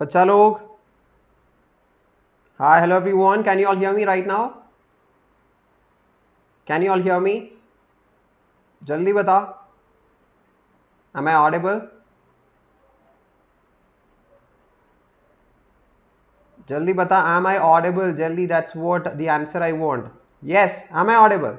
अच्छा लोग, hi, hello everyone. Can you all hear me right now? Can you all hear me? जल्दी बता. Am I audible? जल्दी बता. Am I audible? जल्दी. That's what the answer I want. Yes. Am I audible?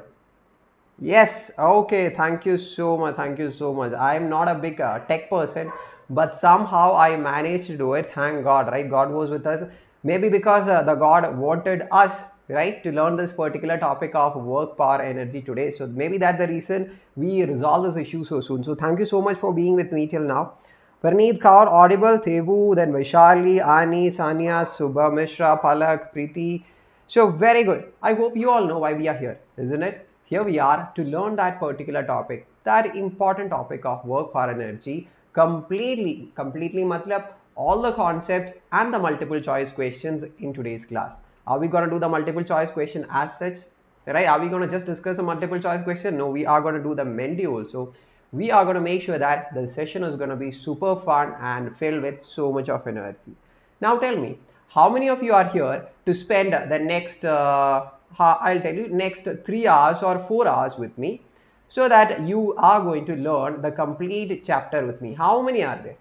Yes. Okay. Thank you so much. Thank you so much. I am not a big tech person, but somehow I managed to do it. Thank God, right? God was with us. Maybe because the God wanted us, right, to learn this particular topic of work, power, energy today. So maybe that's the reason we resolve this issue so soon. So thank you so much for being with me till now. Parneet Kaur, Audible, Thevu, then Vaishali, Ani, Sania, Subha, Mishra, Palak, Preeti. So very good. I hope you all know why we are here, isn't it? Here we are to learn that particular topic, that important topic of work, power, energy, completely matlab all the concept and the multiple choice questions in today's class. Are we going to do the multiple choice question as such? Right? Are we going to just discuss a multiple choice question? No, we are going to do the Menti also. We are going to make sure that the session is going to be super fun and filled with so much of energy. Now tell me, how many of you are here to spend the next, I'll tell you, next 3 hours or 4 hours with me, so that you are going to learn the complete chapter with me? How many are there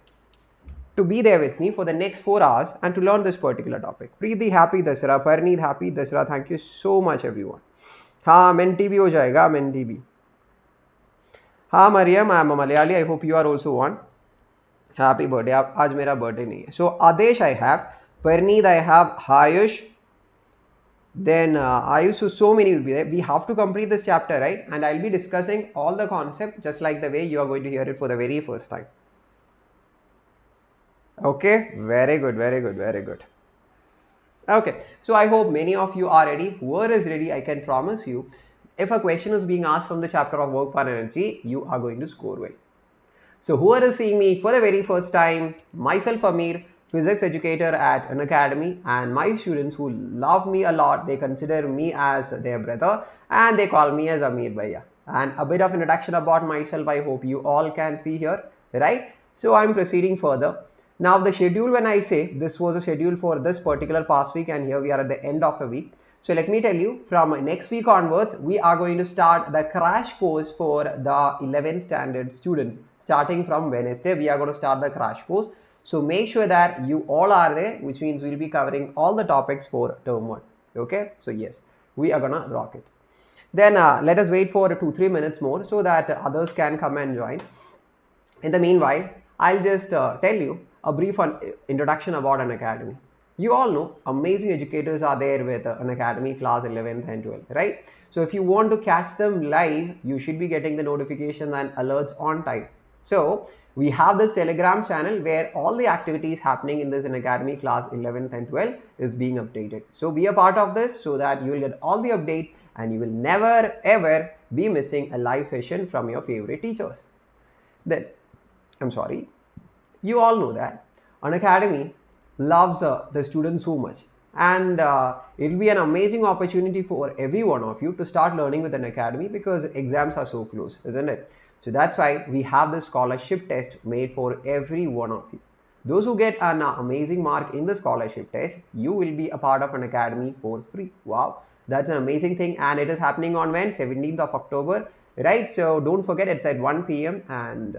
to be there with me for the next 4 hours and to learn this particular topic? Preeti, happy Dasra. Parneet, happy Dasra. Thank you so much everyone. हाँ Menti भी हो जाएगा, Menti भी. हाँ Mariam, I am Malayali. I hope you are also one. Happy birthday. आज मेरा birthday नहीं है. So Adesh I have, Parneet I have, Hayush, then Ayush. So many will be there. We have to complete this chapter, right? And I'll be discussing all the concept just like the way you are going to hear it for the very first time. Okay, very good, very good, very good. Okay, so I hope many of you are ready. Whoever is ready, I can promise you, if a question is being asked from the chapter of work, power, energy, you are going to score well. So whoever is seeing me for the very first time, myself Ameer, physics educator at Unacademy, and my students who love me a lot, they consider me as their brother and they call me as Ameer Bhaiya. And a bit of introduction about myself, I hope you all can see here, right? So I'm proceeding further. Now the schedule, when I say this was a schedule for this particular past week, and here we are at the end of the week. So let me tell you, from next week onwards, we are going to start the crash course for the 11th standard students. Starting from Wednesday, we are going to start the crash course. So make sure that you all are there, which means we'll be covering all the topics for term 1. Okay, so yes, we are gonna rock it. Then let us wait for 2-3 minutes more so that others can come and join. In the meanwhile, I'll just tell you a brief introduction about Unacademy. You all know amazing educators are there with Unacademy Class 11th and 12th, right? So if you want to catch them live, you should be getting the notifications and alerts on time. So we have this Telegram channel where all the activities happening in this Unacademy Class 11th and 12th is being updated. So be a part of this so that you will get all the updates and you will never ever be missing a live session from your favorite teachers. Then, I'm sorry, you all know that Unacademy loves the students so much, and it will be an amazing opportunity for every one of you to start learning with Unacademy because exams are so close, isn't it? So that's why we have this scholarship test made for every one of you. Those who get an amazing mark in the scholarship test, you will be a part of Unacademy for free. Wow, that's an amazing thing, and it is happening on when? 17th of October, right? So don't forget, it's at 1 p.m. and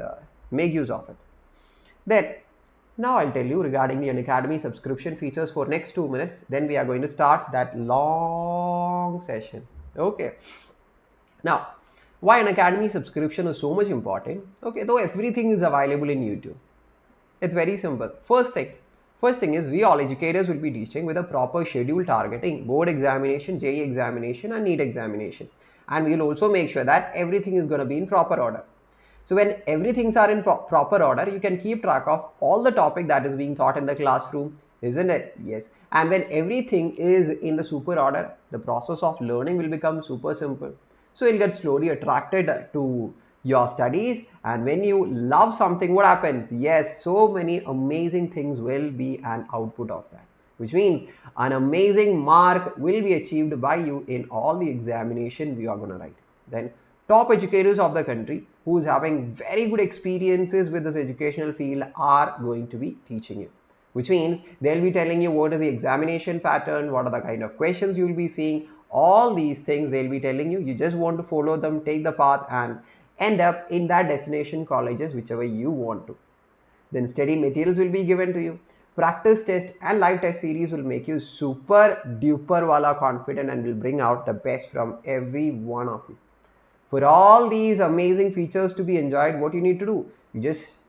make use of it. Then now I'll tell you regarding the Unacademy subscription features for next 2 minutes. Then we are going to start that long session. Okay. Now, why Unacademy subscription is so much important? Okay, though everything is available in YouTube. It's very simple. First thing is, we all educators will be teaching with a proper schedule targeting board examination, JEE examination and NEET examination. And we'll also make sure that everything is going to be in proper order. So when everything's are in proper order, you can keep track of all the topic that is being taught in the classroom, isn't it? Yes. And when everything is in the super order, the process of learning will become super simple. So you'll get slowly attracted to your studies, and when you love something, what happens? Yes, so many amazing things will be an output of that, which means an amazing mark will be achieved by you in all the examinations you are going to write. Then top educators of the country who's having very good experiences with this educational field are going to be teaching you. which means they'll be telling you what is the examination pattern, what are the kind of questions you'll be seeing. All these things they'll be telling you. You just want to follow them, take the path, and end up in that destination colleges whichever you want to. Then study materials will be given to you. Practice test and live test series will make you super duper wala confident and will bring out the best from every one of you. For all these amazing features to be enjoyed, what you need to do,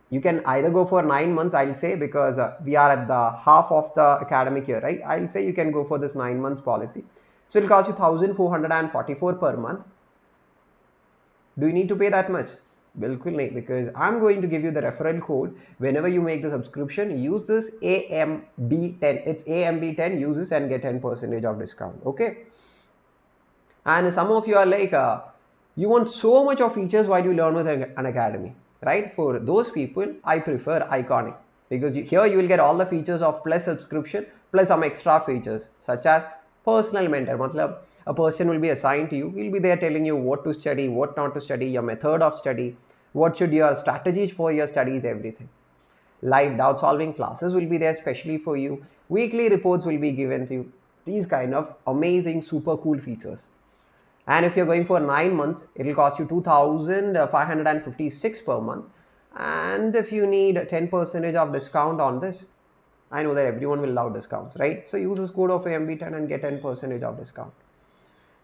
you can either go for 9 months, I'll say, because we are at the half of the academic year, right? I'll say you can go for this 9 months policy. So it'll cost you 1,444 per month. Do you need to pay that much? Bilkul nahi, because I'm going to give you the referral code. Whenever you make the subscription, use this AMB10. It's AMB10. Use this and get 10% of discount. Okay. And some of you are like, you want so much of features. Why do you learn with Unacademy? Right? For those people, I prefer Iconic, because here you will get all the features of plus subscription plus some extra features such as personal mentor. Matlab, a person will be assigned to you. He'll be there telling you what to study, what not to study, your method of study, what should your strategies for your studies, everything. Live doubt solving classes will be there specially for you. Weekly reports will be given to you. These kind of amazing, super cool features. And if you're going for 9 months, it will cost you 2,556 per month. And if you need 10% of discount on this, I know that everyone will love discounts, right? So use this code of AMB10 and get 10% of discount.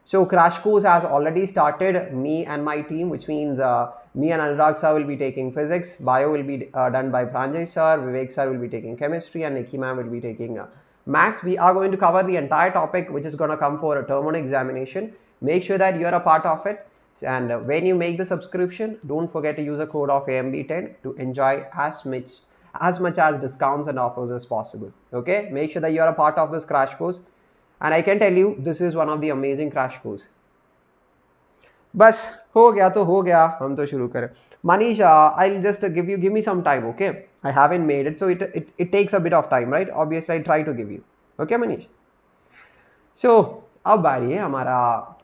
So crash course has already started. Me and my team, which means me and Anurag sir will be taking physics, bio will be done by Pranjay sir, Vivek sir will be taking chemistry, and Nikki ma'am will be taking maths. We are going to cover the entire topic, which is going to come for a term 1 examination. Make sure that you are a part of it. And when you make the subscription, don't forget to use a code of AMB10 to enjoy as much as discounts and offers as possible. Okay, make sure that you are a part of this crash course. And I can tell you, this is one of the amazing crash course. Bas, ho gaya to ho gaya. Hum to shuru kare. Manish, I'll just give me some time, okay? I haven't made it, so it takes a bit of time, right? Obviously, I try to give you. Okay, Manish? So, ab baari hai hamara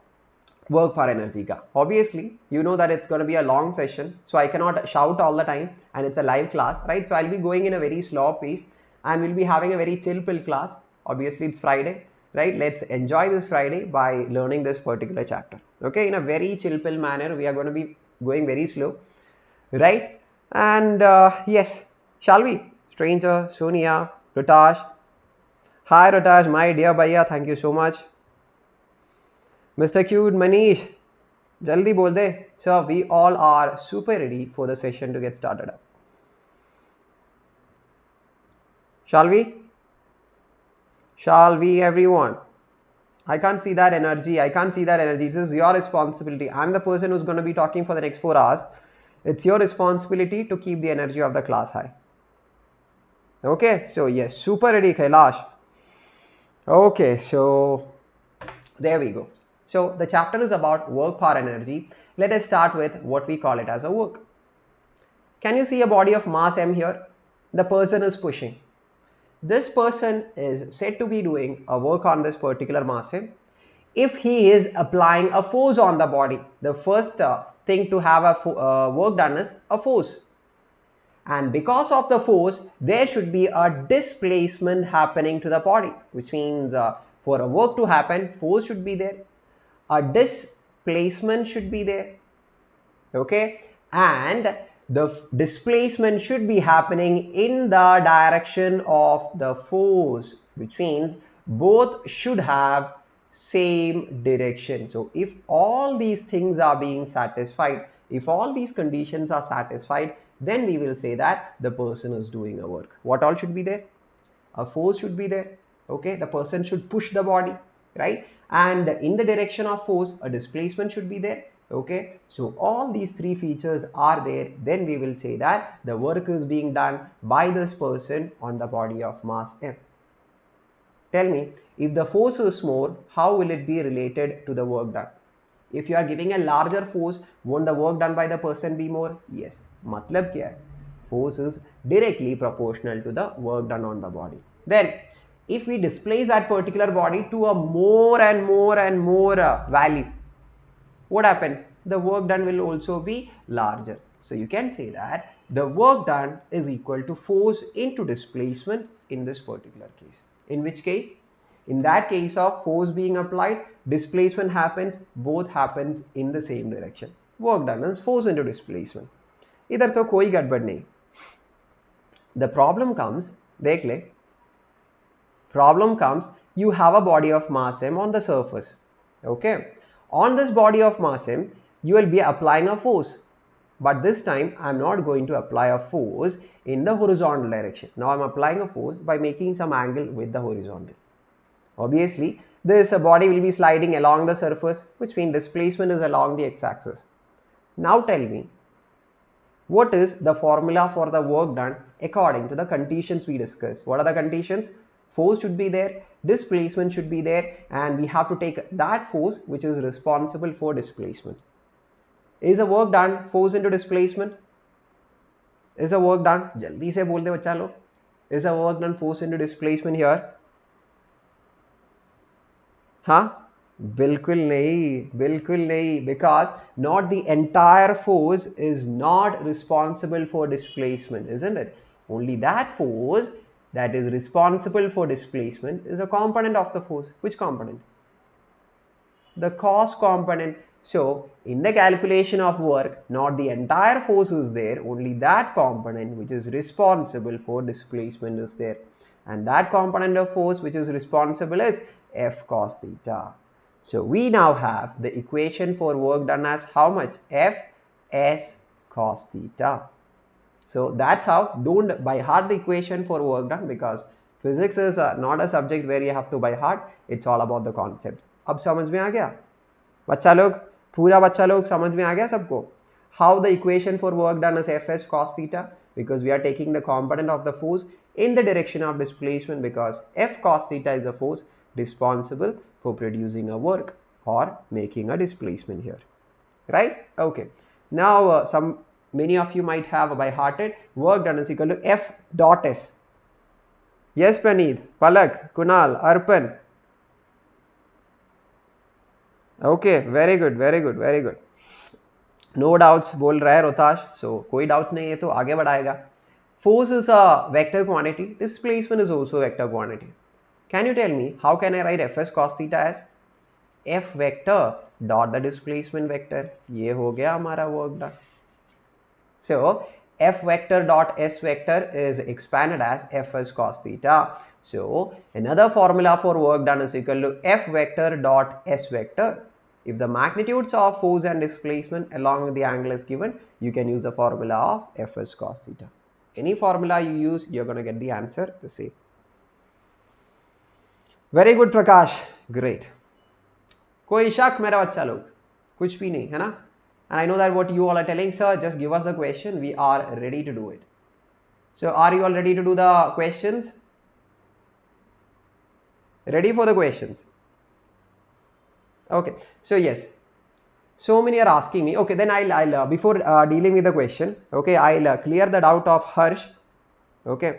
work for energy ka. Obviously, you know that it's going to be a long session, so I cannot shout all the time, and it's a live class, right? So I'll be going in a very slow pace, and we'll be having a very chill pill class. Obviously, it's Friday, right? Let's enjoy this Friday by learning this particular chapter. Okay, in a very chill pill manner, we are going to be going very slow, right? And yes, shall we? Stranger, Sonia, Rutash. Hi Rutash, my dear Bhaiya, thank you so much. Mr. Cute, Manish, jaldi bol de. So we all are super ready for the session to get started up. Shall we? Shall we, everyone? I can't see that energy. This is your responsibility. I'm the person who's going to be talking for the next 4 hours. It's your responsibility to keep the energy of the class high. Okay, so yes, super ready, Kailash. Okay, so there we go. So the chapter is about work for energy. Let us start with what we call it as a work. Can you see a body of mass M here? The person is pushing. This person is said to be doing a work on this particular mass M. If he is applying a force on the body, the first thing to have a work done is a force. And because of the force, there should be a displacement happening to the body, which means for a work to happen, force should be there. A displacement should be there, okay, and the displacement should be happening in the direction of the force, which means both should have same direction. So if all these things are being satisfied, if all these conditions are satisfied, then we will say that the person is doing a work. What all should be there? A force should be there, okay, the person should push the body, right? And in the direction of force, a displacement should be there, okay? So all these 3 features are there, then we will say that the work is being done by this person on the body of mass M. Tell me, if the force is more, how will it be related to the work done? If you are giving a larger force, won't the work done by the person be more? Yes. Matlab kya hai? Force is directly proportional to the work done on the body. Then, if we displace that particular body to a more and more value, what happens? The work done will also be larger. So you can say that the work done is equal to force into displacement in this particular case. In which case? In that case of force being applied, displacement happens, both happens in the same direction. Work done is force into displacement. इधर तो कोई गड़बड़ नहीं. The problem comes, देख ले, problem comes, you have a body of mass m on the surface. Okay, on this body of mass m, you will be applying a force. But this time I am not going to apply a force in the horizontal direction. Now I am applying a force by making some angle with the horizontal. Obviously, this body will be sliding along the surface, which means displacement is along the x-axis. Now tell me, what is the formula for the work done according to the conditions we discussed? What are the conditions? Force should be there, displacement should be there, and we have to take that force which is responsible for displacement. Is a work done force into displacement? Is a work done? Jaldi se bolte bachcha log. Is a work done force into displacement here? Huh? Bilkul nahi, because not the entire force is not responsible for displacement, isn't it? Only that force that is responsible for displacement is a component of the force. Which component? The cos component. So in the calculation of work, not the entire force is there, only that component which is responsible for displacement is there. And that component of force which is responsible is F cos theta. So we now have the equation for work done as how much? F S cos theta. So that's how, don't by heart the equation for work done, because physics is not a subject where you have to by heart, it's all about the concept. अब समझ में आ गया बच्चा लोग, पूरा बच्चा लोग समझ में आ गया सबको? How the equation for work done is Fs cos theta, because we are taking the component of the force in the direction of displacement, because F cos theta is a force responsible for producing a work or making a displacement here, right? Okay, now many of you might have by hearted work done is equal to F dot S. Yes, Praneeth, Palak, Kunal, Arpan. Okay, very good, very good, very good. No doubts बोल रहा है रोताश, so कोई doubts नहीं है तो आगे बढ़ाएगा. Force is a vector quantity, displacement is also a vector quantity. Can you tell me how can I write Fs cos theta as F vector dot the displacement vector? ये हो गया हमारा work done. So F vector dot S vector is expanded as Fs cos theta. So another formula for work done is equal to F vector dot S vector. If the magnitudes of force and displacement along with the angle is given, you can use the formula of Fs cos theta. Any formula you use, you're going to get the answer the same. Very good, Prakash. Great. कोई शक मेरा बच्चा लोग? कुछ भी नहीं है ना? And I know that what you all are telling, sir, just give us a question. We are ready to do it. So are you all ready to do the questions? Ready for the questions? Okay. So yes. So many are asking me. Okay, then I'll before dealing with the question, okay, I'll clear the doubt of Harsh. Okay.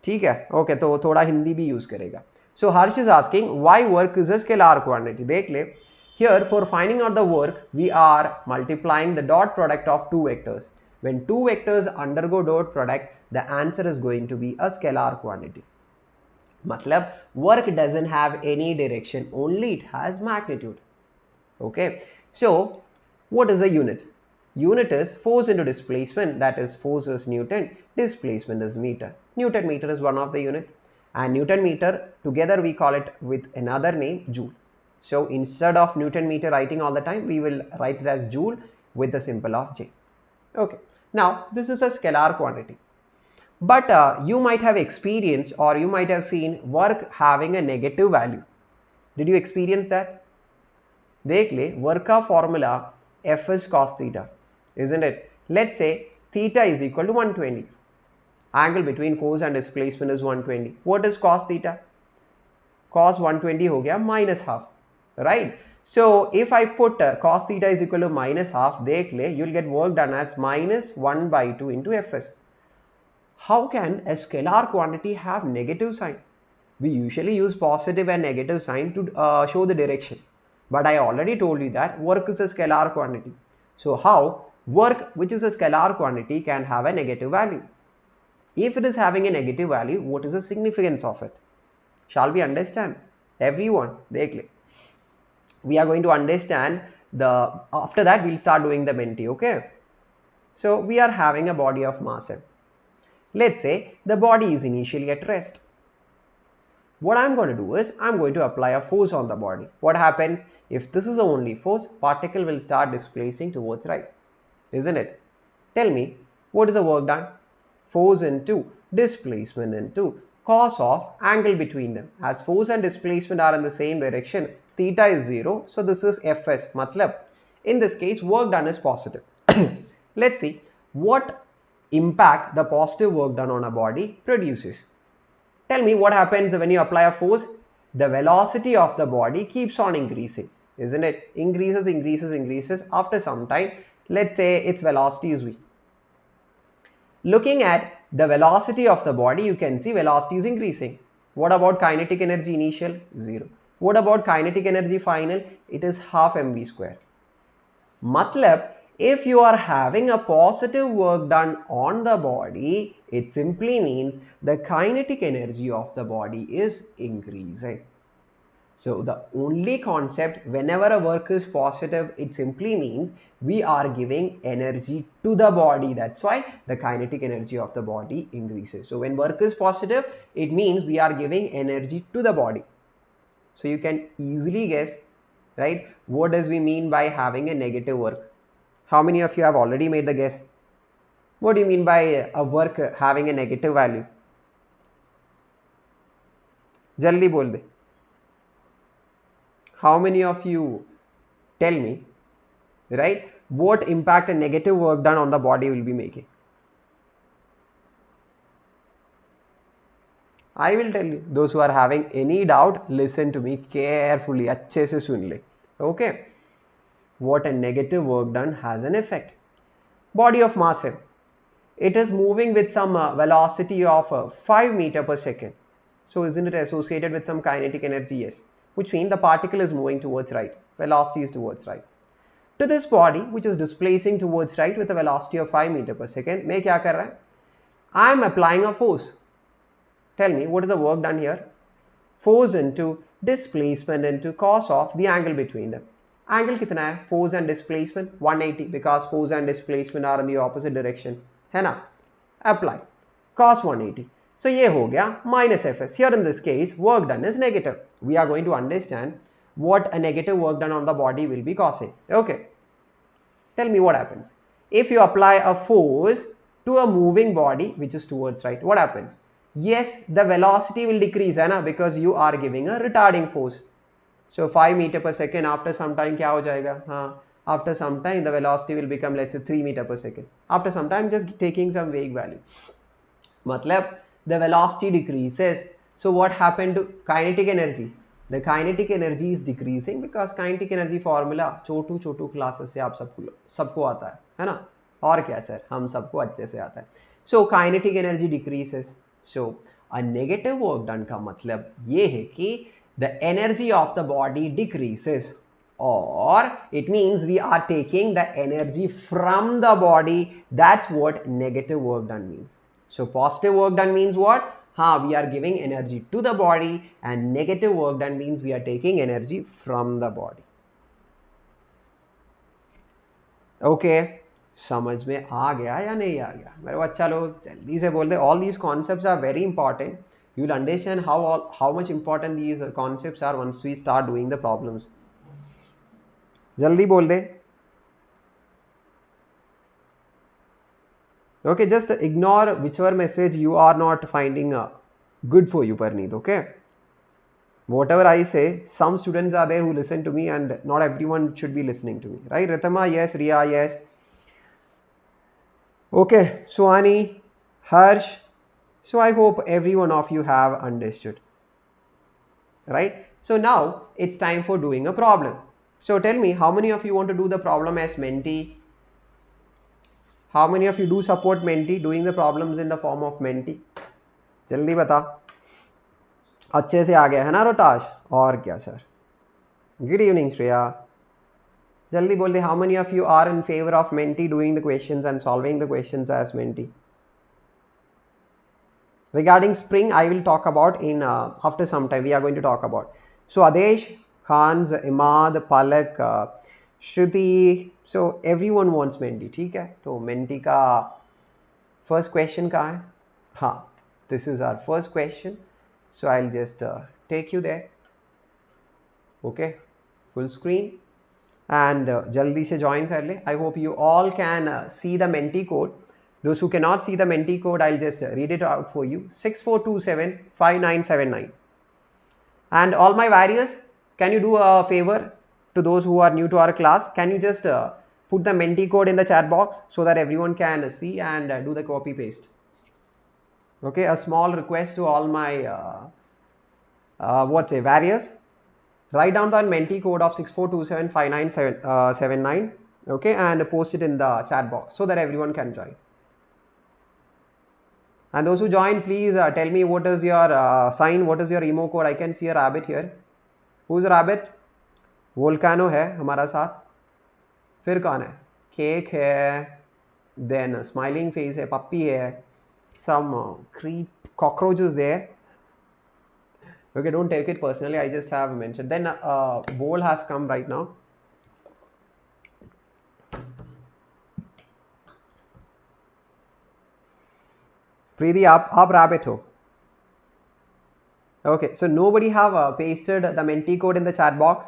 ठीक है. Okay, तो थोड़ा हिंदी भी use करेगा. So Harsh is asking why work is a scalar quantity. देख ले. Here for finding out the work, we are multiplying the dot product of two vectors. When two vectors undergo dot product, the answer is going to be a scalar quantity. Matlab, work doesn't have any direction, only it has magnitude. Okay. So what is a unit? Unit is force into displacement, that is force is Newton, displacement is meter. Newton meter is one of the unit, and Newton meter together we call it with another name joule. So instead of Newton meter writing all the time, we will write it as joule with the symbol of J. Okay. Now this is a scalar quantity. But you might have experienced or you might have seen work having a negative value. Did you experience that? देख ले, work का formula Fs cos theta, isn't it? Let's say theta is equal to 120. Angle between force and displacement is 120. What is cos theta? Cos 120 हो गया minus half, right? So if I put cos theta is equal to minus half, देख ले, you'll get work done as minus 1 by 2 into Fs. How can a scalar quantity have negative sign? We usually use positive and negative sign to show the direction. But I already told you that work is a scalar quantity. So how work, which is a scalar quantity, can have a negative value. If it is having a negative value, what is the significance of it? Shall we understand? Everyone, we are going to understand after that we'll start doing the Menti, okay? So we are having a body of mass m. Let's say the body is initially at rest. What I'm going to do is I'm going to apply a force on the body. What happens? If this is the only force, particle will start displacing towards right, isn't it? Tell me, what is the work done? Force into displacement into cos of angle between them. As force and displacement are in the same direction, theta is 0, so this is Fs. Matlab, in this case, work done is positive. Let's see what impact the positive work done on a body produces. Tell me what happens when you apply a force. The velocity of the body keeps on increasing, isn't it? Increases, increases, increases. After some time, let's say its velocity is v. Looking at the velocity of the body, you can see velocity is increasing. What about kinetic energy initial? 0. What about kinetic energy final? It is half mv square. Matlab, if you are having a positive work done on the body, it simply means the kinetic energy of the body is increasing. So the only concept, whenever a work is positive, it simply means we are giving energy to the body. That's why the kinetic energy of the body increases. So when work is positive, it means we are giving energy to the body. So you can easily guess, right? What does we mean by having a negative work? How many of you have already made the guess? What do you mean by a work having a negative value? Jaldi bol de. How many of you tell me, right, what impact a negative work done on the body will be making? I will tell you. Those who are having any doubt, listen to me carefully. अच्छे से सुन ले. Okay. What a negative work done has an effect. Body of mass m. It is moving with some velocity of 5 meter per second. So isn't it associated with some kinetic energy? Yes. Which means the particle is moving towards right. Velocity is towards right. To this body, which is displacing towards right with a velocity of 5 meter per second, मैं क्या कर रहा है? I am applying a force. Tell me, what is the work done here? Force into displacement into cos of the angle between them. Angle कितना है? Force and displacement 180, because force and displacement are in the opposite direction, है ना? Apply cos 180. So ये हो गया minus Fs. Here in this case, work done is negative. We are going to understand what a negative work done on the body will be causing. Okay. Tell me what happens. If you apply a force to a moving body which is towards right, what happens? Yes, the velocity will decrease, है ना? Because you are giving a retarding force. So 5 meter per second, after some time क्या हो जाएगा? हाँ, after some time the velocity will become, let's say, 3 meter per second. After some time, just taking some vague value. मतलब the velocity decreases. So what happened to kinetic energy? The kinetic energy is decreasing because kinetic energy formula Chhotu classes से आप सबको आता है ना? और क्या sir, हम सबको अच्छे से आता है. So kinetic energy decreases. So a negative work done का मतलब ये है कि the energy of the body decreases, or it means we are taking the energy from the body. That's what negative work done means. So positive work done means what? We are giving energy to the body, and negative work done means we are taking energy from the body. Okay, समझ में आ गया या नहीं आ गया? मेरे को अच्छा लोग जल्दी से बोल दे. All these concepts are very important. You will understand how much important these concepts are once we start doing the problems. जल्दी बोल दे. Okay, just ignore whichever message you are not finding good for you, Parneet. Okay, whatever I say, some students are there who listen to me, and not everyone should be listening to me, right? Ritama, yes. Riya, yes. Okay, Suhani, Harsh. So I hope every one of you have understood, right? So now it's time for doing a problem. So tell me, how many of you want to do the problem as Menti? How many of you do support Menti, doing the problems in the form of Menti? जल्दी बता. अच्छे से आ गया है ना रोटाश? और क्या sir? Good evening, Shreya. जल्दी बोल दे, how many of you are in favor of mentee doing the questions and solving the questions as mentee? Regarding spring, I will talk about in after some time. We are going to talk about. So Adesh, Khans, Imad, Palak, Shruti. So everyone wants mentee. ठीक है? तो mentee का first question कहाँ है? हाँ, this is our first question. So I'll just take you there. Okay, full screen. And jaldi se join kar le. I hope you all can see the mentee code. Those who cannot see the mentee code, I'll just read it out for you. 64275979. And all my warriors, can you do a favor to those who are new to our class? Can you just put the mentee code in the chat box so that everyone can see and do the copy paste? Okay, a small request to all my warriors. Write down the mentee code of 64275979, okay, and post it in the chat box so that everyone can join. And those who join, please tell me what is your sign, what is your emo code. I can see a rabbit here. Who's a rabbit? Volcano है हमारा साथ. फिर कौन है? Cake है. Then smiling face है. Puppy है. Some creep cockroaches there. Okay, don't take it personally. I just have mentioned. Then bowl has come right now. Preeti, aap rabbit ho. Okay, so nobody have pasted the mentee code in the chat box.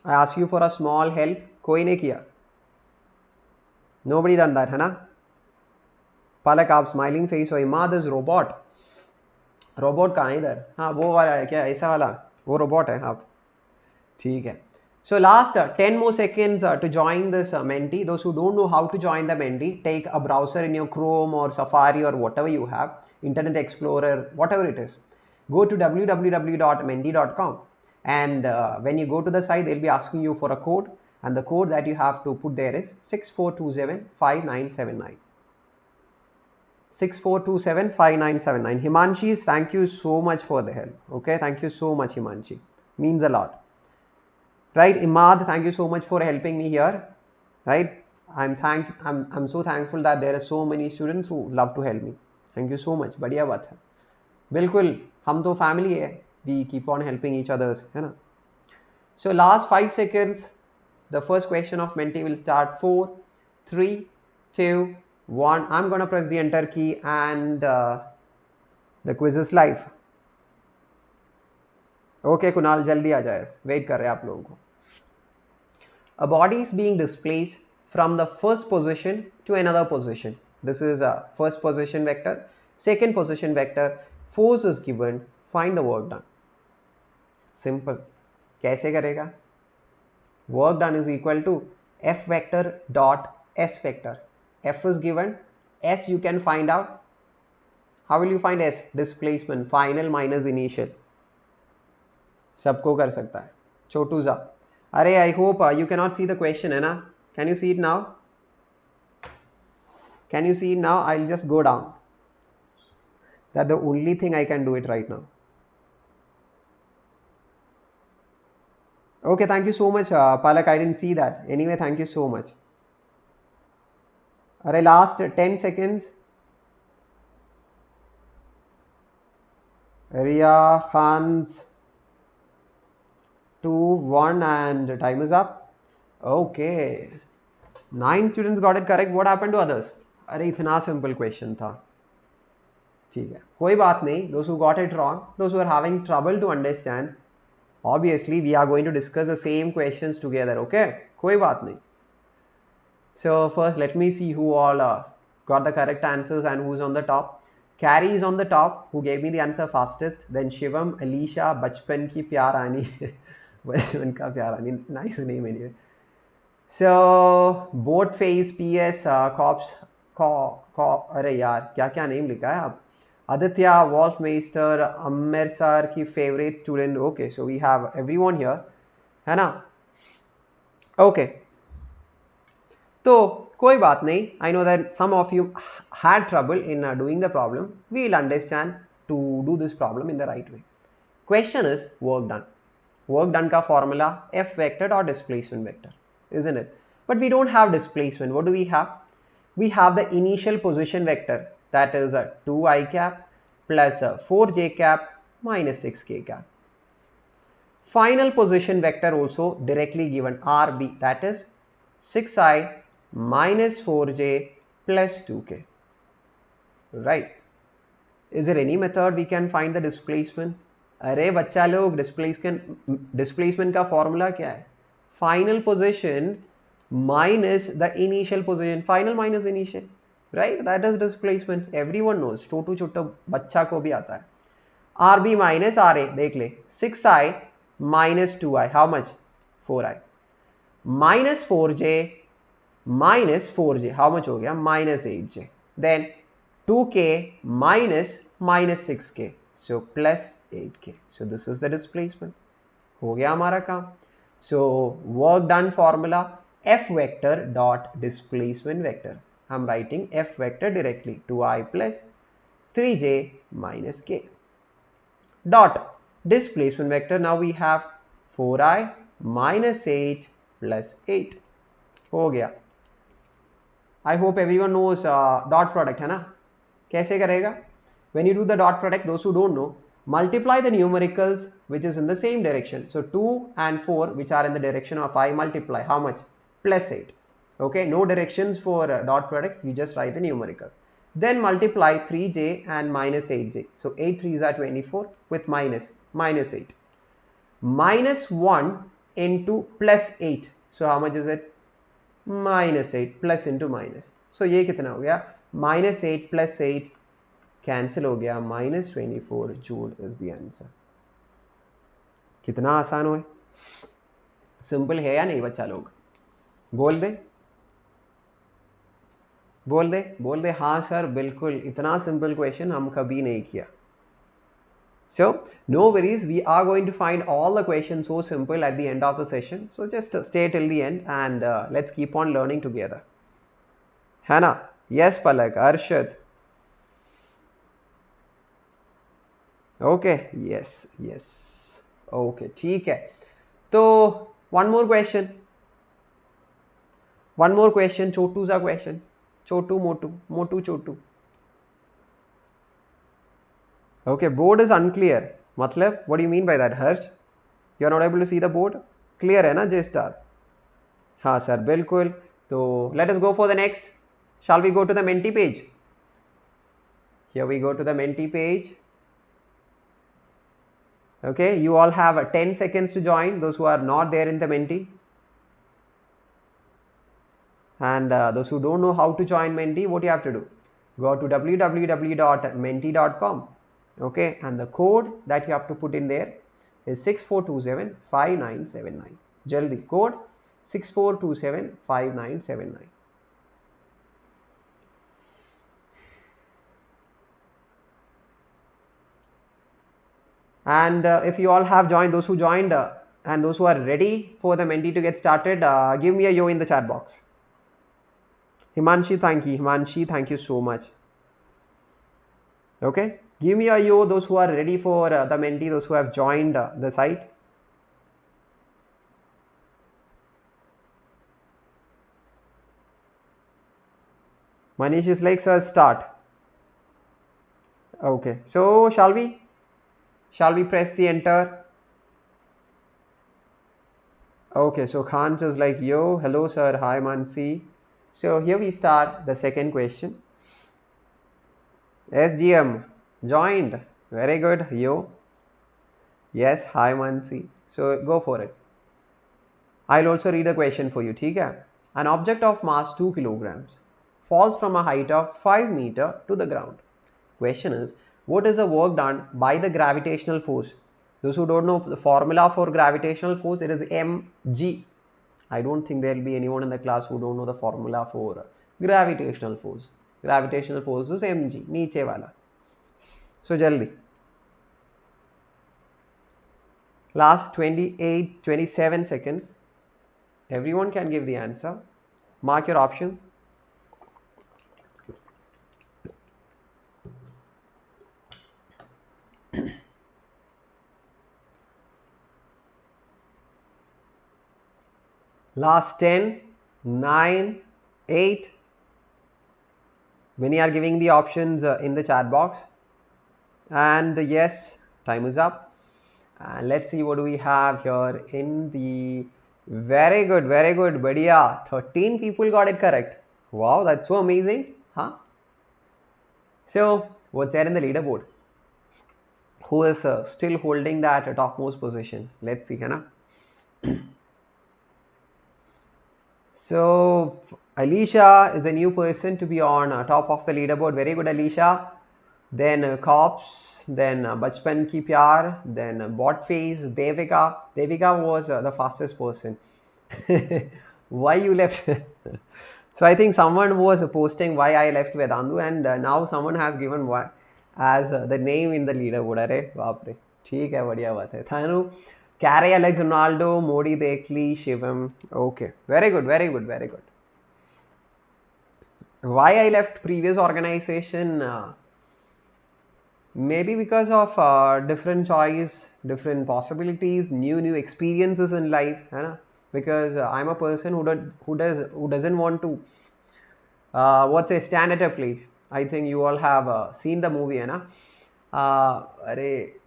I ask you for a small help. कोई नहीं किया. Nobody done that, है ना? Palak, आप smiling face हो. Imad is robot. Robot कहाँ है इधर? हाँ, वो वाला है क्या? ऐसा वाला वो रोबोट है. हाँ, ठीक है. So last 10 more seconds to join this mentee. Those who don't know how to join the mentee, take a browser in your Chrome or Safari or whatever you have, Internet Explorer, whatever it is. Go to www.mentee.com, and when you go to the site, they'll be asking you for a code, and the code that you have to put there is 64275979. 64275979. Himanshi, thank you so much for the help. Okay, thank you so much, Himanshi. Means a lot. Right, Imad, thank you so much for helping me here. Right, I'm so thankful that there are so many students who love to help me. Thank you so much. बढ़िया बात है. बिल्कुल, हम तो family है. We keep on helping each others, है ना? So last 5 seconds. The first question of mentee will start. 4, 3, 2, 1. I'm gonna press the enter key and the quiz is live. Okay, Kunal, jaldi aa jaye. Wait कर रहे हैं आप लोगों को. A body is being displaced from the first position to another position. This is a first position vector. Second position vector. Force is given. Find the work done. Simple. कैसे करेगा? Work done is equal to F vector dot S vector. F is given. S you can find out. How will you find S? Displacement. Final minus initial. सबको कर सकता है. छोटू सा. अरे I hope you cannot see the question है ना? Can you see it now? Can you see it now? I'll just go down. That's the only thing I can do it right now. Okay, thank you so much, Palak. I didn't see that. Anyway, thank you so much. Alright, last 10 seconds. Ria Khan's 2, 1 and time is up. Okay. 9 students got it correct. What happened to others? अरे इतना simple question था. ठीक है. कोई बात नहीं. Those who got it wrong, those who are having trouble to understand, obviously we are going to discuss the same questions together. Okay? कोई बात नहीं. So first let me see who all got the correct answers and who's on the top. Carrie is on the top, who gave me the answer fastest. Then Shivam, Alicia, Bachpan ki Pyarani. Bachpan ka Pyarani. Nice name anyway. So boat face PS cops अरे यार क्या क्या name लिखा है आप. Aditya, Wolfmeister, Ameer sir की favorite student. Okay, so we have everyone here, है ना? Okay. तो कोई बात नहीं. I know that some of you had trouble in doing the problem. We'll understand to do this problem in the right way. Question is work done. Work done का formula F vector or displacement vector. isn't it? But we don't have displacement. What do we have? We have the initial position vector, that is a 2i cap plus a 4j cap minus 6k cap. Final position vector also directly given, RB, that is 6i minus 4j plus 2k. Right? Is there any method we can find the displacement? अरे बच्चा लोग, displacement का formula क्या है? Final position minus the initial position, final minus initial, right? That is displacement. Everyone knows, छोटू छोटा बच्चा को भी आता है. RB minus RA, देख ले, 6i minus 2i, how much? 4i. Minus 4j minus 4j, how much हो गया? Minus 8j. Then 2k minus minus 6k, so plus 8k. So this is the displacement. हो गया हमारा काम. So work done formula, F vector dot displacement vector. I'm writing F vector directly, 2i plus 3j minus k. Dot displacement vector, now we have 4i minus 8 plus 8. हो गया. I hope everyone knows dot product है ना? कैसे करेगा? When you do the dot product, those who don't know, multiply the numericals which is in the same direction. So 2 and 4 which are in the direction of I, multiply how much? Plus 8. Okay, no directions for dot product, you just write the numerical. Then multiply 3j and minus 8j. So 8 3s are 24 with minus 8. Minus 1 into plus 8. So how much is it? Minus 8 plus into minus. So ये कितना हो गया? Minus 8 plus 8 cancel हो गया, minus 24 joule is the answer. कितना आसान हो? Simple है या नहीं बच्चा लोग? बोल दे, बोल दे, बोल दे. हाँ सर बिल्कुल, इतना सिंपल क्वेश्चन हम कभी नहीं किया. So no worries, we are going to find all the questions so simple at the end of the session. So just stay till the end and let's keep on learning together. है ना? Yes Palak, Arshad. Okay, yes. Okay, ठीक है. तो one more question, छोटू सा question, Chhotu Motu Chhotu. Okay, board is unclear. मतलब, what do you mean by that, Harsh? You are not able to see the board? Clear है ना J star? हाँ sir, बिल्कुल. तो let us go for the next. Shall we go to the Menti page? Here we go to the Menti page. Okay, you all have 10 seconds to join, those who are not there in the Menti. And those who don't know how to join Menti, what you have to do? Go to www.menti.com. Okay, and the code that you have to put in there is 64275979. Jaldi, code 64275979. And if you all have joined, those who joined and those who are ready for the Menti to get started, give me a yo in the chat box. Himanshi, thank you. Himanshi, thank you so much. Okay, give me a yo, those who are ready for the Menti, those who have joined the site. Manish is like, sir, start. Okay, so shall we press the enter? Okay, so Khan is like, yo, hello sir, hi Mansi. So here we start the second question. SGM joined, very good, yo. Yes, hi Mansi. So go for it. I'll also read the question for you, ठीक है? An object of mass 2 kilograms falls from a height of 5 meters to the ground. Question is, what is the work done by the gravitational force? Those who don't know the formula for gravitational force, it is mg. I don't think there will be anyone in the class who don't know the formula for gravitational force. Gravitational force is mg, नीचे वाला. So jaldi. Last 27 seconds. Everyone can give the answer. Mark your options. Last 10, 9, 8. Many are giving the options in the chat box. And yes, time is up. And let's see what do we have here in the... Very good, Badhiya. 13 people got it correct. Wow, that's so amazing. Huh? So, what's there in the leaderboard? Who is still holding that topmost position? Let's see, Hannah. So, Alicia is a new person to be on top of the leaderboard. Very good, Alicia. Then Cops, then Bachpan Ki Pyar, then Bot Face, Devika. Devika was the fastest person. Why you left? So I think someone was posting why I left Vedantu, and now someone has given why as the name in the leaderboard. अरे बाप रे, ठीक है, बढ़िया बात है. थानु Carey Alex Ronaldo, Modi Dekli, Shivam. Okay, very good. Why I left previous organization? Maybe because of different choice, different possibilities, new experiences in life, है because I'm a person who doesn't want to stand at a place. I think you all have seen the movie, है अरे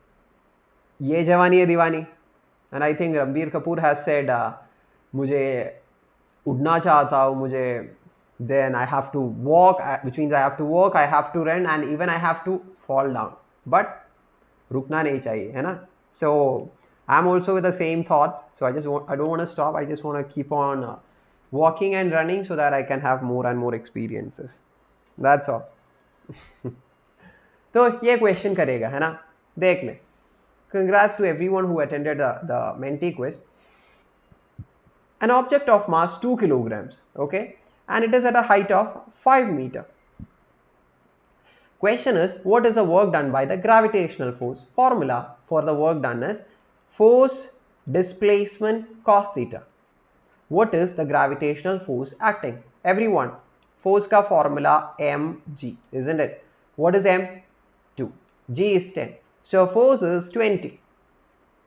ये जवानी है दीवानी, and I think Ranbir Kapoor has said मुझे उड़ना चाहता हूँ, मुझे then I have to walk, which means I have to walk, I have to run, and even I have to fall down, but रुकना नहीं चाहिए, है ना? So I'm also with the same thoughts, so I don't want to stop. I just want to keep on walking and running so that I can have more and more experiences. That's all. तो ये question करेगा, है ना? देख ले. Congrats to everyone who attended the Menti quiz. An object of mass 2 kilograms, okay, and it is at a height of 5 meter. Question is, what is the work done by the gravitational force? Formula for the work done is force, displacement, cos theta. What is the gravitational force acting? Everyone, force ka formula mg, isn't it? What is m? 2. G is 10. So force is 20.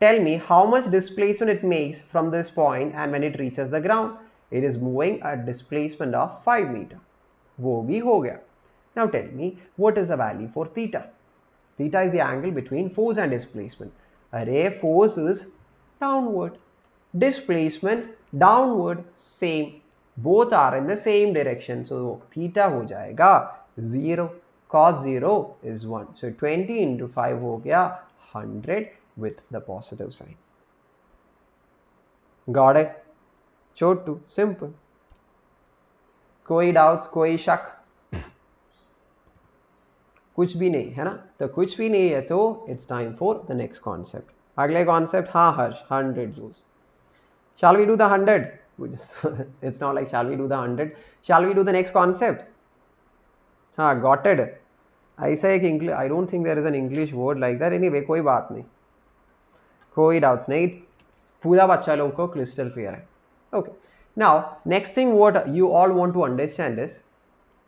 Tell me how much displacement it makes from this point and when it reaches the ground. It is moving at displacement of 5 meter. वो भी हो गया. Now tell me, what is the value for theta? Theta is the angle between force and displacement. Array, force is downward. Displacement downward, same. Both are in the same direction. So theta हो जाएगा 0. Cos 0 is 1. So 20 into 5 हो गया 100 with the positive sign. Got it? Chotu, simple. कोई doubts, कोई शक? कुछ भी नहीं है ना? तो कुछ भी नहीं है तो it's time for the next concept. अगले concept, हाँ हर्ष, 100 joules. Shall we do the 100? It's not like shall we do the 100? Shall we do the next concept? हाँ, got it. ऐसा एक English, I don't think there is an English word like that. Anyway, कोई बात नहीं, कोई doubts नहीं, पूरा बच्चा लोग को crystal clear है. Okay. Now, next thing what you all want to understand is,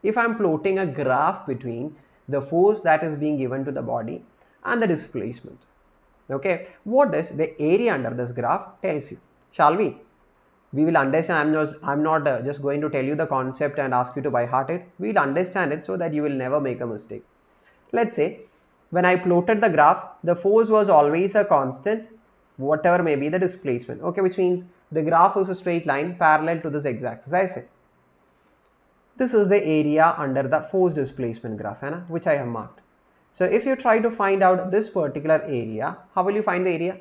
if I'm plotting a graph between the force that is being given to the body and the displacement, okay, what does the area under this graph tells you? Shall we? We will understand. I'm not just going to tell you the concept and ask you to by heart it. We'll understand it so that you will never make a mistake. Let's say when I plotted the graph, the force was always a constant, whatever may be the displacement, okay, which means the graph is a straight line parallel to this x-axis. I say this is the area under the force displacement graph, which I have marked. So if you try to find out this particular area, how will you find the area?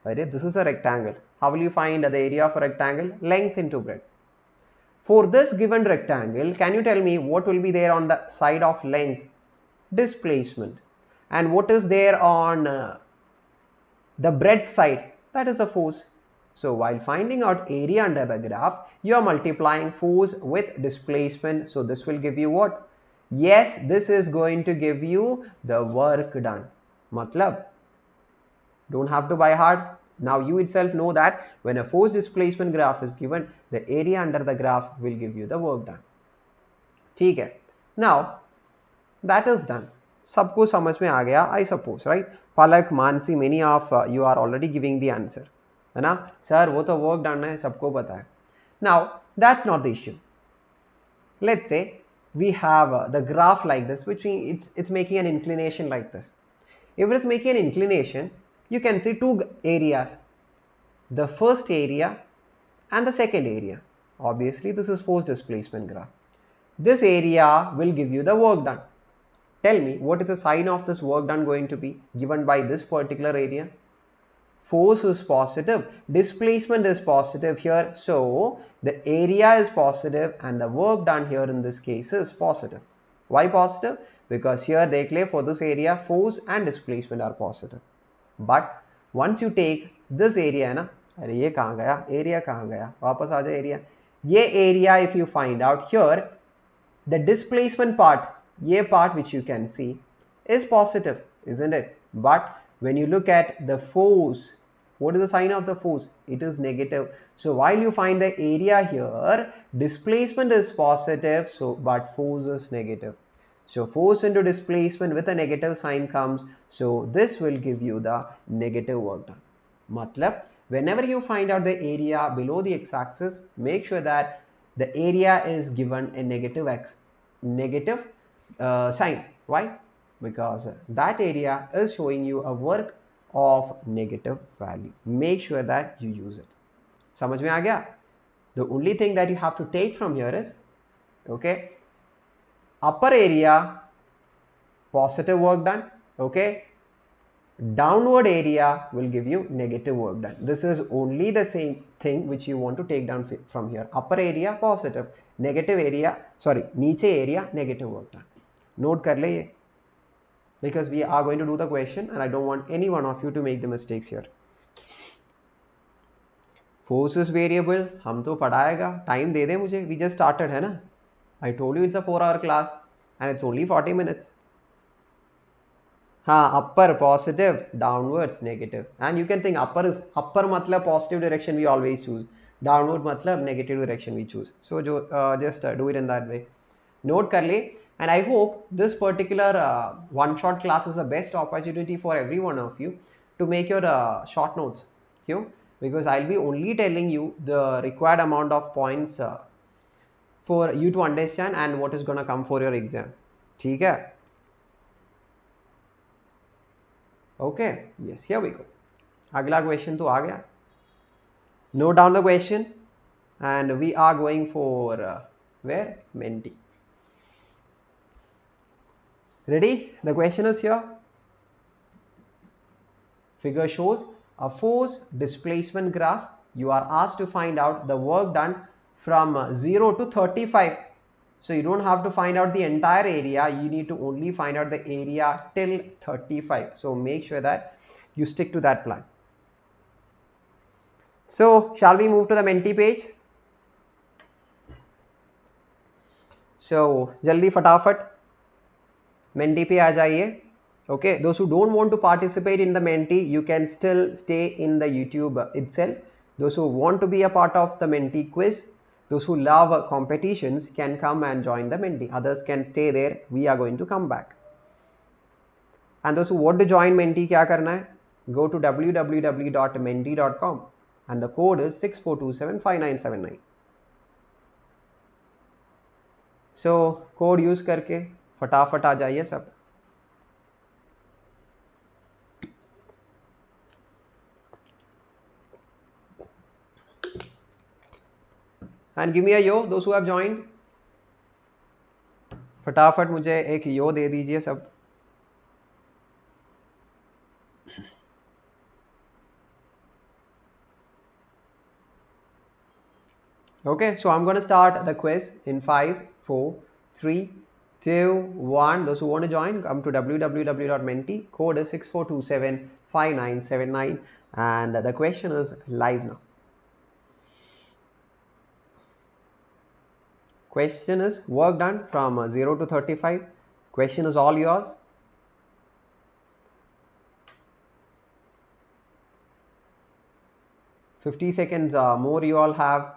This is a rectangle. How will you find the area of a rectangle? Length into breadth. For this given rectangle, can you tell me what will be there on the side of length? Displacement. And what is there on the breadth side? That is a force. So while finding out area under the graph, you are multiplying force with displacement. So this will give you what? Yes, this is going to give you the work done. Matlab, don't have to by heart. Now you itself know that when a force displacement graph is given, the area under the graph will give you the work done. ठीक है. Now that is done. सबको समझ में आ गया, I suppose, right? Palak, Mansi, many of you are already giving the answer, है ना? Sir वो तो वर्क डन है, सबको पता है. Now, that's not the issue. Let's say we have the graph like this, which means it's making an inclination like this. If it's making an inclination, you can see two areas, the first area and the second area. Obviously, this is force displacement graph. This area will give you the work done. Tell me, what is the sign of this work done going to be given by this particular area? Force is positive, displacement is positive here, so the area is positive and the work done here in this case is positive. Why positive? Because here they declare for this area force and displacement are positive. But once you take this area na, अरे ये कहाँ गया, area कहाँ गया, वापस आ जाए area. ये area if you find out here, the displacement part, ये part which you can see is positive, isn't it? But when you look at the force, what is the sign of the force? It is negative. So while you find the area here, displacement is positive, so but force is negative. So force into displacement with a negative sign comes, so this will give you the negative work done. Matlab, whenever you find out the area below the x-axis, make sure that the area is given a negative sign. Why? Because that area is showing you a work of negative value. Make sure that you use it. समझ में आ गया? The only thing that you have to take from here is, okay, upper area, positive work done, okay, downward area will give you negative work done. This is only the same thing which you want to take down from here. Upper area, positive, negative area, sorry, नीचे area, negative work done. Note कर ले ये. Because we are going to do the question and I don't want any one of you to make the mistakes here. Force is variable, हम तो पढ़ाएगा, time दे दे मुझे, we just started है ना. I told you it's a 4-hour class and it's only 40 minutes. हाँ, upper positive, downwards negative. And you can think upper मतलब positive direction we always choose. Downward मतलब negative direction we choose. So just do it in that way. Note कर ले. And I hope this particular one-shot class is the best opportunity for every one of you to make your short notes. Because I'll be only telling you the required amount of points for you to understand and what is going to come for your exam. ठीक है? Okay, yes, here we go. अगला question तो आ गया. Note down the question and we are going for where? Menti. Ready? The question is here. Figure shows a force displacement graph. You are asked to find out the work done from 0 to 35. So you don't have to find out the entire area. You need to only find out the area till 35. So make sure that you stick to that plan. So shall we move to the Menti page? So jaldi fatafat. Menti पे आ जाइए. Okay, those who don't want to participate in the Menti, you can still stay in the YouTube itself. Those who want to be a part of the Menti quiz, those who love competitions can come and join the Menti. Others can stay there. We are going to come back. And those who want to join Menti, क्या करना है? Go to www.menti.com and the code is 64275979. So code use करके फटाफट आ जाइए सब. And give me a yo, those who have joined. फटाफट मुझे एक यो दे दीजिए सब. Okay, so I'm going to start the quiz in 5, 4, 3, 2, 1. Those who want to join, come to www.menti. Code is 64275979 and the question is live now. Question is work done from 0 to 35. Question is all yours. $50 seconds more you all have.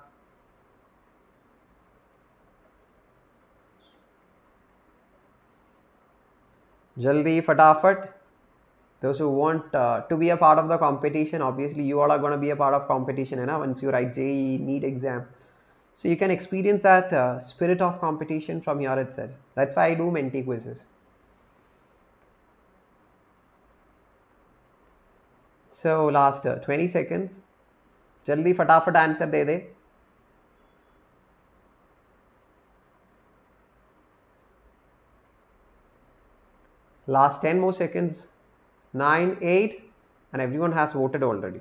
Jaldi, fatafat. Those who want to be a part of the competition, obviously you all are going to be a part of competition, once you write JEE, NEET exam. So you can experience that spirit of competition from here itself. That's why I do mentee quizzes. So last 20 seconds. जल्दी फटाफट answer they they. Last 10 more seconds. 9, 8, and everyone has voted already.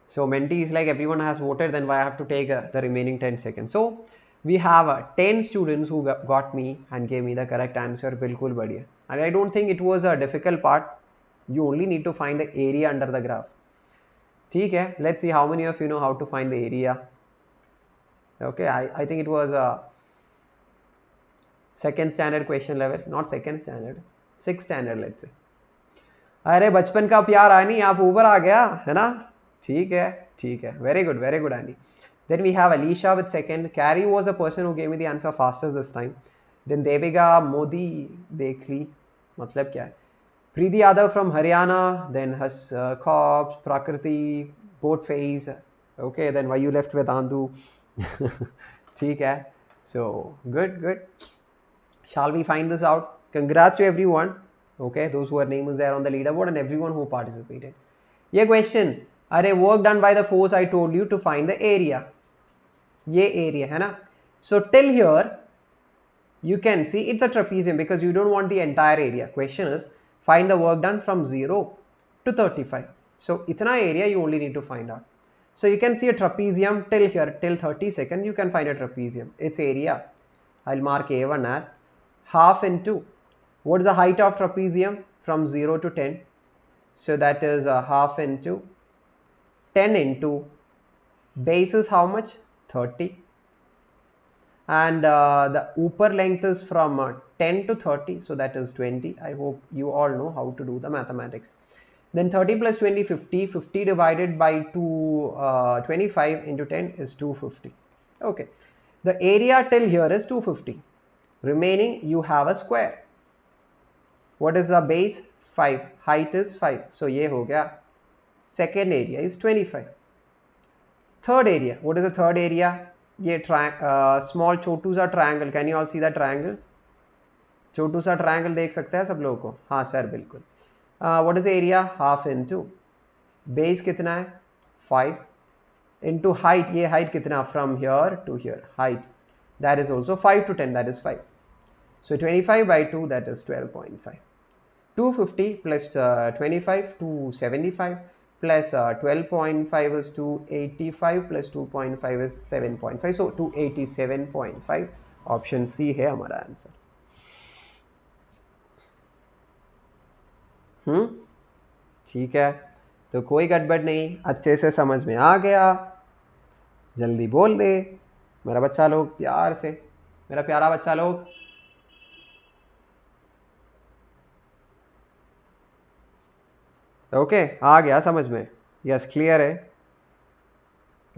So mentee is like everyone has voted, then why I have to take the remaining 10 seconds. So we have 10 students who got me and gave me the correct answer. Bilkul badhiya. And I don't think it was a difficult part. You only need to find the area under the graph. ठीक है, let's see how many of you know how to find the area. Okay, I think it was a second standard question level, not second standard, sixth standard let's say. अरे बचपन का प्यार आनी आप ऊपर आ गया है ना. ठीक है, very good Annie. Then we have Alicia with second. Carrie was a person who gave me the answer fastest this time. Then Devika Modi Dekli, मतलब क्या है. Preeti Yadav from Haryana, then Has Cobbs, Prakriti, Boat Phase. Okay, then why you left with Andu? ठीक है. So good. Shall we find this out? Congrats to everyone. Okay, those whose name is there on the leaderboard and everyone who participated. ये question, अरे work done by the force I told you to find the area. ये area है ना. So till here, you can see it's a trapezium because you don't want the entire area. Question is, find the work done from 0 to 35. So itna area you only need to find out. So you can see a trapezium till here, till 30 seconds, you can find a trapezium. Its area, I'll mark A1 as half into, what is the height of trapezium from 0 to 10? So that is half into 10 into base is how much? 30. And the upper length is from 10 to 30, so that is 20. I hope you all know how to do the mathematics. Then 30 plus 20, 50. 50 divided by 25 into 10 is 250. Okay. The area till here is 250. Remaining, you have a square. What is the base? 5. Height is 5. So ye ho gaya. Second area is 25. Third area. What is the third area? ये small छोटू सा triangle. Can you all see that triangle? छोटू सा triangle देख सकते हैं सब लोगों को. हाँ सर बिल्कुल. What is the area? Half into base कितना है? 5 into height. ये height कितना? From here to here. Height that is also 5 to 10. That is 5. So 25 by 2, that is 12.5. 250 plus 25, 275. Plus 12.5 is 285 plus 2.5 is 7.5. So 287.5. Option C है हमारा answer. ठीक है, तो कोई गड़बड़ नहीं, अच्छे से समझ में आ गया. जल्दी बोल दे मेरा बच्चा लोग, प्यार से, मेरा प्यारा बच्चा लोग. ओके, आ गया समझ में. यस, क्लियर है.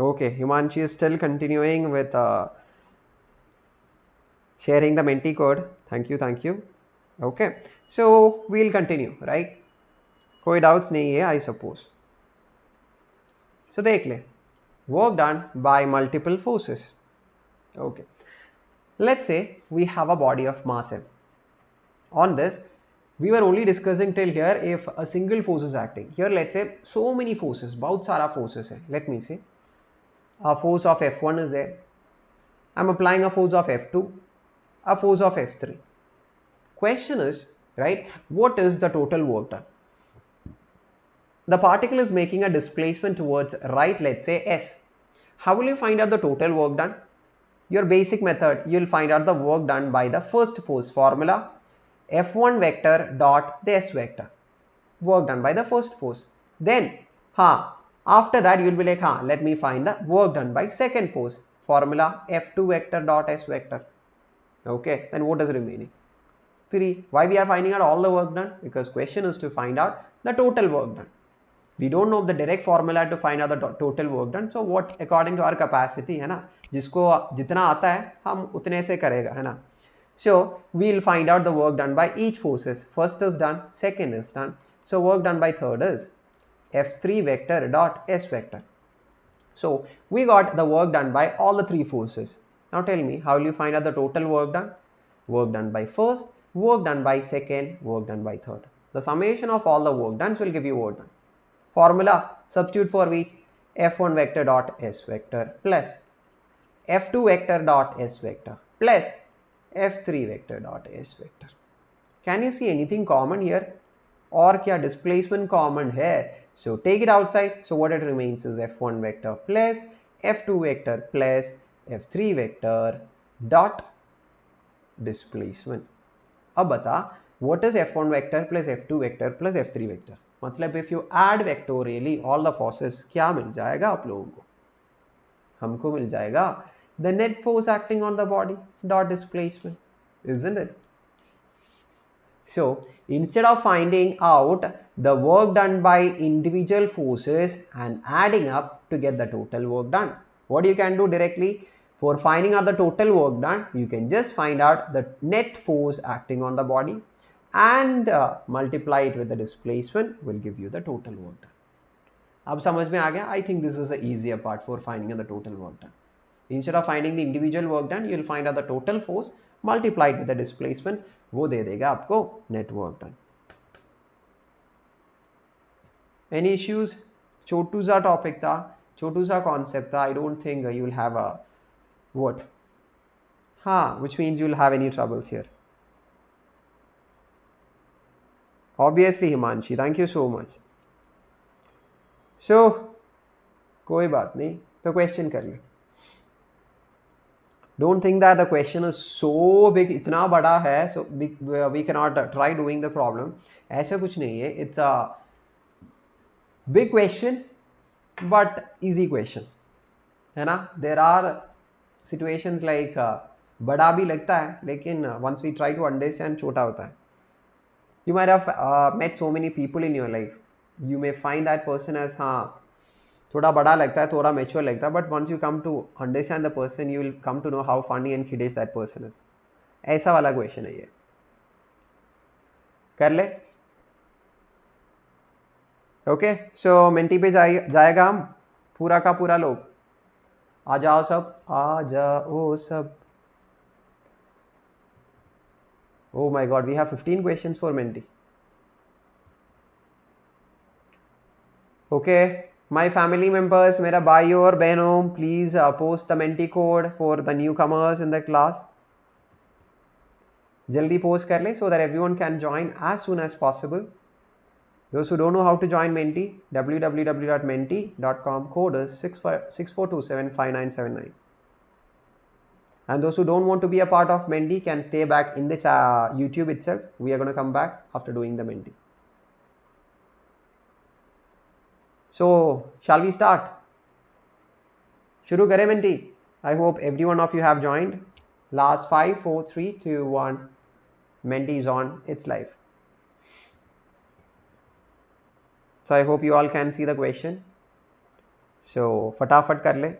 Okay, Himanshi is still continuing with sharing the mentee code. Thank you. Okay, so we'll continue, right? कोई डाउट्स नहीं है, I suppose. So देख ले, work done by multiple forces. Okay, let's say we have a body of mass m. On this, we were only discussing till here if a single force is acting. Here let's say so many forces, बहुत सारा forces है. Let me say a force of F1 is there. I'm applying a force of F2, a force of F3. Question is, right, what is the total work done? The particle is making a displacement towards right, let's say S. How will you find out the total work done? Your basic method, you'll find out the work done by the first force formula, F1 vector dot the S vector. Work done by the first force. Then, after that you'll be like, let me find the work done by second force. Formula F2 vector dot S vector. Okay, then what is remaining? 3. Why we are finding out all the work done? Because question is to find out the total work done. We don't know the direct formula to find out the total work done. So what according to our capacity है ना, जिसको जितना आता है हम उतने से करेगा है ना. So we'll find out the work done by each forces. First is done, second is done. So work done by third is F3 vector dot S vector. So we got the work done by all the three forces. Now tell me, how will you find out the total work done? Work done by first, work done by second, work done by third. The summation of all the work done will give you work done. Formula, substitute for which? F1 vector dot S vector plus F2 vector dot S vector plus F3 vector dot S vector. Can you see anything common here? Or kya displacement common hai? So take it outside. So what it remains is F1 vector plus F2 vector plus F3 vector dot displacement. अब बता, what is F1 vector plus F2 vector plus F3 vector? मतलब if you add vectorially all the forces, क्या मिल जाएगा आप लोगों को? हमको मिल जाएगा the net force acting on the body dot displacement, isn't it? So instead of finding out the work done by individual forces and adding up to get the total work done, what you can do directly for finding out the total work done, you can just find out the net force acting on the body and multiply it with the displacement will give you the total work done. अब समझ में आ गया? I think this is the easier part for finding out the total work done. Instead of finding the individual work done, you will find out the total force multiplied with the displacement. वो दे देगा आपको net work done. Any issues? छोटू सा topic था, छोटू सा concept था. I don't think you will have a what? हाँ, which means you will have any troubles here. Obviously, Himanshi, thank you so much. So, कोई बात नहीं, तो क्वेश्चन कर ले. Don't think that the question is so big, इतना बड़ा है, so we cannot try doing the problem. ऐसा कुछ नहीं है. It's a big question, but easy question, है ना? There are situations like बड़ा भी लगता है, लेकिन once we try to understand, छोटा होता है. You might have met so many people in your life. You may find that person as हाँ थोड़ा बड़ा लगता है, थोड़ा mature लगता है, but once you come to understand the person, you will come to know how funny and kiddish that person is. ऐसा वाला क्वेश्चन है ये. कर ले. ओके, सो मेंटी पे जाएगा हम पूरा का पूरा लोग. आ जाओ सब, आ जाओ सब. Oh my god, we have 15 questions for Menti. Okay, my family members, मेरा भाई और बहनों, please post the Menti code for the newcomers in the class. जल्दी post कर ले so that everyone can join as soon as possible. Those who don't know how to join Menti, www.menti.com, code is 64275979. And those who don't want to be a part of Menti can stay back in the YouTube itself. We are going to come back after doing the Menti. So, shall we start? Shuru kare Menti. I hope every one of you have joined. Last 5, 4, 3, 2, 1. Menti is on. It's live. So, I hope you all can see the question. So, fatafat kar le.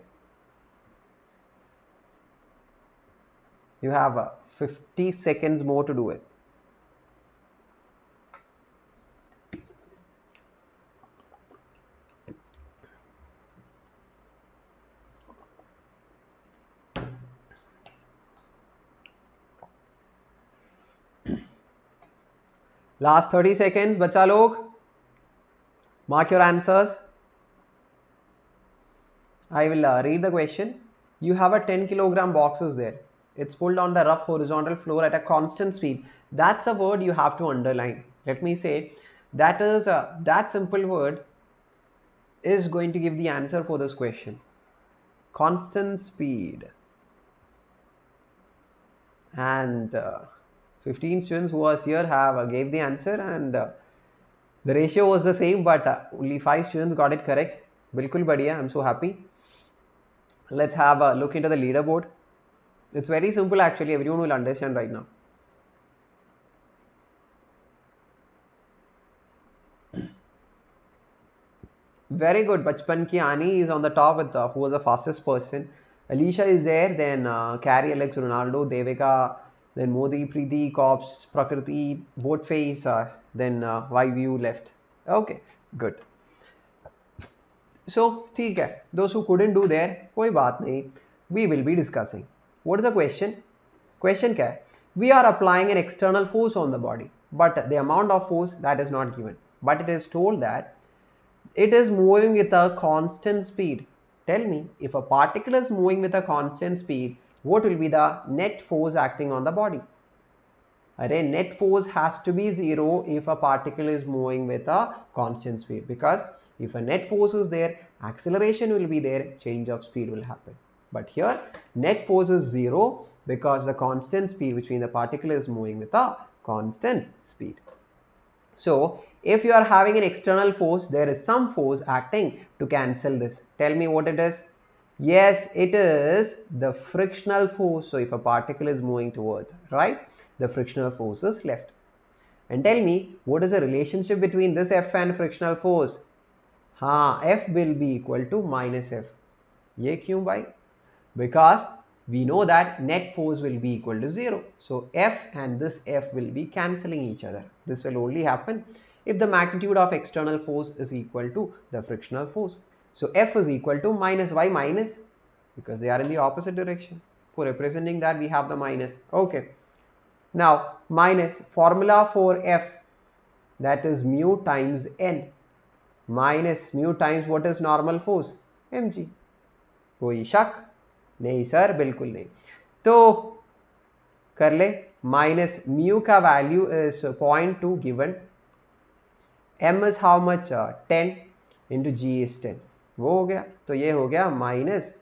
You have 50 seconds more to do it. Last 30 seconds, बच्चा लोग. Mark your answers. I will read the question. You have a 10 kilogram boxes there. It's pulled on the rough horizontal floor at a constant speed. That's a word you have to underline. Let me say, that is that simple word is going to give the answer for this question. Constant speed. And 15 students who was here have gave the answer, and the ratio was the same, but only 5 students got it correct. Bilkul badhiya, I'm so happy. Let's have a look into the leaderboard. It's very simple actually, everyone will understand right now. Very good. Bachpan ki Ani is on the top with who was the fastest person. Alicia is there, then Carrie, Alex, Ronaldo, Devika, then Modi, Preeti, Cops, Prakriti, Boatface, then YVU left. Okay, good. So ठीक है, those who couldn't do there, कोई बात नहीं, we will be discussing. What is the question? Question क्या है? We are applying an external force on the body, but the amount of force that is not given. But it is told that it is moving with a constant speed. Tell me, if a particle is moving with a constant speed, what will be the net force acting on the body? Array, net force has to be zero if a particle is moving with a constant speed, because if a net force is there, acceleration will be there, change of speed will happen. But here net force is zero because the constant speed between the particle is moving with a constant speed. So if you are having an external force, there is some force acting to cancel this. Tell me what it is. Yes, it is the frictional force. So if a particle is moving towards right, the frictional force is left. And tell me, what is the relationship between this F and frictional force? F will be equal to minus F. ये क्यों भाई? Because we know that net force will be equal to 0. So F and this F will be cancelling each other. This will only happen if the magnitude of external force is equal to the frictional force. So F is equal to minus. Why minus? Because they are in the opposite direction. For representing that, we have the minus. Okay. Now minus, formula for F, that is mu times N, minus mu times what is normal force? mg. कोई शक नहीं sir, बिल्कुल नहीं. तो कर ले, minus mu का value is 0.2 given, m is how much 10 into g is 10, वो हो गया. तो ये हो गया minus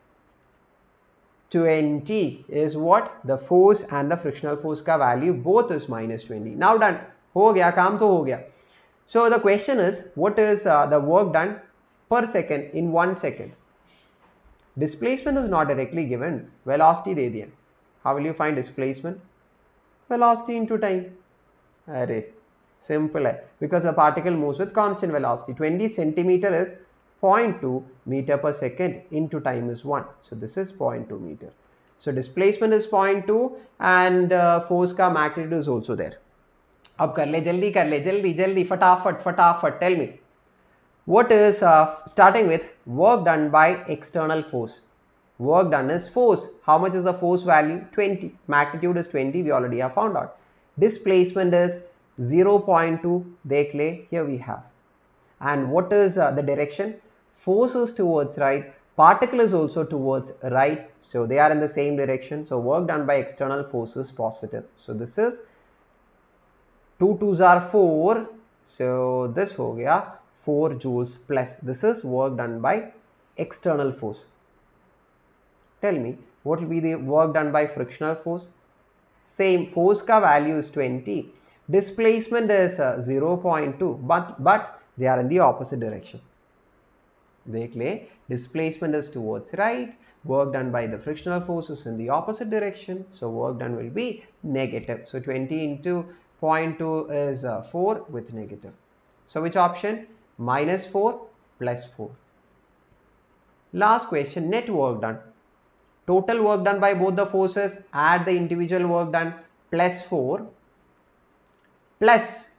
20 is what? The force and the frictional force का value both is minus 20. Now done. हो गया, काम तो हो गया. So the question is, what is the work done per second in 1 second? Displacement is not directly given. Velocity दे दिया. How will you find displacement? Velocity into time. अरे simple है, because the particle moves with constant velocity. 20 centimeter is 0.2 meter per second into time is 1. So this is 0.2 meter. So displacement is 0.2 and force का magnitude is also there. अब कर ले, जल्दी कर ले, जल्दी जल्दी, फटाफट फटाफट. Tell me, what is starting with work done by external force? Work done is force. How much is the force value? 20. Magnitude is 20. We already have found out. Displacement is 0.2. देख ले, here we have. And what is the direction? Force is towards right, particle is also towards right, so they are in the same direction. So work done by external force is positive. So this is 2 2s are 4, so this हो गया 4 joules plus. This is work done by external force. Tell me, what will be the work done by frictional force? Same, force का value is 20, displacement is 0.2, but they are in the opposite direction. देख ले, displacement is towards right, work done by the frictional force is in the opposite direction, so work done will be negative. So 20 into 0.2 is 4 with negative. So which option? Minus 4 plus 4. Last question, net work done. Total work done by both the forces, add the individual work done, plus 4, plus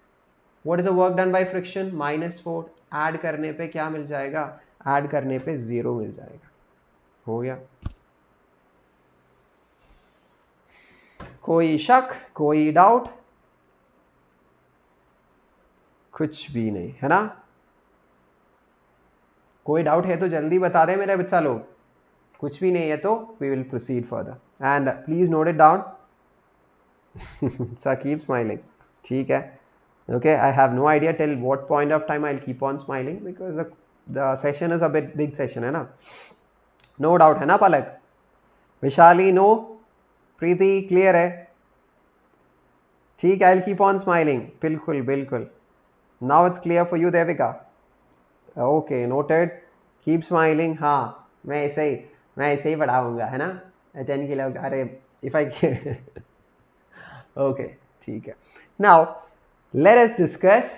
what is the work done by friction? Minus 4. Add करने पे क्या मिल जाएगा? Add करने पे 0 मिल जाएगा. हो गया? कोई शक, कोई डाउट? कुछ भी नहीं है ना? कोई डाउट है तो जल्दी बता दे मेरे बच्चा लोग. कुछ भी नहीं है तो we will proceed further. And please note it down. So keep smiling. ठीक है? Okay, I have no idea till what point of time I'll keep on smiling, because the session is a bit big session, है ना? No doubt है ना पलक? Vishali no? प्रीति clear है? ठीक, I'll keep on smiling. बिल्कुल बिल्कुल. Now it's clear for you, Devika? Okay, noted. Keep smiling. हाँ, मैं ऐसे ही पढ़ाऊँगा, है ना? HN के लोग, अरे if I okay, ठीक है. Now let us discuss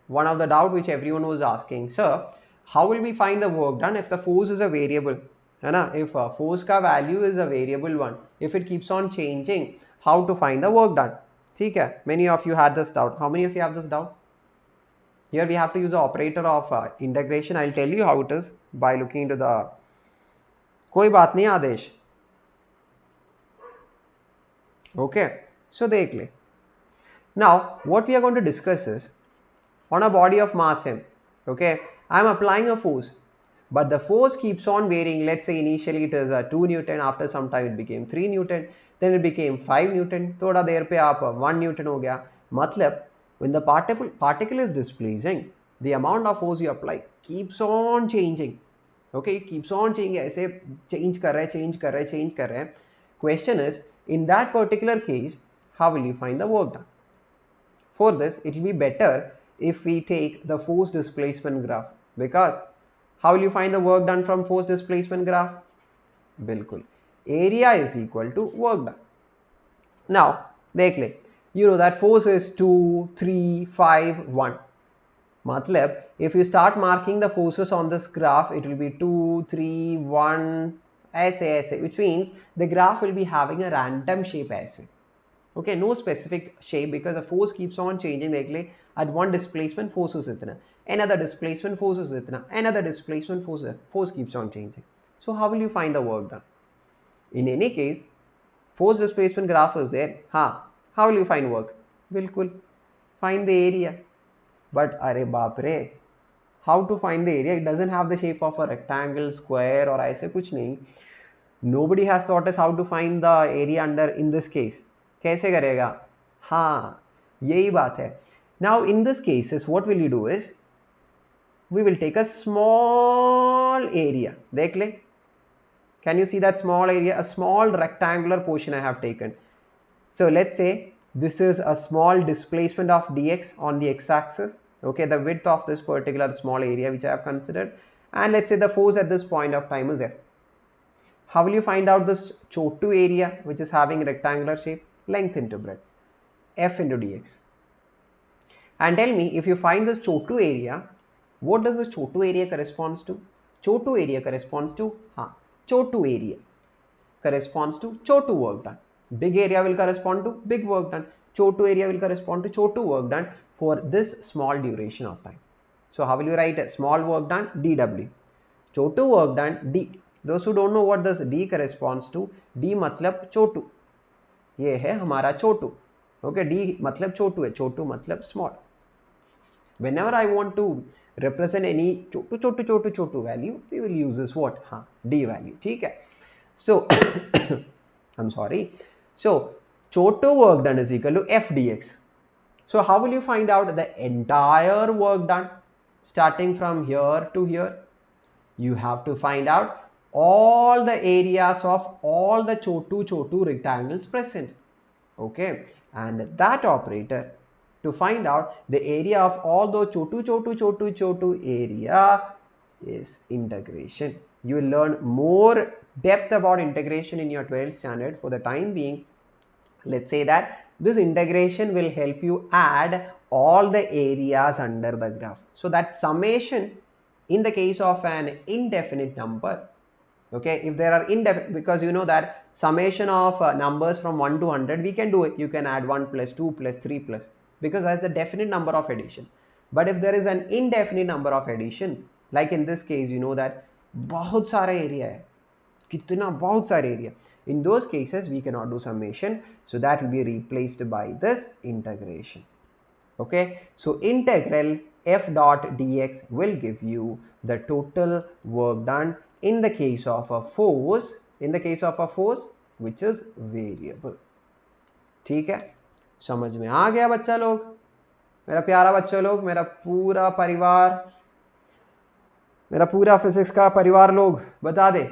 one of the doubt which everyone was asking. Sir, how will we find the work done if the force is a variable? है ना? If force का value is a variable one, if it keeps on changing, how to find the work done? ठीक है? Many of you had this doubt. How many of you have this doubt? Here we have to use the operator of integration. I'll tell you how it is by looking into the कोई बात नहीं आदेश. Okay, so देख ले. Now what we are going to discuss is on a body of mass m. Okay, I am applying a force, but the force keeps on varying. Let's say initially it is 2 Newton, after some time it became 3 Newton, then it became 5 Newton, थोड़ा देर पे आप 1 Newton हो गया. मतलब when the particle is displacing, the amount of force you apply keeps on changing. Okay, it keeps on changing. ऐसे change कर रहे हैं. Question is, in that particular case, how will you find the work done? For this, it will be better if we take the force displacement graph, because how will you find the work done from force displacement graph? बिल्कुल, area is equal to work done. Now देख ले, you know that force is 2, 3, 5, 1. मतलब if you start marking the forces on this graph, it will be 2, 3, 1, ऐसे, which means the graph will be having a random shape ऐसे. Okay, no specific shape, because the force keeps on changing. देख ले, at one displacement force is इतना, another displacement force is इतना, another displacement force keeps on changing. So how will you find the work done? In any case, force displacement graph is there. How will you find work? बिल्कुल, find the area. But अरे बाप रे, how to find the area? It doesn't have the shape of a rectangle, square or ऐसे कुछ नहीं. Nobody has taught us how to find the area under in this case. कैसे करेगा? हाँ, यही बात है. Now in this cases, what will you do is, we will take a small area. देख ले, can you see that small area? A small rectangular portion I have taken. So let's say this is a small displacement of dx on the x-axis. Okay, the width of this particular small area which I have considered, and let's say the force at this point of time is F. How will you find out this chotu area which is having rectangular shape? Length into breadth, F into dx. And tell me, if you find this chotu area, what does the chotu area corresponds to? Chotu area corresponds to chotu area corresponds to chotu work done. Big area will correspond to big work done. Chotu area will correspond to chotu work done for this small duration of time. So how will you write it? Small work done, dw. Chotu work done, d. Those who don't know what this d corresponds to, d मतलब chotu. ये है हमारा chotu. Okay, d मतलब chotu है, chotu मतलब small. Whenever I want to represent any chotu value, we will use this what? D value. ठीक है. So I'm sorry. So chotu work done is equal to F dx. So how will you find out the entire work done starting from here to here? You have to find out all the areas of all the chotu rectangles present. Okay, and that operator to find out the area of all the chotu area is integration. You will learn more depth about integration in your 12th standard. For the time being, let's say that this integration will help you add all the areas under the graph. So that summation in the case of an indefinite number, okay, if there are indefinite, because you know that summation of numbers from 1 to 100, we can do it. You can add 1 plus 2 plus 3 plus, because that's a definite number of addition. But if there is an indefinite number of additions, like in this case, you know that बहुत सारा area है, कितना बहुत सारा area. In those cases, we cannot do summation, so that will be replaced by this integration. Okay, so integral f dot dx will give you the total work done in the case of a force, which is variable. ठीक है, समझ में आ गया बच्चा लोग, मेरा प्यारा बच्चा लोग, मेरा पूरा परिवार, मेरा पूरा फिजिक्स का परिवार लोग, बता दे,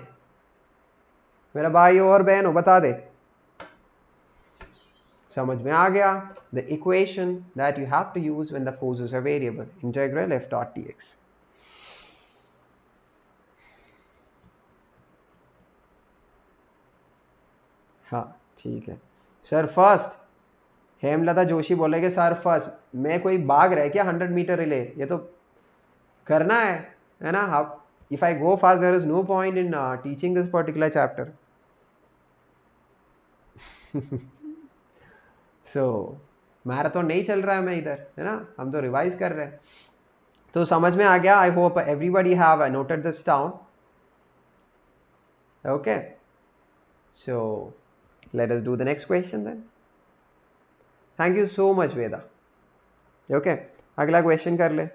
मेरा भाई और बहन हो, बता दे, समझ में आ गया? The equation that you have to use when the forces are variable, integral f dot dx. हाँ ठीक है सर. फर्स्ट हेमलता जोशी बोलेगे सर फर्स्ट, मैं कोई भाग रहा है क्या 100 मीटर रिले? ये तो करना है ना. If I go fast, there is no point in teaching this particular chapter. So marathon नहीं चल रहा है मैं इधर, है ना, हम तो रिवाइज कर रहे हैं. तो समझ में आ गया? I hope everybody have noted this down. Okay, so let us do the next question then. Thank you so much, Veda. Okay, अगला question कर ले.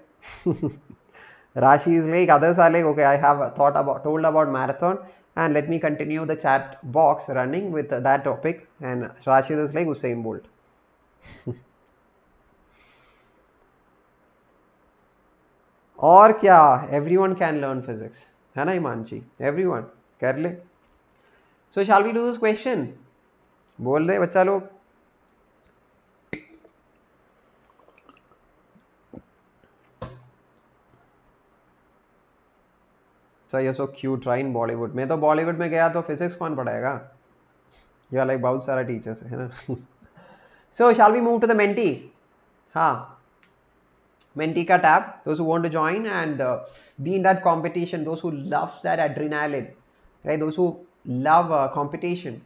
Rashi is like, others are like, okay, I have told about marathon, and let me continue the chat box running with that topic. And Rashi is like Usain Bolt. और क्या, everyone can learn physics, है ना Himanshi? Everyone कर ले. So shall we do this question? बोल दे बच्चा लोग. So you're so cute, try in Bollywood. मैं तो Bollywood में गया तो physics कौन पढ़ाएगा? You are like बहुत सारा teachers है ना. So shall we move to the mentee? हाँ, mentee का tab. Those who want to join and be in that competition, those who love that adrenaline, right? Those who love competition,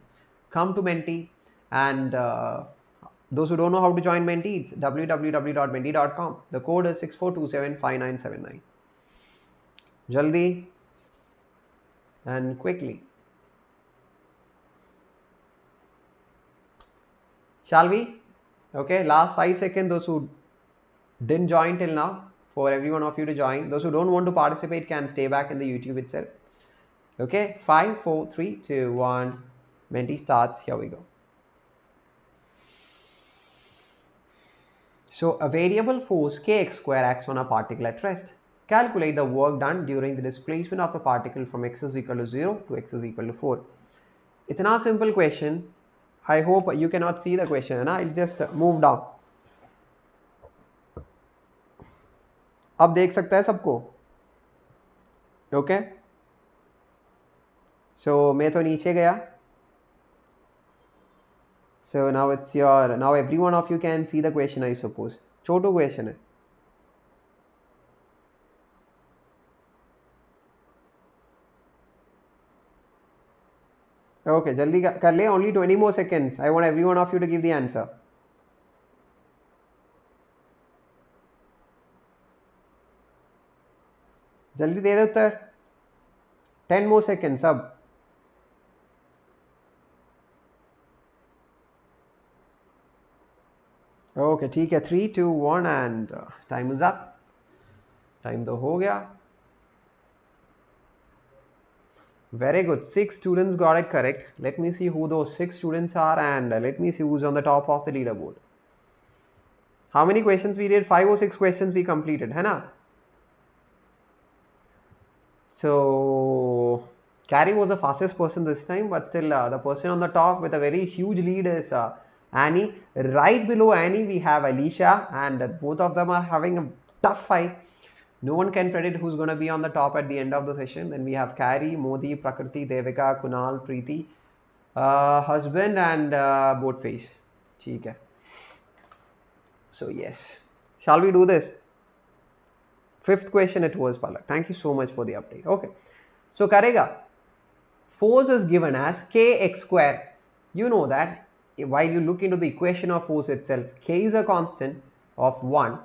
come to mentee. And those who don't know how to join mentee, it's www.mentee.com. The code is 64275979. Jaldi and quickly. Shall we? Okay, last 5 seconds. Those who didn't join till now, for every one of you to join. Those who don't want to participate can stay back in the YouTube itself. Okay, 5, 4, 3, 2, 1. Mentee starts. Here we go. So a variable force kx square acts on a particle at rest. Calculate the work done during the displacement of a particle from x is equal to 0 to x is equal to 4. Itna simple question. I hope you cannot see the question. I'll just move down. अब देख सकता है सबको. Okay. So मैं तो नीचे गया. So now it's your, now every one of you can see the question, I suppose. Chhotu question है. Okay, जल्दी कर ले. Only 20 more seconds. I want every one of you to give the answer. जल्दी दे दे उत्तर. 10 more seconds अब. Okay, ठीक है. 3, 2, 1 and time is up. Time तो हो गया. Very good. 6 students got it correct. Let me see who those 6 students are and let me see who's on the top of the leaderboard. How many questions we did? 5 or 6 questions we completed, है ना? So Carrie was the fastest person this time, but still the person on the top with a very huge lead is Annie. Right below Annie we have Alicia, and both of them are having a tough fight. No one can predict who's going to be on the top at the end of the session. Then we have Carrie, Modi, Prakriti, Devika, Kunal, Preeti, husband and Boatface. ठीक है. So yes, shall we do this? 5th question it was, Palak. Thank you so much for the update. Okay, so करेगा. Force is given as kx square. You know that while you look into the equation of force itself, k is a constant of 1,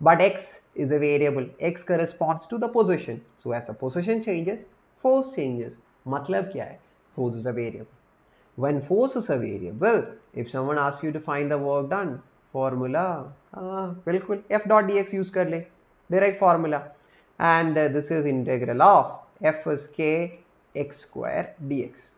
but x is a variable. X corresponds to the position. So as the position changes, force changes. मतलब क्या है? Force is a variable. When force is a variable, if someone asks you to find the work done, formula, बिल्कुल f dot dx use कर ले. Direct formula. And this is integral of f is k x square dx.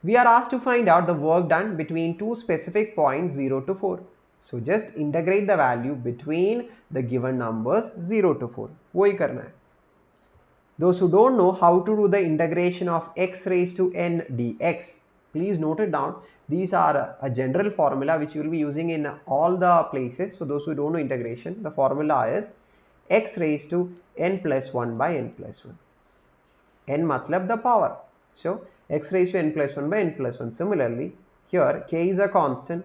We are asked to find out the work done between two specific points 0 to 4. So just integrate the value between the given numbers 0 to 4. वही करना है. Those who don't know how to do the integration of x raised to n dx, please note it down. These are a general formula which you will be using in all the places. So those who don't know integration, the formula is x raised to n plus 1 by n plus 1. n matlab the power. So x raised to n plus 1 by n plus 1. Similarly, here k is a constant,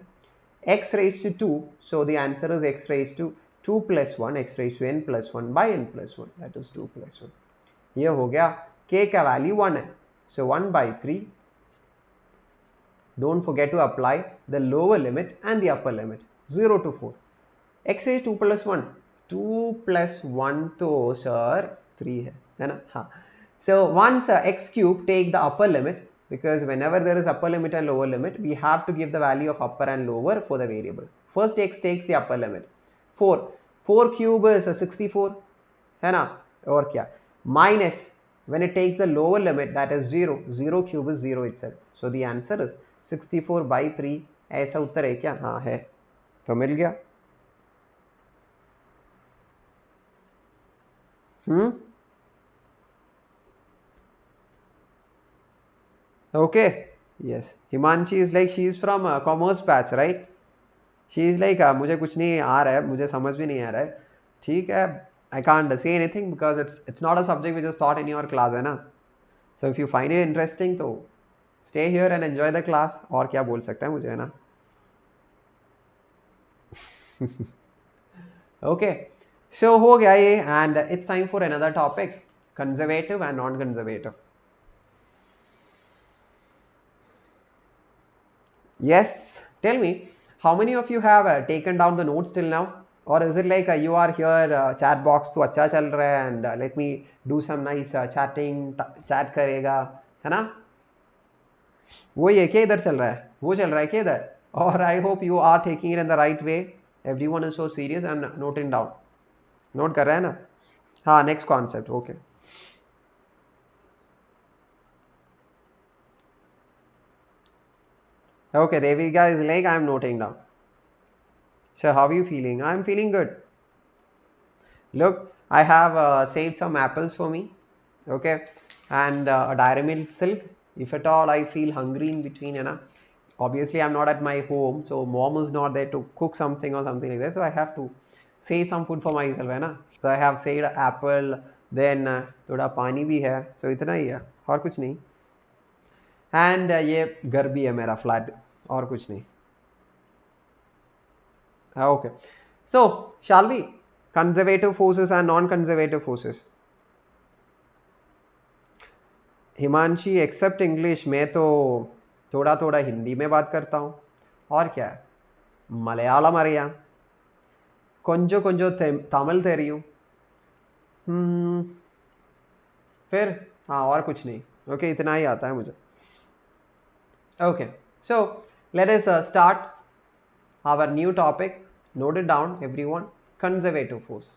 x raised to 2. So the answer is x raised to 2 plus 1, x raised to n plus 1 by n plus 1. That is 2 plus 1. ये हो गया. k का value 1 है. So 1 by 3. Don't forget to apply the lower limit and the upper limit. 0 to 4. X raised 2 plus 1. 2 plus 1 तो sir 3 है ना? हाँ. So once x cube, take the upper limit, because whenever there is upper limit and lower limit, we have to give the value of upper and lower for the variable. First x takes the upper limit. 4 cube is 64 है ना? और क्या? Minus, when it takes the lower limit, that is 0 cube is 0 itself. So the answer is 64 by 3. ऐसा उत्तर है क्या? हाँ है. तो मिल गया. Okay. Yes. Himanshi is like, she is from commerce batch, right? She is like, मुझे कुछ नहीं आ रहा है, मुझे समझ भी नहीं आ रहा है. ठीक है. I can't say anything because it's not a subject which is taught in your class, है ना? So if you find it interesting, तो stay here and enjoy the class. और क्या बोल सकता है मुझे, है ना? Okay. So हो गया ये, and it's time for another topic, conservative and non-conservative. Yes, tell me, how many of you have taken down the notes till now? Or is it like you are here, chat box तो अच्छा चल रहा है, and let me do some nice chatting, chat करेगा, है ना? वो ये क्या इधर चल रहा है? वो चल रहा है क्या इधर? Or I hope you are taking it in the right way. Everyone is so serious and noting down. Note कर रहे हैं ना? हाँ, next concept, okay. Okay, Devika is like, I am noting down. So how are you feeling? I am feeling good. Look, I have saved some apples for me, okay, and a dairy milk silk. If at all I feel hungry in between, you know, obviously I'm not at my home, so mom is not there to cook something or something like that, so I have to save some food for myself, है ना? So I have saved apple, then थोड़ा पानी भी है, so इतना ही है, और कुछ नहीं. And ये घर भी है मेरा flat, और कुछ नहीं. Okay, so shall we? Conservative forces and non-conservative forces. Himanshi except English, मैं तो थोड़ा थोड़ा हिंदी में बात करता हूँ, और क्या है, मलयालम അറിയാം, கொஞ்சம் கொஞ்சம் तमिल தெரியும், फिर हाँ और कुछ नहीं. ओके, इतना ही आता है मुझे. Okay, so let us start our new topic. Note it down, everyone. Conservative force.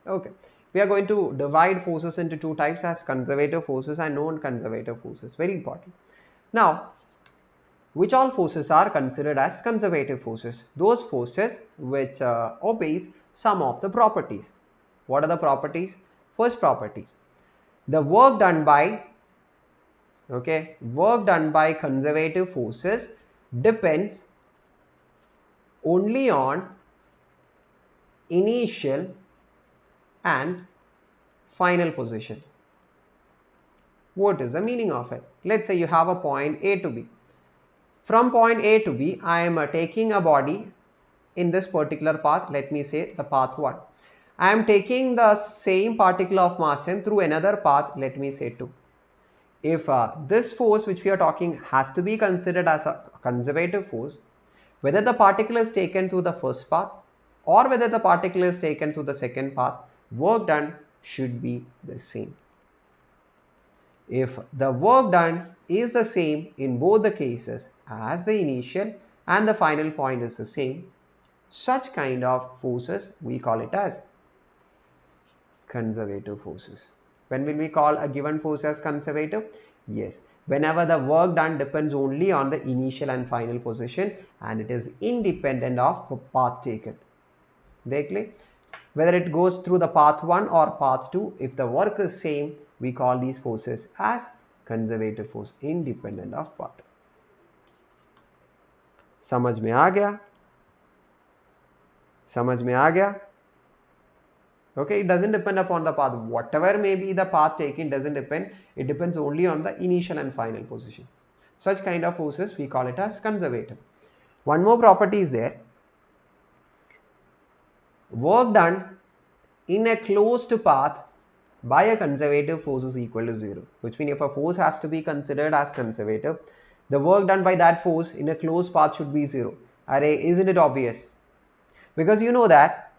Okay, we are going to divide forces into two types as conservative forces and non-conservative forces. Very important. Now, which all forces are considered as conservative forces? Those forces which obeys some of the properties. What are the properties? First property, the work done by conservative forces depends only on initial and final position. What is the meaning of it? Let's say you have a point A to B. From point A to B, I am taking a body in this particular path. Let me say the path 1. I am taking the same particle of mass m through another path. Let me say 2. If this force which we are talking has to be considered as a conservative force, whether the particle is taken through the first path or whether the particle is taken through the second path, work done should be the same. If the work done is the same in both the cases as the initial and the final point is the same, such kind of forces we call it as conservative forces. When will we call a given force as conservative? Yes, whenever the work done depends only on the initial and final position and it is independent of the path taken. Whether it goes through the path 1 or path 2, if the work is same, we call these forces as conservative force, independent of path. समझ में आ गया? समझ में आ गया? Okay, it doesn't depend upon the path. Whatever may be the path taken doesn't depend. It depends only on the initial and final position. Such kind of forces we call it as conservative. One more property is there. Work done in a closed path by a conservative force is equal to 0. Which means if a force has to be considered as conservative, the work done by that force in a closed path should be 0. Array, isn't it obvious? Because you know that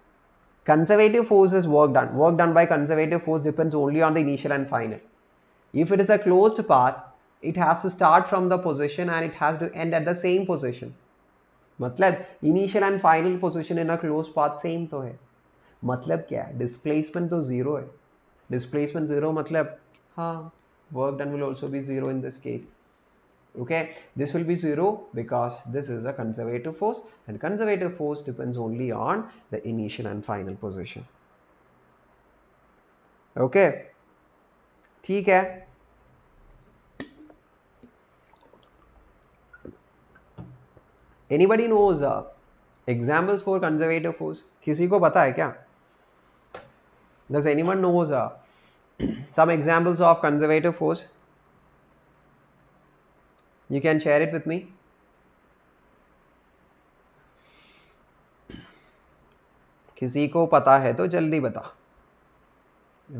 Conservative force is work done. Work done by conservative force depends only on the initial and final. If it is a closed path, it has to start from the position and it has to end at the same position. मतलब initial and final position in a close path same तो है. मतलब क्या है, displacement तो zero है. Displacement zero मतलब हाँ, work done will also be zero in this case. Okay, this will be zero because this is a conservative force and conservative force depends only on the initial and final position. Okay, ठीक है. Anybody knows examples for conservative force? किसी को पता है क्या? Does anyone knows some examples of conservative force? You can share it with me. किसी को पता है तो जल्दी बता.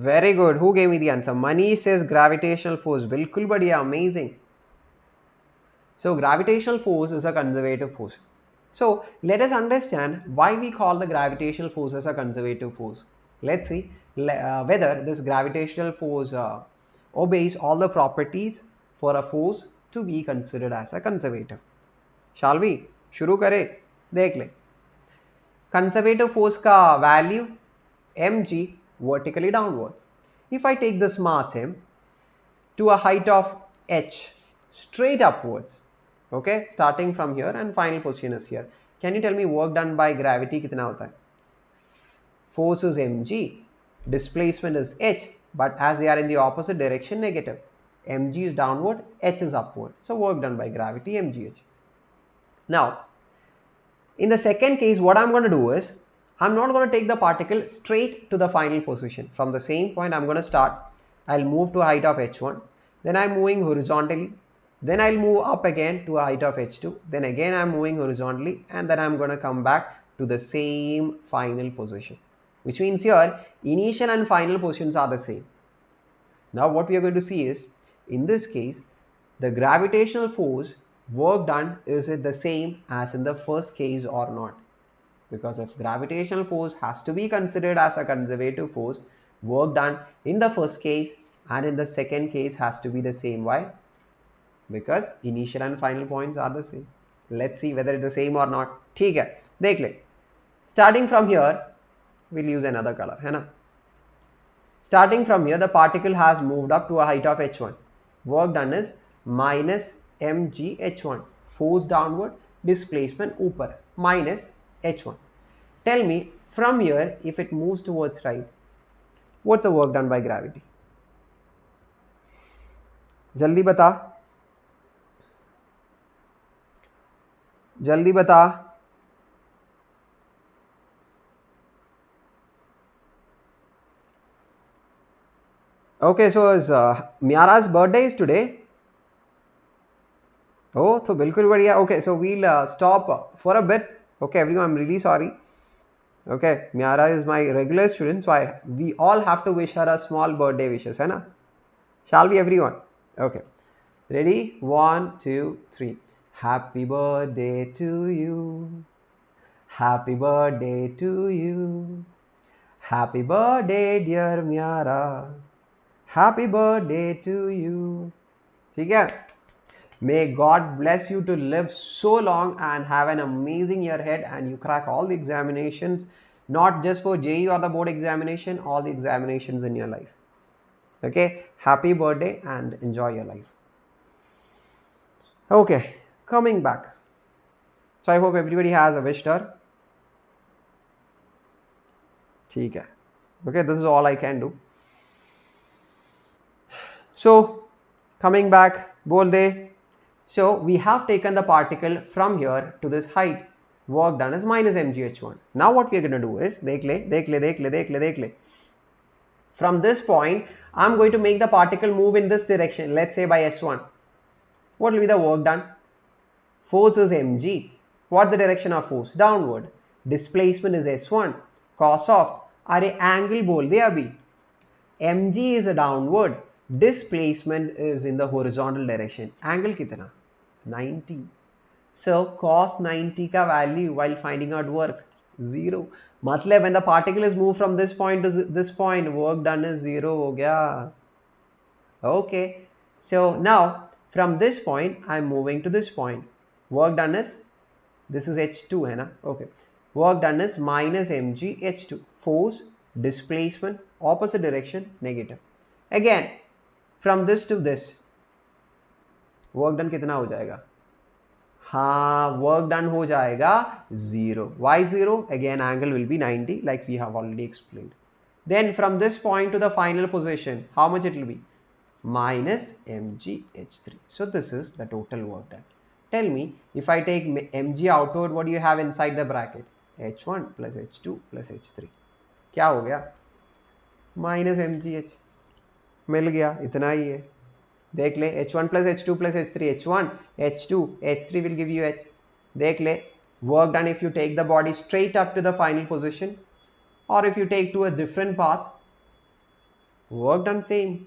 Very good. Who gave me the answer? Manish says gravitational force. बिल्कुल बढ़िया, amazing. So gravitational force is a conservative force. So let us understand why we call the gravitational force as a conservative force. Let's see whether this gravitational force obeys all the properties for a force to be considered as a conservative. Shall we? शुरू करें? देख ले. Conservative force का value mg vertically downwards. If I take this mass m to a height of h straight upwards, okay, starting from here and final position is here. Can you tell me work done by gravity कितना होता है? Force is mg, displacement is h, but as they are in the opposite direction, negative. Mg is downward, h is upward. So work done by gravity, mgh. Now, in the second case, what I'm going to do is, I'm not going to take the particle straight to the final position. From the same point, I'm going to start. I'll move to a height of h1. Then I'm moving horizontally. Then I'll move up again to a height of h2. Then again I'm moving horizontally. And then I'm going to come back to the same final position. Which means here, initial and final positions are the same. Now what we are going to see is, in this case, the gravitational force work done, is it the same as in the first case or not? Because if gravitational force has to be considered as a conservative force, work done in the first case and in the second case has to be the same. Why? Because initial and final points are the same. Let's see whether it's the same or not. ठीक है, देख ले. Starting from here, we'll use another color, है ना? Starting from here, the particle has moved up to a height of h1. Work done is minus mg h1. Force downward, displacement ऊपर, minus h1. Tell me, from here, if it moves towards right, what's the work done by gravity? जल्दी बता. जल्दी बता. Okay, so is Miara's birthday is today. Oh, तो बिल्कुल बढ़िया. Okay, so we'll stop for a bit. Okay, everyone, I'm really sorry. Okay, Miara is my regular student, so we all have to wish her a small birthday wishes, है ना? Shall we, everyone? Okay, ready? 1, 2, 3. Happy birthday to you. Happy birthday to you. Happy birthday, dear Miara. Happy birthday to you. ठीक है? May God bless you to live so long and have an amazing year ahead, and you crack all the examinations, not just for JEE or the board examination, all the examinations in your life. Okay, happy birthday and enjoy your life. Okay, coming back. So I hope everybody has a wished her. ठीक है. Okay, this is all I can do. So coming back, बोल दे. So we have taken the particle from here to this height. Work done is minus mgh1. Now what we are going to do is, देख ले. From this point, I'm going to make the particle move in this direction. Let's say by s1. What will be the work done? Force is mg. What the direction of force? Downward. Displacement is s1. Cos of, अरे angle बोल दे अभी. mg is a downward. Displacement is in the horizontal direction. Angle कितना? 90. So cos 90 का value while finding out work 0. मतलब when the particle is moved from this point to this point, work done is 0 हो गया. Okay. So now from this point, I'm moving to this point. Work done is, this is H2 है ना? Okay. Work done is minus mg H2. Force, displacement, opposite direction, negative. Again, from this to this, work done कितना हो जाएगा? हाँ, work done हो जाएगा 0. Why 0? Again, angle will be 90 like we have already explained. Then from this point to the final position, how much it will be? Minus mgh3. So this is the total work done. Tell me, if I take mg outward, what do you have inside the bracket? h1 plus h2 plus h3. क्या हो गया? Minus mgh. मिल गया, इतना ही है. देख ले, h1 plus h2 plus h3. h1, h2, h3 will give you h. देख ले, work done if you take the body straight up to the final position, or if you take to a different path, work done same,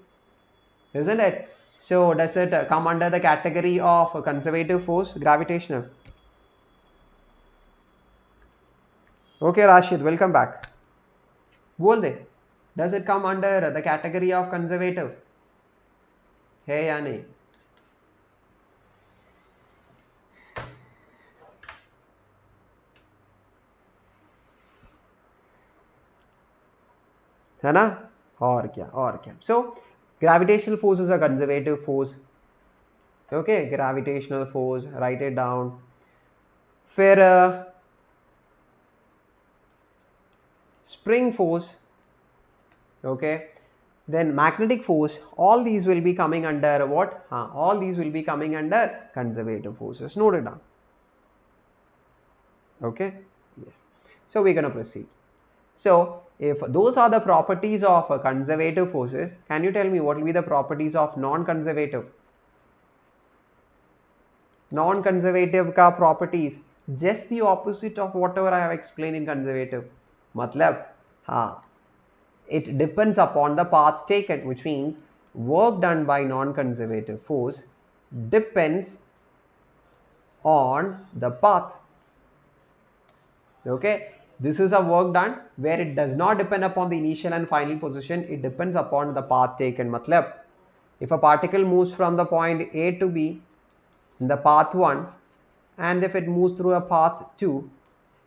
isn't it? So does it come under the category of conservative force, gravitational? Okay, Rashid, welcome back. बोल दे, does it come under the category of conservative? है या नहीं? है ना? और क्या? So gravitational force is a conservative force. Okay, gravitational force, write it down. फिर spring force, okay, then magnetic force, all these will be coming under what? All these will be coming under conservative forces. Note it down. Okay, yes. So we're going to proceed. So if those are the properties of conservative forces, can you tell me what will be the properties of non-conservative? Non-conservative का properties just the opposite of whatever I have explained in conservative. मतलब it depends upon the path taken, which means work done by non-conservative force depends on the path. Okay, this is a work done where it does not depend upon the initial and final position, it depends upon the path taken. Matlab, if a particle moves from the point A to B in the path 1, and if it moves through a path 2,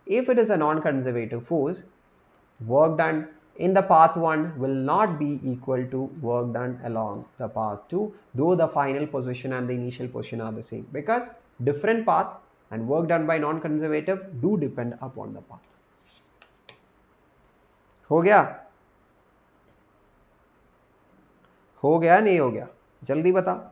if it is a non-conservative force, work done in the path 1 will not be equal to work done along the path 2, though the final position and the initial position are the same, because different path and work done by non-conservative do depend upon the path. हो गया? हो गया नहीं हो गया? जल्दी बता.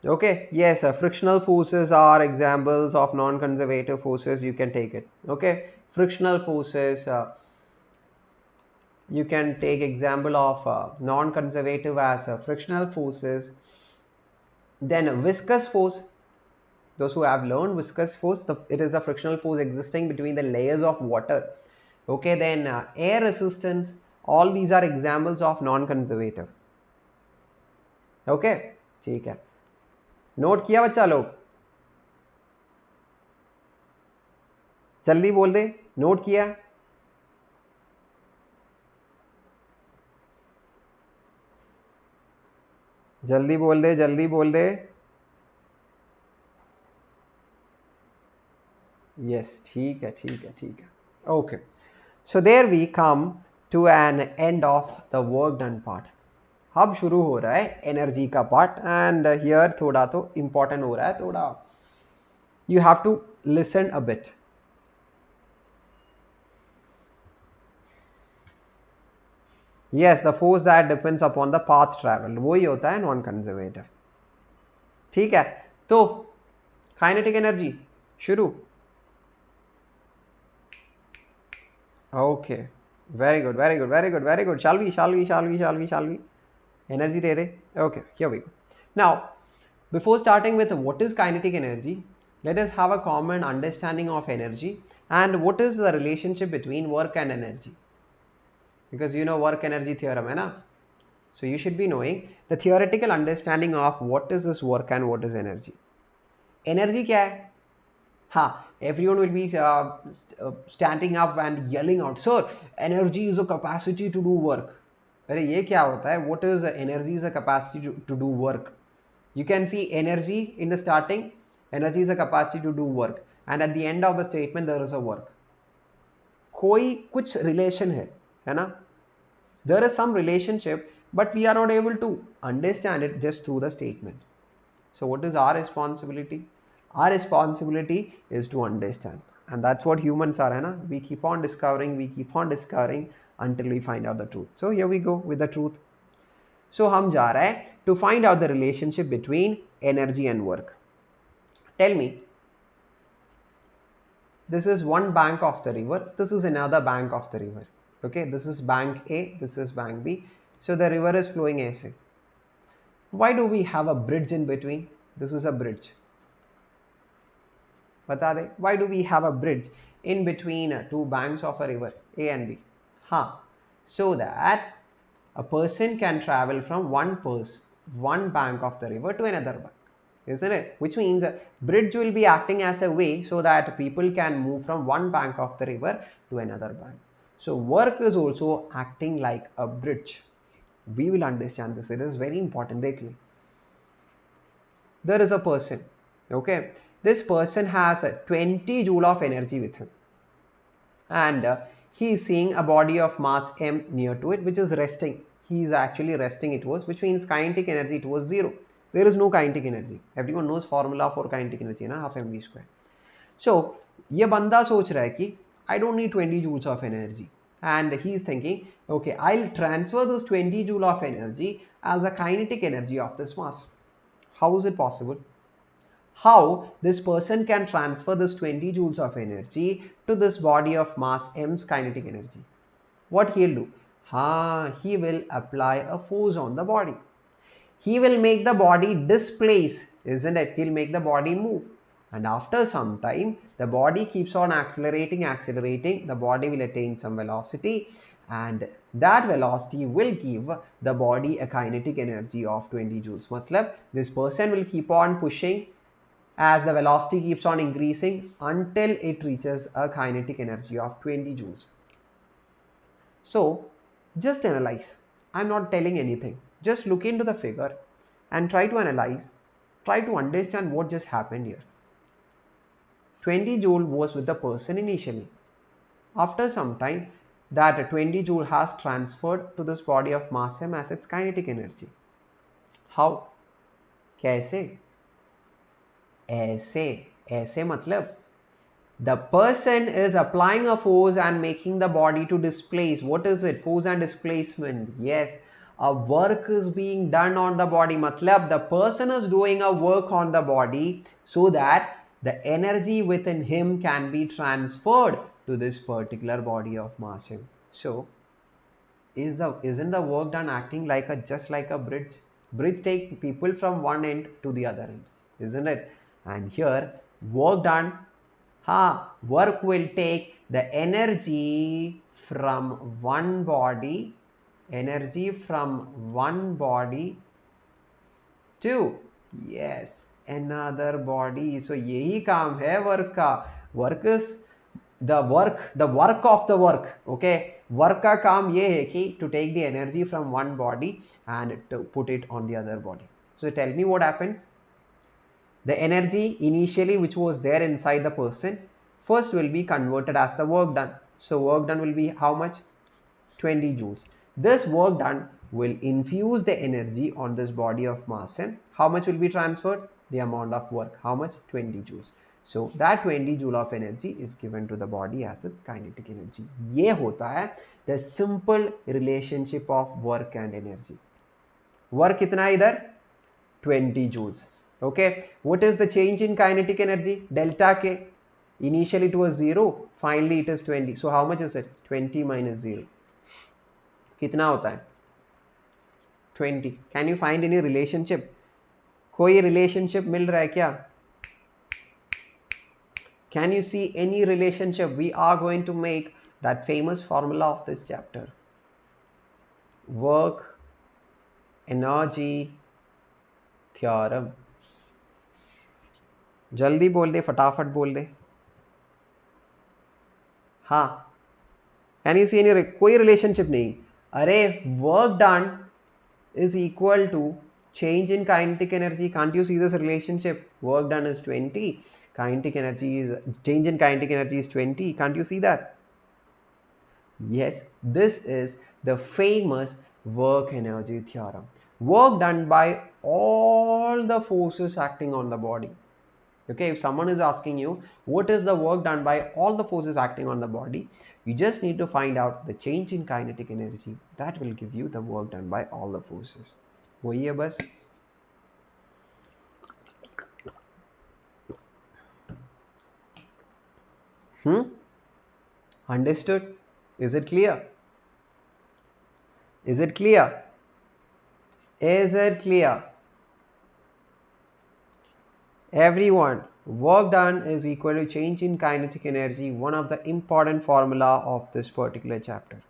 Okay, yes, frictional forces are examples of non-conservative forces. You can take it. Okay, frictional forces, you can take example of non-conservative as frictional forces. Then viscous force, those who have learned viscous force, it is a frictional force existing between the layers of water. Okay, then air resistance, all these are examples of non-conservative. Okay, ठीक है. Note किया बच्चा लोग? जल्दी बोल दे, note किया? जल्दी बोल दे, जल्दी बोल दे. यस, ठीक है, ठीक है, ठीक है. Okay, so there we come to an end of the work done part. अब शुरू हो रहा है एनर्जी का पार्ट, एंड हियर थोड़ा तो इंपॉर्टेंट हो रहा है, थोड़ा you have to listen a bit. Yes, the force that depends upon the path travel, वही होता है नॉन कंजर्वेटिव. ठीक है, तो काइनेटिक एनर्जी शुरू. Okay, very good, very good, very good, very good. Shall we? Energy दे दे. Okay, here we go. Now, before starting with what is kinetic energy, let us have a common understanding of energy and what is the relationship between work and energy. Because you know work energy theorem है ना. So you should be knowing the theoretical understanding of what is this work and what is energy. Energy क्या है? हाँ, everyone will be standing up and yelling out, sir, energy is a capacity to do work. अरे ये क्या होता है? What is energy is a capacity to do work? You can see energy in the starting. Energy is a capacity to do work, and at the end of the statement there is a work. कोई कुछ relation है ना? There is some relationship, but we are not able to understand it just through the statement. So what is our responsibility? Our responsibility is to understand, and that's what humans are, na? We keep on discovering until we find out the truth. So here we go with the truth. So हम जा रहे हैं to find out the relationship between energy and work. Tell me, this is one bank of the river, this is another bank of the river. Okay, this is bank A, this is bank B. So the river is flowing ऐसे. Why do we have a bridge in between? This is a bridge. बता दे, why do we have a bridge in between two banks of a river A and B? हाँ, so that a person can travel from one bank of the river to another bank, isn't it? Which means a bridge will be acting as a way so that people can move from one bank of the river to another bank. So work is also acting like a bridge. We will understand this. It is very important. There is a person, okay? This person has 20 joule of energy with him, and he is seeing a body of mass m near to it, which is resting. He is actually resting, which means kinetic energy towards 0. There is no kinetic energy. Everyone knows formula for kinetic energy, na, half mv square. So ये बंदा सोच रहा है कि I don't need 20 joules of energy, and he is thinking, okay, I'll transfer this 20 joule of energy as a kinetic energy of this mass. How is it possible? How this person can transfer this 20 joules of energy to this body of mass m's kinetic energy? What he'll do? He will apply a force on the body. He will make the body displace, isn't it? He'll make the body move. And after some time, the body keeps on accelerating. The body will attain some velocity, and that velocity will give the body a kinetic energy of 20 joules. Matlab, this person will keep on pushing as the velocity keeps on increasing until it reaches a kinetic energy of 20 joules. So just analyze. I'm not telling anything. Just look into the figure and try to analyze. Try to understand what just happened here. 20 joule was with the person initially. After some time, that 20 joule has transferred to this body of mass m as its kinetic energy. How? कैसे? ऐसे मतलब the person is applying a force and making the body to displace. What is it? Force and displacement. Yes, a work is being done on the body. Matlab, the person is doing a work on the body so that the energy within him can be transferred to this particular body of mass. So isn't the work done acting like just like a bridge? Bridge take people from one end to the other end, isn't it? And here work done, work will take the energy from one body to, yes, another body. So यही काम है work का. Work is the work of the work. Okay, work का काम ये है कि to take the energy from one body and to put it on the other body. So tell me what happens. The energy initially which was there inside the person first will be converted as the work done. So work done will be how much? 20 joules. This work done will infuse the energy on this body of mass, and how much will be transferred? The amount of work. How much? 20 joules. So that 20 joule of energy is given to the body as its kinetic energy. ये होता है the simple relationship of work and energy. Work कितना है इधर? 20 joules. Okay, what is the change in kinetic energy? Delta K. Initially it was 0, finally it is 20. So how much is it? 20 minus 0. कितना होता है? 20. Can you find any relationship? कोई relationship मिल रहा है क्या? Can you see any relationship? We are going to make that famous formula of this chapter. Work energy theorem. जल्दी बोल दे, फटाफट बोल दे। हाँ, कैन यू सी एनी, कोई रिलेशनशिप नहीं। अरे work done is equal to change in kinetic energy. Can't you see this relationship? Work done is 20, kinetic energy is, change in kinetic energy is 20. Can't you see that? Yes, this is the famous work energy theorem. Work done by all the forces acting on the body. Okay, if someone is asking you what is the work done by all the forces acting on the body, you just need to find out the change in kinetic energy. That will give you the work done by all the forces. वही है बस. Understood? Is it clear? Is it clear? Is it clear? Everyone, work done is equal to change in kinetic energy, one of the important formula of this particular chapter.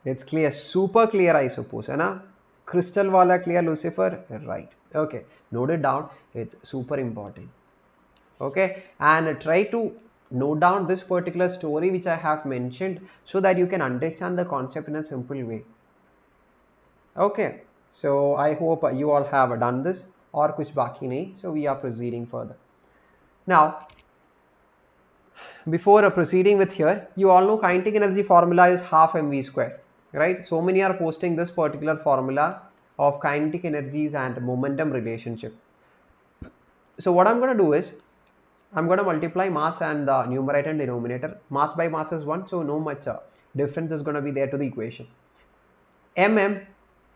It's clear, super clear, I suppose, है ना? Crystal wala clear, Lucifer? Right. Okay, note it down. It's super important. Okay, and try to note down this particular story which I have mentioned so that you can understand the concept in a simple way. Okay, so I hope you all have done this, or kuch baki nahi, so we are proceeding further. Now, before proceeding with here, you all know kinetic energy formula is half mv square, right? So many are posting this particular formula of kinetic energies and momentum relationship. So what I'm going to do is, I'm going to multiply mass and numerator and denominator. Mass by mass is 1, so no much difference is going to be there to the equation. mm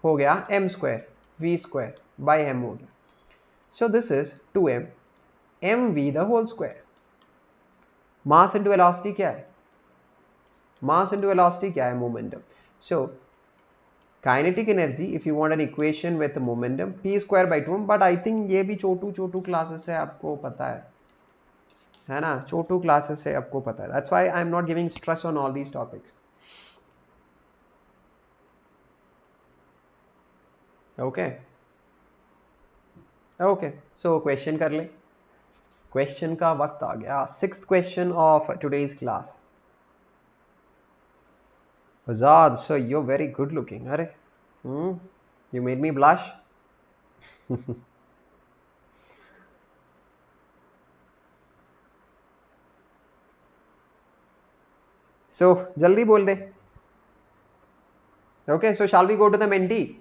हो गया m square, v square by m हो गया. So this is 2m mv the whole square. Mass into velocity क्या है? Mass into velocity क्या है? Momentum. So kinetic energy, if you want an equation with the momentum, p square by 2m, but I think ये भी छोटू classes से आपको पता है ना? छोटू classes से आपको पता है. That's why I'm not giving stress on all these topics. Okay. Okay, so question कर ले. Question का वक्त आ गया. 6th question of today's class. Azad, so you're very good looking. Are? You made me blush. So, jaldi bol de. Okay, so shall we go to the Menti?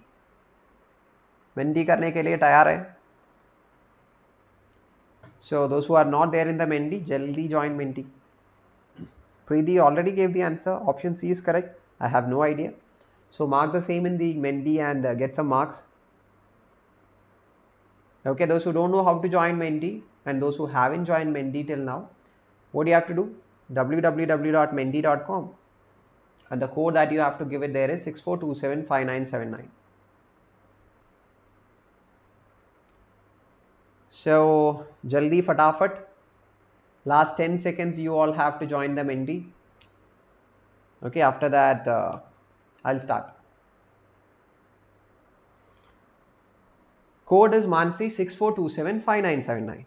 Menti करने के लिए तैयार है? So those who are not there in the Menti, jaldi join Menti. Preeti already gave the answer. Option C is correct. I have no idea. So mark the same in the Menti and get some marks. Okay, those who don't know how to join Menti and those who haven't joined Menti till now, what do you have to do? www.menti.com, and the code that you have to give it there is 64275979. So jaldi fatafat, last 10 seconds you all have to join the Menti. Okay, after that I'll start. Code is Mansi 64275979.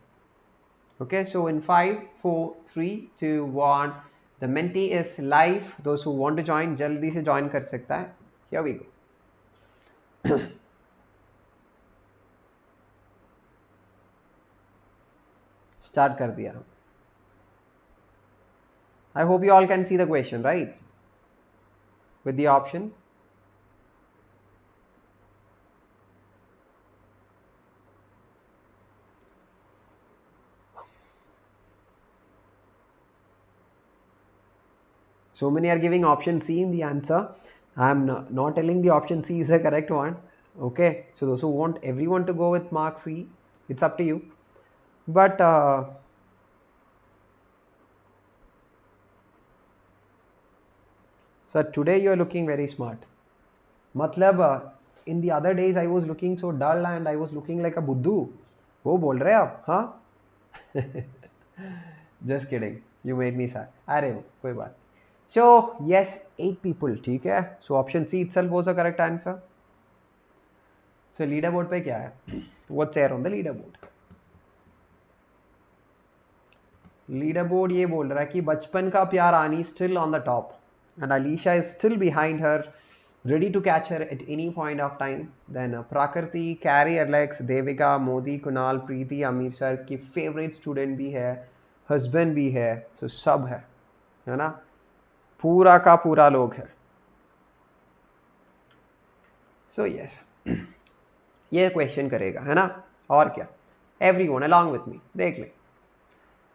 Okay, so in 5, 4, 3, 2, 1, the Menti is live. Those who want to join, jaldi se join kar sakta hai. Here we go. Start kar diya. I hope you all can see the question, right? With the options. So many are giving option C in the answer. I'm not telling the option C is the correct one. Okay, so those who want everyone to go with mark C, it's up to you. But sir, today you are looking very smart. Matlab, in the other days I was looking so dull and I was looking like a buddhu. वो बोल रहे आप? हाँ? Just kidding. You made me sad. अरे कोई बात. So yes, 8 people, ठीक है. So option C itself was a correct answer. So leaderboard पे क्या है? What's there on the leaderboard? Leaderboard ये बोल रहा है कि बचपन का प्यार आनी still on the top and Alicia is still behind her, ready to catch her at any point of time. Then Prakriti, Carrie, Alex, Devika, Modi, Kunal, Preeti, Ameer sir की favorite student भी है, husband भी है, so सब है ना, पूरा का पूरा लोग है. So yes, ये क्वेश्चन करेगा है ना, और क्या. Everyone along with me, देख ले.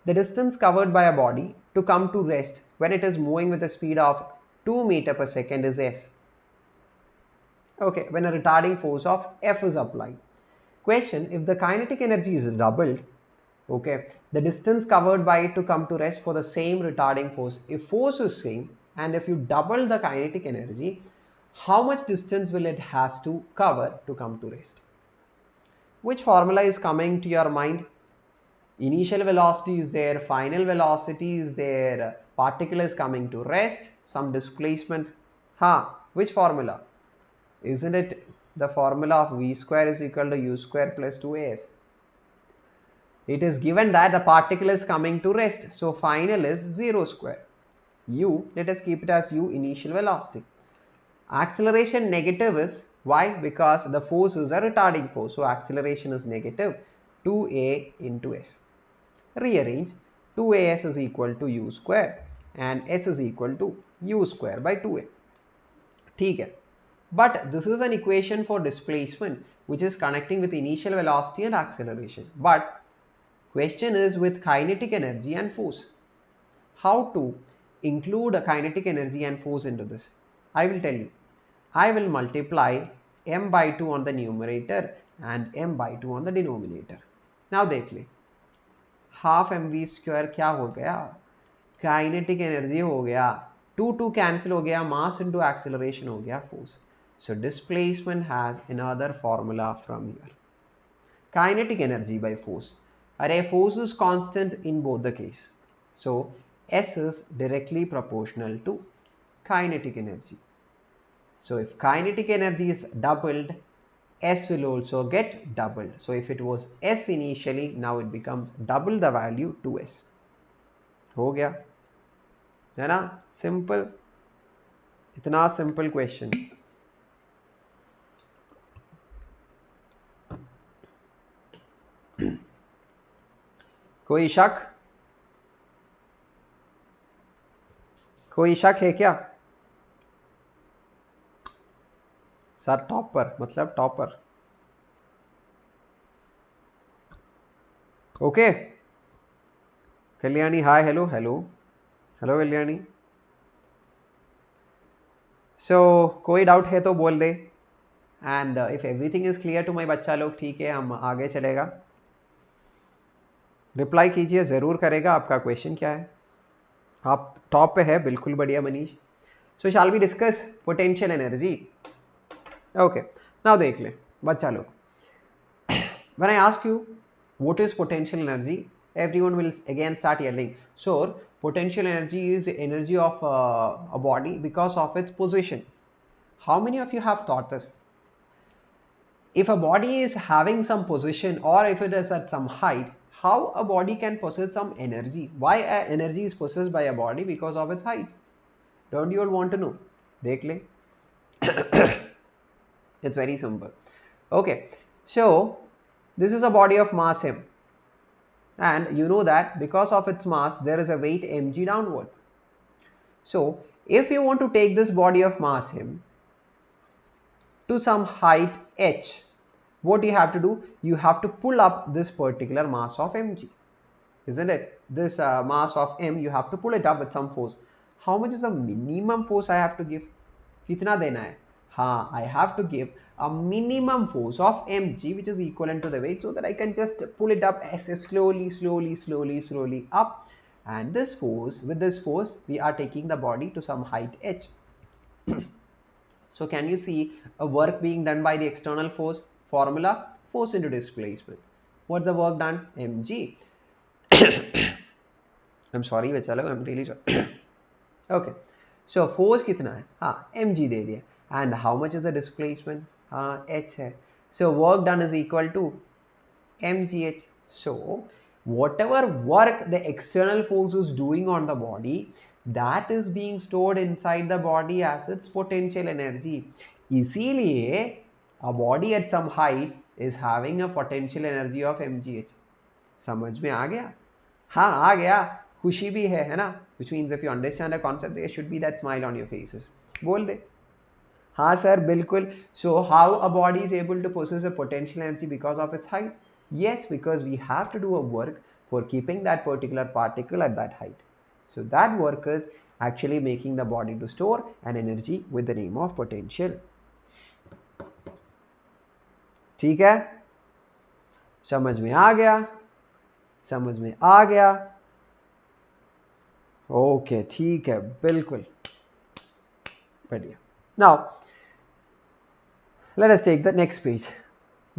The distance covered by a body to come to rest when it is moving with a speed of 2 meters per second is s. Okay, when a retarding force of F is applied. Question, if the kinetic energy is doubled, okay, the distance covered by it to come to rest for the same retarding force, if force is same and if you double the kinetic energy, how much distance will it has to cover to come to rest? Which formula is coming to your mind? Initial velocity is there, final velocity is there, particle is coming to rest, some displacement. Which formula? Isn't it the formula of v square is equal to u square plus 2as? It is given that the particle is coming to rest, so final is 0 square. U, let us keep it as u, initial velocity. Acceleration negative is, why? Because the force is a retarding force, so acceleration is negative, 2a into s. Rearrange, 2as is equal to u square and s is equal to u square by 2a. ठीक है. But this is an equation for displacement which is connecting with initial velocity and acceleration. But question is with kinetic energy and force. How to include a kinetic energy and force into this? I will tell you. I will multiply m by 2 on the numerator and m by 2 on the denominator. Now देख ले, half M we square क्या हो गया, kinetic energy हो गया, 2 cancel हो गया, mass into acceleration हो गया force. So displacement has another formula from here, kinetic energy by force. अरे force is constant in both the case, so S is directly proportional to kinetic energy. So if kinetic energy is doubled, S will also get doubled. So if it was S initially, now it becomes double the value 2S. हो गया है ना, simple, इतना simple question. कोई शक, कोई शक है क्या? सर टॉपर मतलब topper. Okay Kalyani, hi, hello hello hello Kalyani. So कोई डाउट है तो बोल दे. And if everything is clear to my बच्चा लोग, ठीक है, हम आगे चलेगा. रिप्लाई कीजिए, ज़रूर करेगा. आपका क्वेश्चन क्या है? आप टॉप पे है, बिल्कुल बढ़िया Manish. So shall we discuss potential energy. Okay, now देख ले बच्चा लोग. When I ask you what is potential energy, everyone will again start yelling. So potential energy is the energy of a body because of its position. How many of you have thought this? If a body is having some position or if it is at some height, how a body can possess some energy? Why energy is possessed by a body? Because of its height. Don't you all want to know? Dekh le. It's very simple. Okay, so this is a body of mass m, and you know that because of its mass there is a weight mg downwards. So if you want to take this body of mass m to some height h, what you have to do, you have to pull up this particular mass of mg, isn't it? This mass of m, you have to pull it up with some force. How much is the minimum force I have to give? कितना देना है? हाँ, I have to give a minimum force of mg which is equivalent to the weight, so that I can just pull it up as slowly up. And this force, with this force we are taking the body to some height h. So can you see a work being done by the external force? Formula, force into displacement. What's the work done? mg. I'm sorry, I'm really sorry. Okay, so force कितना है, हाँ mg दे दिया, and how much is the displacement, हाँ h है, so work done is equal to mgh. So whatever work the external force is doing on the body, that is being stored inside the body as its potential energy. इसीलिए a body at some height is having a potential energy of mgh. समझ में आ गया, हाँ आ गया, खुशी भी है ना, which means if you understand the concept there should be that smile on your faces. बोल दे हाँ सर बिल्कुल. So how a body is able to possess a potential energy because of its height? Yes, because we have to do a work for keeping that particular particle at that height. So that work is actually making the body to store an energy with the name of potential. ठीक है, समझ में आ गया, समझ में आ गया, okay ठीक है बिल्कुल बढ़िया. Now let us take the next page.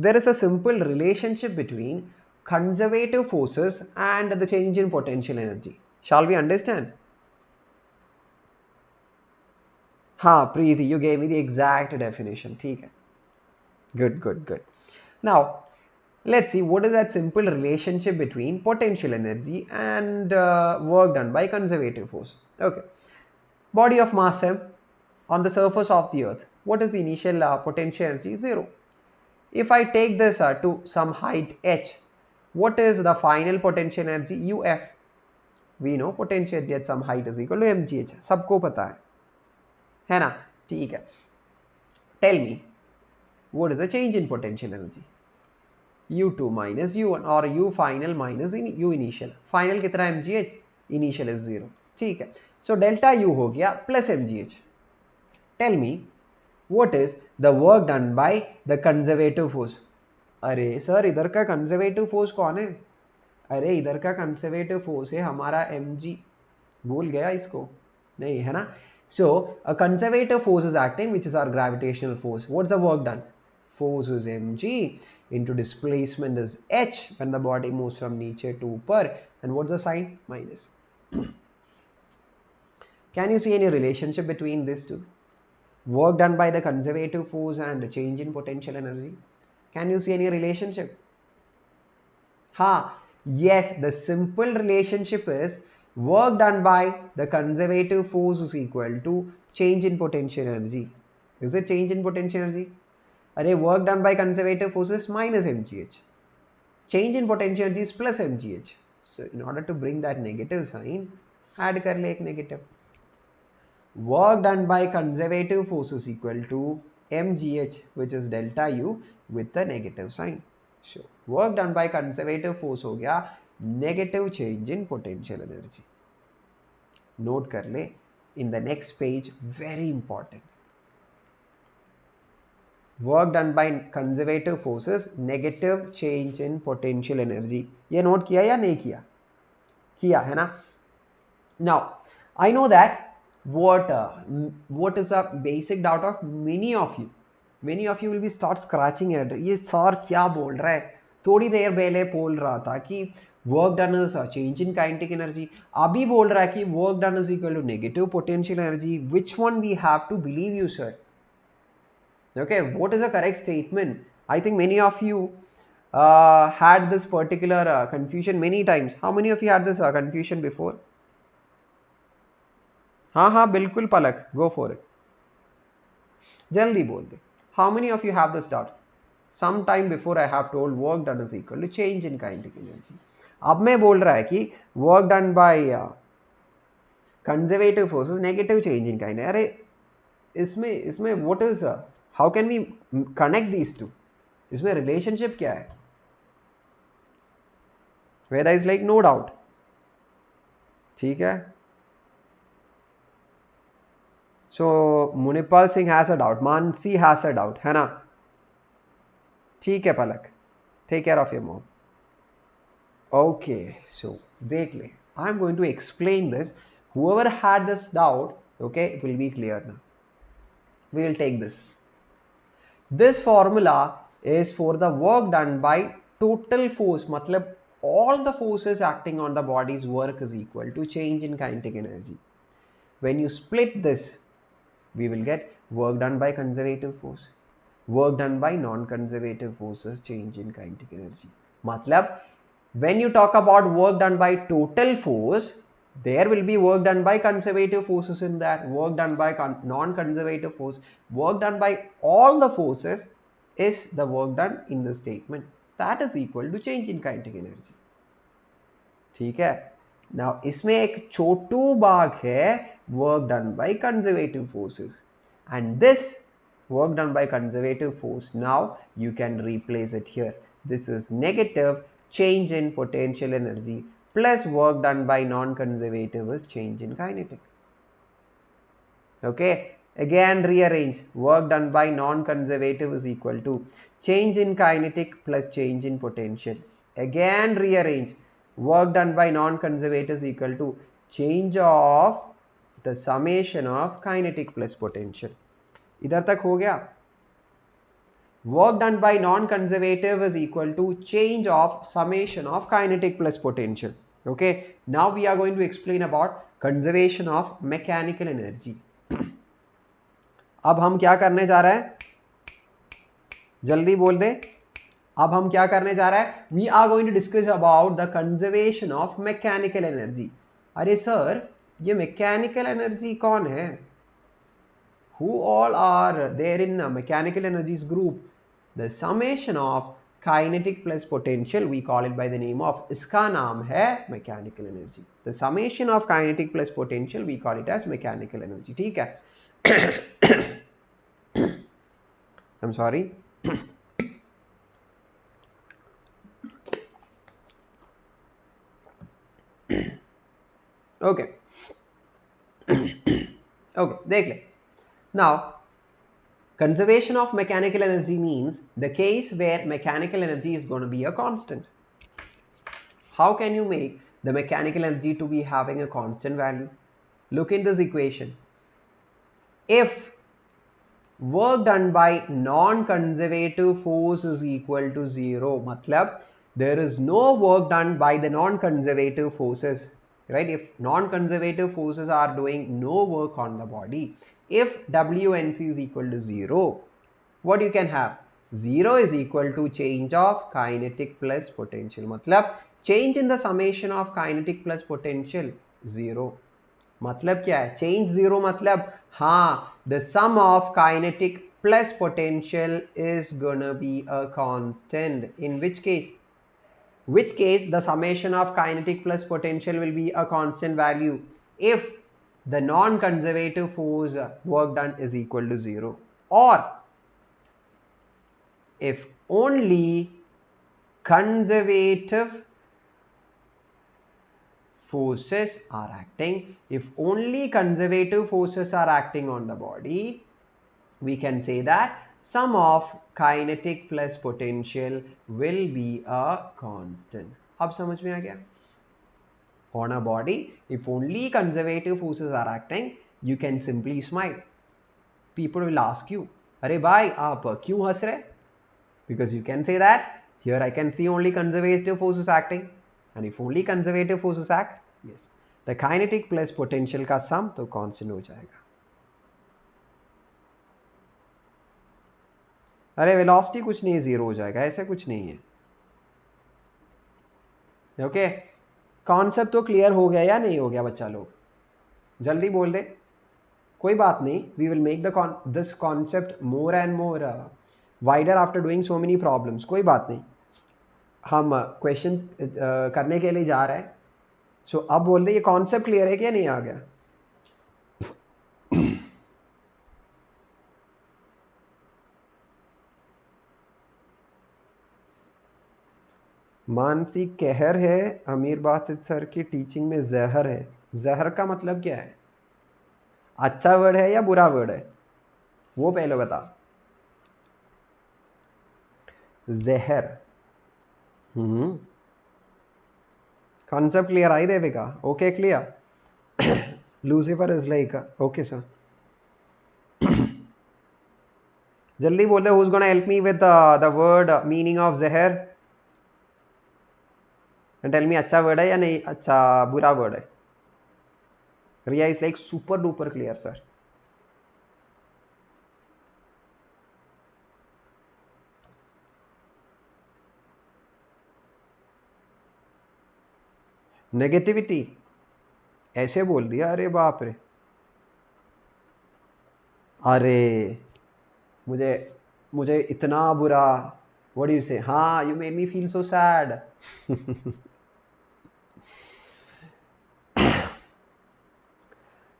There is a simple relationship between conservative forces and the change in potential energy. Shall we understand? हाँ प्रीति, you gave me the exact definition. ठीक है, good good good. Now let's see what is that simple relationship between potential energy and work done by conservative force. Okay, body of mass m on the surface of the earth. What is the initial potential energy? 0. If I take this to some height h, what is the final potential energy? uf. We know potential energy at some height is equal to mgh. सबको पता है ना, ठीक है. Tell me what is the change in potential energy? u2 minus u1 or u final minus u initial. Final कितना है mgh, initial is 0. ठीक है, so delta u हो गया plus mgh. Tell me what is the work done by the conservative force? अरे sir इधर का conservative force कौन है, अरे इधर का कंजर्वेटिव फोर्स है हमारा mg. भूल गया इसको, नहीं है ना. So a conservative force is acting, which is our gravitational force. What's the work done? Force is mg into displacement is h when the body moves from niche to upper, and what's the sign? Minus. Can you see any relationship between these two? Work done by the conservative force and the change in potential energy. Can you see any relationship? Yes, the simple relationship is work done by the conservative force is equal to change in potential energy. Is it change in potential energy? Array, work done by conservative force is minus mgh. Change in potential energy is plus mgh. So in order to bring that negative sign, add kar le ek negative. Work done by conservative force is equal to mgh, which is delta u with the negative sign. So work done by conservative force हो गया negative change in potential energy. Note कर ले in the next page, very important. Work done by conservative forces, negative change in potential energy. ये note किया या नहीं किया? किया है ना? Now I know that what is a basic doubt of many of you. Many of you will be start scratching at ये sir क्या बोल रहा है. थोड़ी देर पहले बोल रहा था कि work done is change in kinetic energy, अभी बोल रहा है कि work done is equal to negative potential energy. Which one we have to believe you sir? Okay, what is the correct statement? I think many of you had this particular confusion many times. How many of you had this confusion before? हाँ बिल्कुल पलक, go for it. जल्दी बोल दे. How many of you have this doubt? Some time before I have told work done is equal to change in kinetic energy. अब मैं बोल रहा है कि work done by conservative forces negative change in kinetic. अरे इसमें what is how can we connect these two? इसमें relationship क्या है? Where there is like no doubt. ठीक है. So Munipal Singh has a doubt, Mansi has a doubt, है ना? ठीक है पलक, take care of your mom. Okay, so देख ले, I'm going to explain this. Whoever had this doubt, okay, it will be clear now. We will take this. This formula is for the work done by total force, मतलब all the forces acting on the body's work is equal to change in kinetic energy. When you split this, we will get work done by conservative force, work done by non-conservative forces, change in kinetic energy. Matlab, when you talk about work done by total force, there will be work done by conservative forces in that, work done by non-conservative force, work done by all the forces is the work done in the statement. That is equal to change in kinetic energy. ठीक है. Now इसमें एक छोटू भाग है work done by conservative forces, and this work done by conservative force, now you can replace it here. This is negative change in potential energy plus work done by non-conservative is change in kinetic. Okay, again rearrange. Work done by non-conservative is equal to change in kinetic plus change in potential. Again rearrange. Work done by non-conservative is equal to change of the summation of kinetic plus potential. इधर तक हो गया. Work done by non-conservative is equal to change of summation of kinetic plus potential. Okay, now we are going to explain about conservation of mechanical energy. अब हम क्या करने जा रहे हैं, जल्दी बोल दे. अब हम क्या करने जा रहे हैं, we are going to discuss about the conservation of mechanical energy. अरे सर, ये मैकेनिकल एनर्जी कौन है? Who all are there in mechanical energies group? The summation of kinetic plus potential, we call it by the name of, इसका नाम है mechanical energy. The summation of kinetic plus potential, we call it as mechanical energy. ठीक है? I'm sorry. Okay. Okay, देख ले. Now, conservation of mechanical energy means the case where mechanical energy is going to be a constant. How can you make the mechanical energy to be having a constant value? Look in this equation. If work done by non-conservative force is equal to 0, matlab there is no work done by the non-conservative forces, right? If non-conservative forces are doing no work on the body, if WNC is equal to 0, what you can have? 0 is equal to change of kinetic plus potential. Matlab change in the summation of kinetic plus potential 0. मतलब क्या है? Change 0 मतलब हाँ, the sum of kinetic plus potential is gonna be a constant. In which case? Which case the summation of kinetic plus potential will be a constant value if the non-conservative force work done is equal to 0, or if only conservative forces are acting. If only conservative forces are acting on the body, we can say that sum of kinetic plus potential will be a constant. अब समझ में आ गया? On a body, if only conservative forces are acting, you can simply smile. People will ask you, अरे भाई आप क्यों हंस रहे? Because you can say that here I can see only conservative forces acting, and if only conservative forces act, yes, the kinetic plus potential का sum तो constant हो जाएगा. अरे वेलोसिटी कुछ नहीं, 0 हो जाएगा, ऐसा कुछ नहीं है. ओके, कॉन्सेप्ट तो क्लियर हो गया या नहीं हो गया बच्चा लोग? जल्दी बोल दे. कोई बात नहीं, we will make this concept more and more wider after doing so many problems. कोई बात नहीं, हम क्वेश्चन करने के लिए जा रहे हैं. सो अब बोल दे, ये कॉन्सेप्ट क्लियर है क्या नहीं आ गया? मानसी कहर है, अमीर बासित सर की टीचिंग में जहर है. जहर का मतलब क्या है? अच्छा वर्ड है या बुरा वर्ड है? वो पहले बता. जहर. Concept clear I Devika? Okay, clear. Lucifer is like okay sir. जल्दी बोल दे, who's gonna help me with the word meaning of जहर? And tell me अच्छा वर्ड है या नहीं, अच्छा बुरा वर्ड है? Riya is like super duper clear, sir. Negativity ऐसे बोल दिया, अरे बाप रे, अरे मुझे मुझे इतना बुरा, व्हाट डू यू से, हाँ, you made me feel so sad.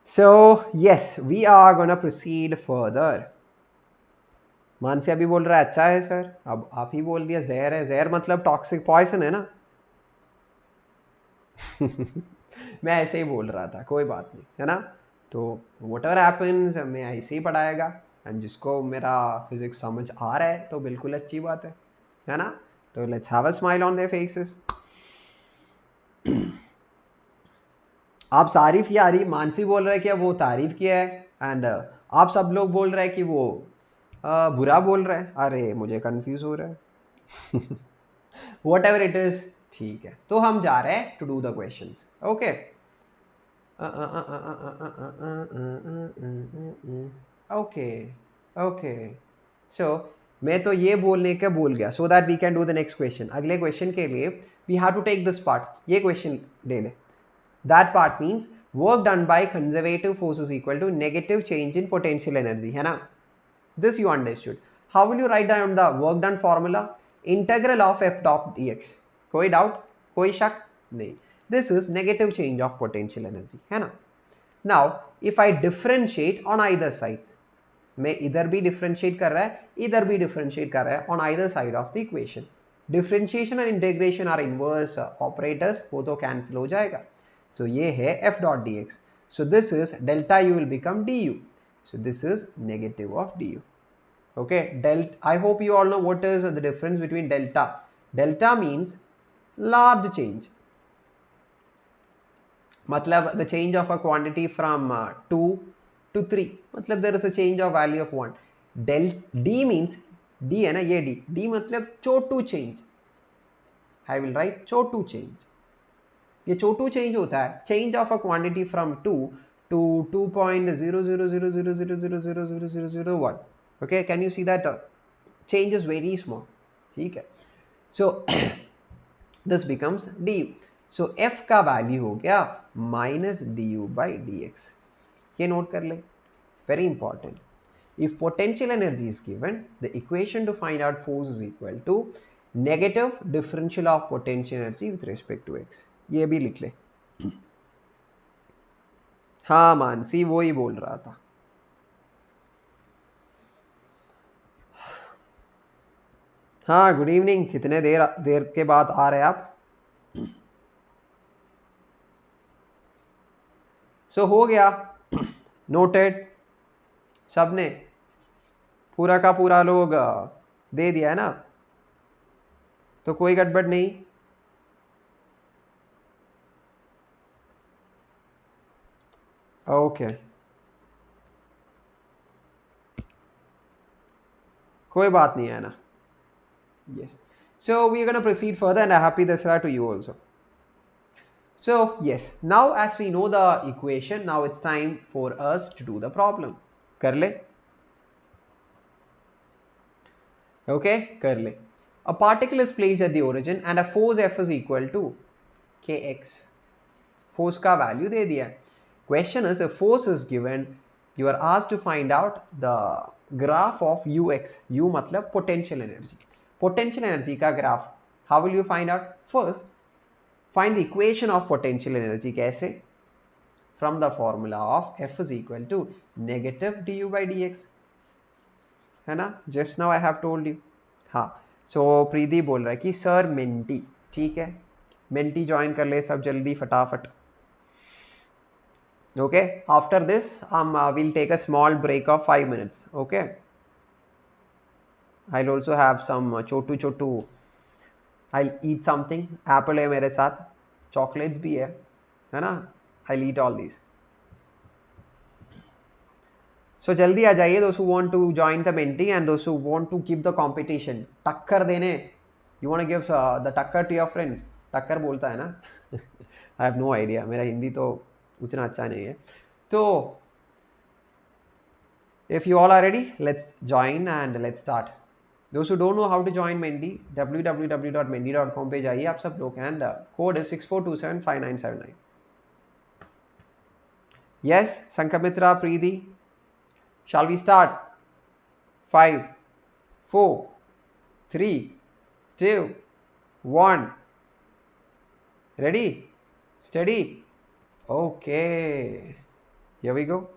So yes, we are gonna proceed further. Mansi अभी बोल रहा है अच्छा है सर, अब आप ही बोल दिया जहर है. जहर मतलब टॉक्सिक पॉइजन है ना. मैं ऐसे ही बोल रहा था, कोई बात नहीं, है ना. तो वट एवर हैपन्स, मैं ऐसे ही पढ़ाएगा. एंड जिसको मेरा फिजिक्स समझ आ रहा है तो बिल्कुल अच्छी बात है ना. तो let's have a smile on their faces. आप तारीफ या रही, मानसी बोल रहे हैं कि वो तारीफ किया है, एंड आप सब लोग बोल रहे हैं कि वो बुरा बोल रहा है. अरे मुझे कंफ्यूज हो रहा है. वट एवर इट इज, ठीक है. तो हम जा रहे हैं to do the questions. Okay okay okay. So मैं तो ये बोलने का भूल गया, so that we can do the next question. अगले क्वेश्चन के लिए we have to take this part. ये क्वेश्चन ले ले. That part means work done by conservative force is equal to negative change in potential energy, है ना. This you understood. How will you write down the work done formula? Integral of f dot dx. कोई doubt, कोई शक नहीं. This is negative change of potential energy, है ना. Now if I differentiate on either sides, मैं इधर भी differentiate कर रहा है, इधर भी differentiate कर रहा है on either side of the equation. Differentiation and integration are inverse operators, वो तो cancel हो जाएगा. So ये है f dot dx. So this is delta u will become du. So this is negative of du. Okay, I hope you all know what is the difference between delta. Delta means large change. मतलब the change of a quantity from 2 to 3. मतलब there is a change of value of 1. D means, D है ना, ये D मतलब छोटू change. I will write Chhotu change. ये छोटू change होता है, change of a quantity from 2 to 2.00000000001. Okay, can you see that change is very small. ठीक है. So this becomes d u. So F का वैल्यू हो गया minus d u by d x. ये note कर ले, very important. If potential energy is given, the equation to find out force is equal to negative differential of potential energy with respect to x. ये भी लिख ले. हाँ मानसी, वो ही बोल रहा था. हाँ, गुड इवनिंग. कितने देर के बाद आ रहे हैं आप. सो हो गया, नोटेड. सबने पूरा का पूरा लोग दे दिया है ना, तो कोई गड़बड़ नहीं. ओके, कोई बात नहीं है ना. Yes. So we are going to proceed further, and a happy Dasara to you also. So yes, now as we know the equation, now it's time for us to do the problem. कर ले. Okay, कर ले. A particle is placed at the origin and a force F is equal to kx. Force का value दे दिया. Question is, if force is given, you are asked to find out the graph of ux. U मतलब potential energy. Potential energy का graph. How will you find out? First, find the equation of potential energy. कैसे? From the formula of F is equal to negative du by dx. है ना? Just now I have told you. हाँ. So प्रीति बोल रहा है कि sir mentee. ठीक है, मेंटी ज्वाइन कर ले सब जल्दी फटाफट. Okay, after this we'll take a small break of 5 minutes. Okay, I'll also have some chotu. I'll eat something. Apple है मेरे साथ, chocolates भी है ना. I'll eat all these. So जल्दी आ जाइए, those who want to join the menti and those who want to give the competition. टक्कर देने, you want to give the टक्कर to your friends. टक्कर बोलता है ना. I have no idea, मेरा हिंदी तो उतना अच्छा नहीं है. तो if you all are ready, let's join and let's start. Those who don't know how to join Mendy, www.mendy.com पे जाइए आप सब लोग, and code is 64275979. Yes, Sankamitra, Preeti, shall we start? 5, 4, 3, 2, 1. Ready? Steady? Okay. Here we go.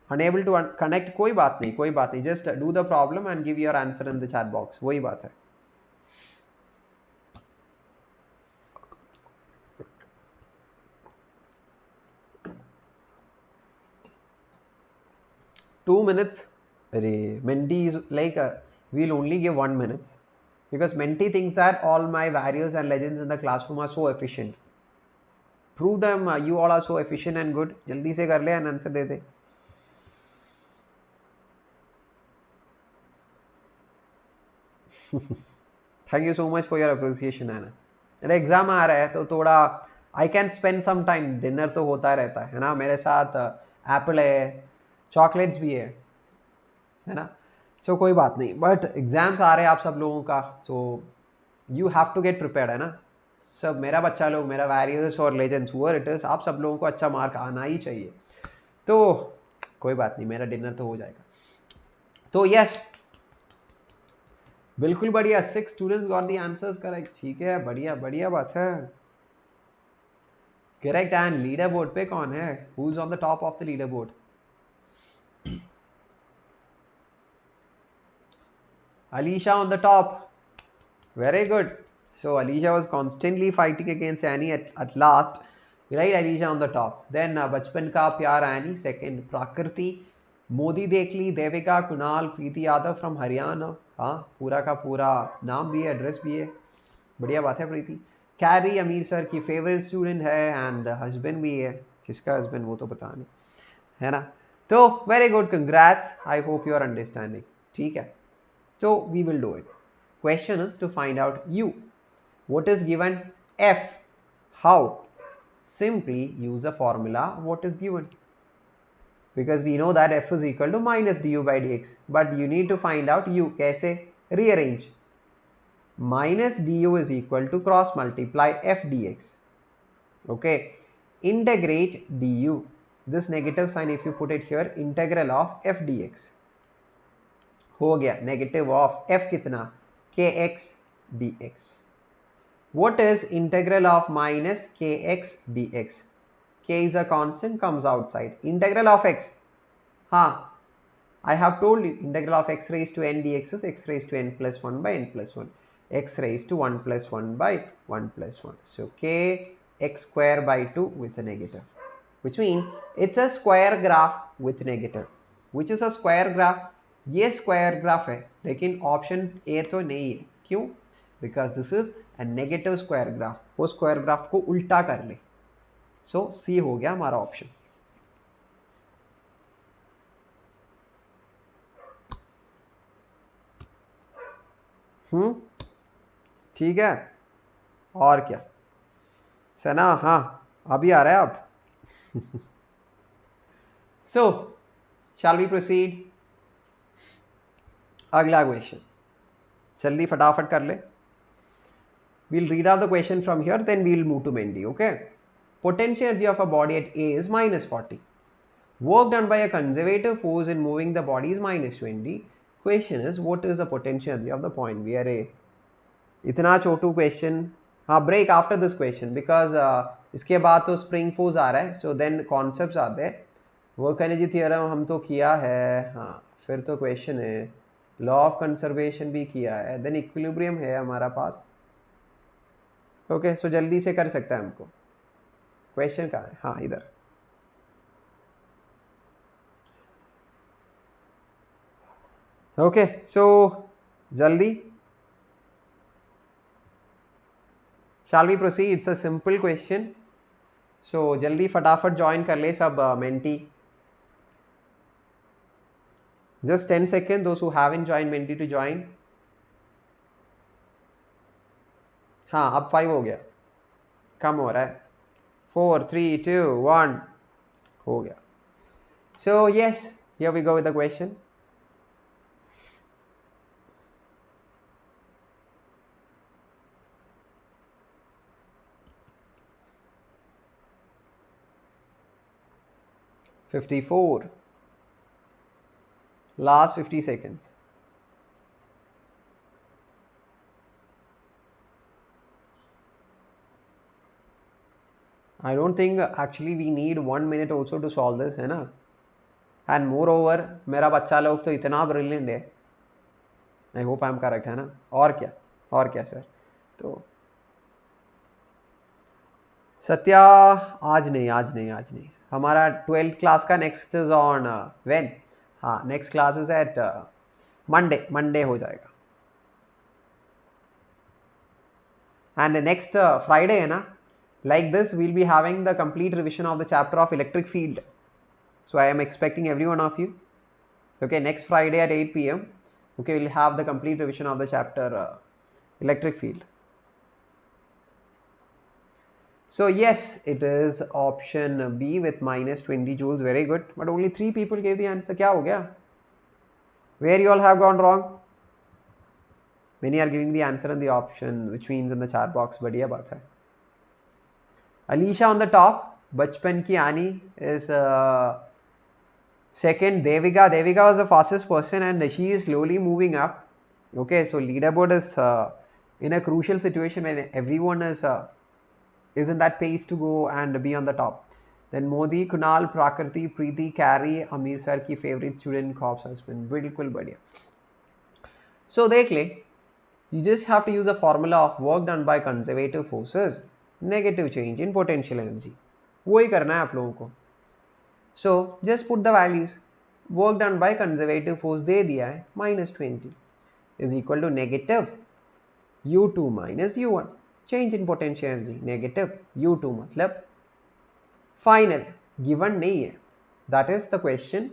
Unable to connect, कोई बात नहीं. Just do the problem and give your answer in the chat box. वही बात है. Two minutes. Menti is like we'll only give 1 minute because Menti thinks that all my warriors and legends in the classroom are so efficient. Prove them you all are so efficient and good. जल्दी से कर ले and answer दे दे. Thank you so much for your appreciation, Anna. मेरा exam आ रहा है तो थोड़ा I can spend some time. Dinner तो होता रहता है ना मेरे साथ. एप्पल है, चॉकलेट्स भी है ना. सो कोई बात नहीं, बट एग्जाम्स आ रहे हैं आप सब लोगों का, so you have to get prepared, है ना. सब मेरा बच्चा लोग, मेरा वैरियर्स और लेजेंड्स हुआ इट इज, आप सब लोगों को अच्छा मार्क आना ही चाहिए. तो कोई बात नहीं, मेरा डिनर तो हो जाएगा. तो यस, बिल्कुल बढ़िया. 6 students got the answers correct. ठीक है, बढ़िया बढ़िया बात है. करेक्ट. एंड लीडर बोर्ड पे कौन है? Who is on the top of the leader board? Alisha on the top. Very good. So Alisha was constantly fighting against Annie at last. Right, Alisha on the top. Then Bachpan Ka Pyar Annie second. Prakriti. Modi देख ली, देविका, कुणाल, प्रीति Yadav from Haryana. हाँ, पूरा का पूरा नाम भी है, address भी है. बढ़िया बात है प्रीति. कैरी अमीर सर की फेवरेट स्टूडेंट है एंड हस्बैंड भी है. किसका हस्बैंड वो तो पता नहीं, है ना. तो very good, congrats. I hope you are understanding. ठीक है. So we will do it. Question is to find out u. What is given? F. How? Simply use the formula what is given. Because we know that f is equal to minus du by dx. But you need to find out u. कैसे? Rearrange. Minus du is equal to cross multiply f dx. Okay. Integrate du. This negative sign, if you put it here, integral of f dx. हो गया negative of f कितना? kx dx. What is integral of minus kx dx? K is a constant, comes outside. Integral of x, हाँ, I have told you integral of x raised to n dx is x raised to n plus 1 by n plus 1. X raised to 1 plus 1 by 1 plus 1. So k x square by 2 with a negative, which means it's a square graph with negative. Which is a square graph? ये square graph है, लेकिन option A तो नहीं है. क्यों? Because this is a negative square graph. वो square graph को उल्टा कर ले. सो सी हो गया हमारा ऑप्शन. ठीक है. और क्या सना? हाँ, अभी आ रहा है अब. सो शैल वी प्रोसीड? अगला क्वेश्चन जल्दी फटाफट कर ले. We'll read out the question from here, then we'll move to Mendy. Okay. Potential energy of a body at A is minus 40. Work done by a conservative force in moving the body is minus 20. Question is, what is the potential energy of the point B at A? इतना छोटू question. हाँ, break after this question because इसके बाद तो spring force आ रहा है. So then concept आते हैं. वर्क एनर्जी थियरम हम तो किया है. हाँ, फिर तो क्वेश्चन है. लॉ ऑफ कंजर्वेशन भी किया है. देन इक्विलिब्रियम है हमारा पास. ओके, सो जल्दी से कर सकता है हमको. क्वेश्चन कहाँ है? हाँ, इधर. ओके, सो जल्दी. Shall we proceed? It's a simple question. So जल्दी फटाफट ज्वाइन कर ले सब Menti. Just 10 seconds, those who haven't joined Menti to join. हाँ, अब 5 हो गया, कम हो रहा है. 4, 3, 2, 1. हो गया. So yes, here we go with the question. "54. Last 50 seconds. I don't think actually we need 1 minute also to solve this, है ना? And moreover, मेरा बच्चा लोग तो इतना brilliant है. I hope I'm correct, है ना? और क्या सर? तो सत्या, आज नहीं. हमारा 12th क्लास का नेक्स्ट इज ऑन व्हेन? हाँ, next class is at Monday हो जाएगा. एंड नेक्स्ट फ्राइडे है ना, like this we'll be having the complete revision of the chapter of electric field. So I am expecting every one of you. Okay, next Friday at 8 p.m. Okay, we'll have the complete revision of the chapter electric field. So yes, it is option B with minus 20 joules. Very good. But only 3 people gave the answer. क्या हो गया? Where you all have gone wrong? Many are giving the answer in the option which means in the chat box. बढ़िया बात है. Alicia on the top. बचपन की Annie is second. Devika was the fastest person and she is slowly moving up. Okay, so leaderboard is in a crucial situation when everyone is in that pace to go and be on the top. Then Modi, Kunal, Prakriti, Preeti, Carrie, Ameer sir की favorite student cops husband. बिल्कुल बढ़िया. So देख ले, you just have to use a formula of work done by conservative forces, negative change in potential energy. वही करना है आप लोगों को. So just put the values. Work done by conservative force दे दिया है, minus 20 is equal to negative U2 minus U1. Change in potential energy, negative U2 मतलब final, given नहीं है. That is the question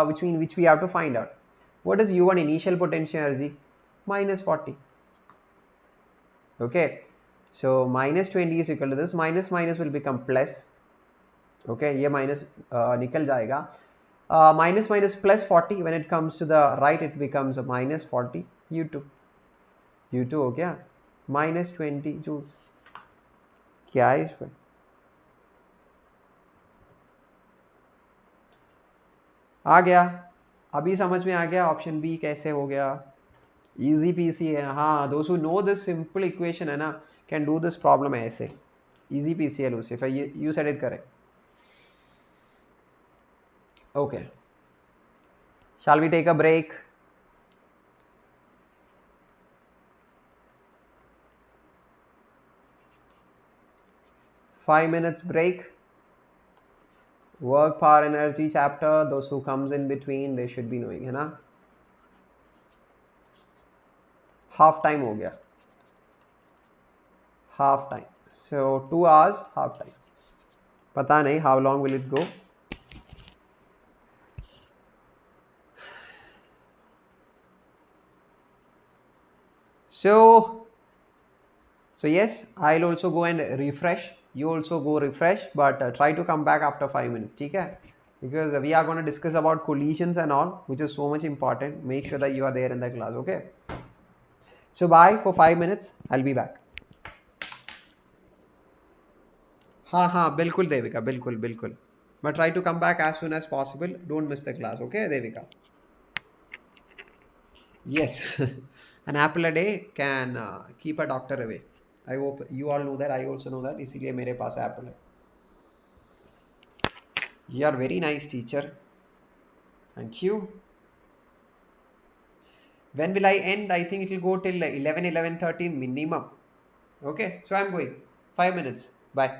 which we have to find out. What is U1 initial potential energy? Minus 40. Okay, so minus 20 is equal to this. Minus will become plus. Okay, ये minus निकल जाएगा. Minus plus 40. When it comes to the right, it becomes a minus 40 U2. U2 हो गया minus 20 joules. क्या है इसमें? आ गया, अभी समझ में आ गया ऑप्शन बी कैसे हो गया. इजी पीसी है. हाँ, दोस्त who know this simple equation है ना, कैन डू दिस प्रॉब्लम ऐसे. इजी पीसी है Lucifer, you said it correct. Okay, shall we take a break? Five minutes break. Work, power, energy chapter. Those who comes in between, they should be knowing, है ना. Half time हो गया. Half time. So 2 hours, half time. पता नहीं how long will it go. So yes, I'll also go and refresh. You also go refresh, but try to come back after 5 minutes. ठीक है? Because we are going to discuss about collisions and all, which is so much important. Make sure that you are there in the class. Okay? So bye for 5 minutes. I'll be back. हाँ, बिल्कुल देविका, बिल्कुल. But try to come back as soon as possible. Don't miss the class. Okay, Devika? Yes. An apple a day can keep a doctor away. I hope you all know that. I also know that. इसीलिए मेरे पास apple है. You are very nice teacher. Thank you. When will I end? I think it will go till 11:30 minimum. Okay, so I'm going. 5 minutes. Bye.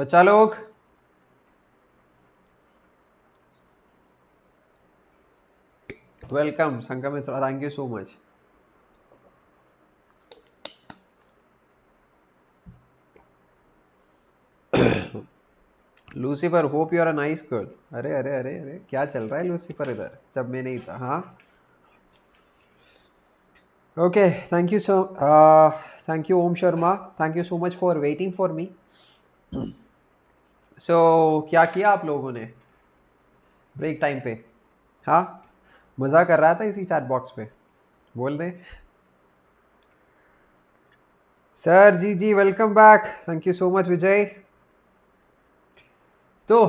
बच्चा लोग welcome Sanghamitra, thank you so much. Lucifer, hope you are a nice girl. अरे अरे अरे अरे, क्या चल रहा है लूसीफर इधर जब मैं नहीं था? हाँ, okay, thank you so, thank you Om Sharma, thank you so much for waiting for me. So क्या किया आप लोगों ने ब्रेक टाइम पे? हाँ, मज़ा कर रहा था इसी चैट बॉक्स पे, बोल दे. Sir ji ji, welcome back, thank you so much Vijay. तो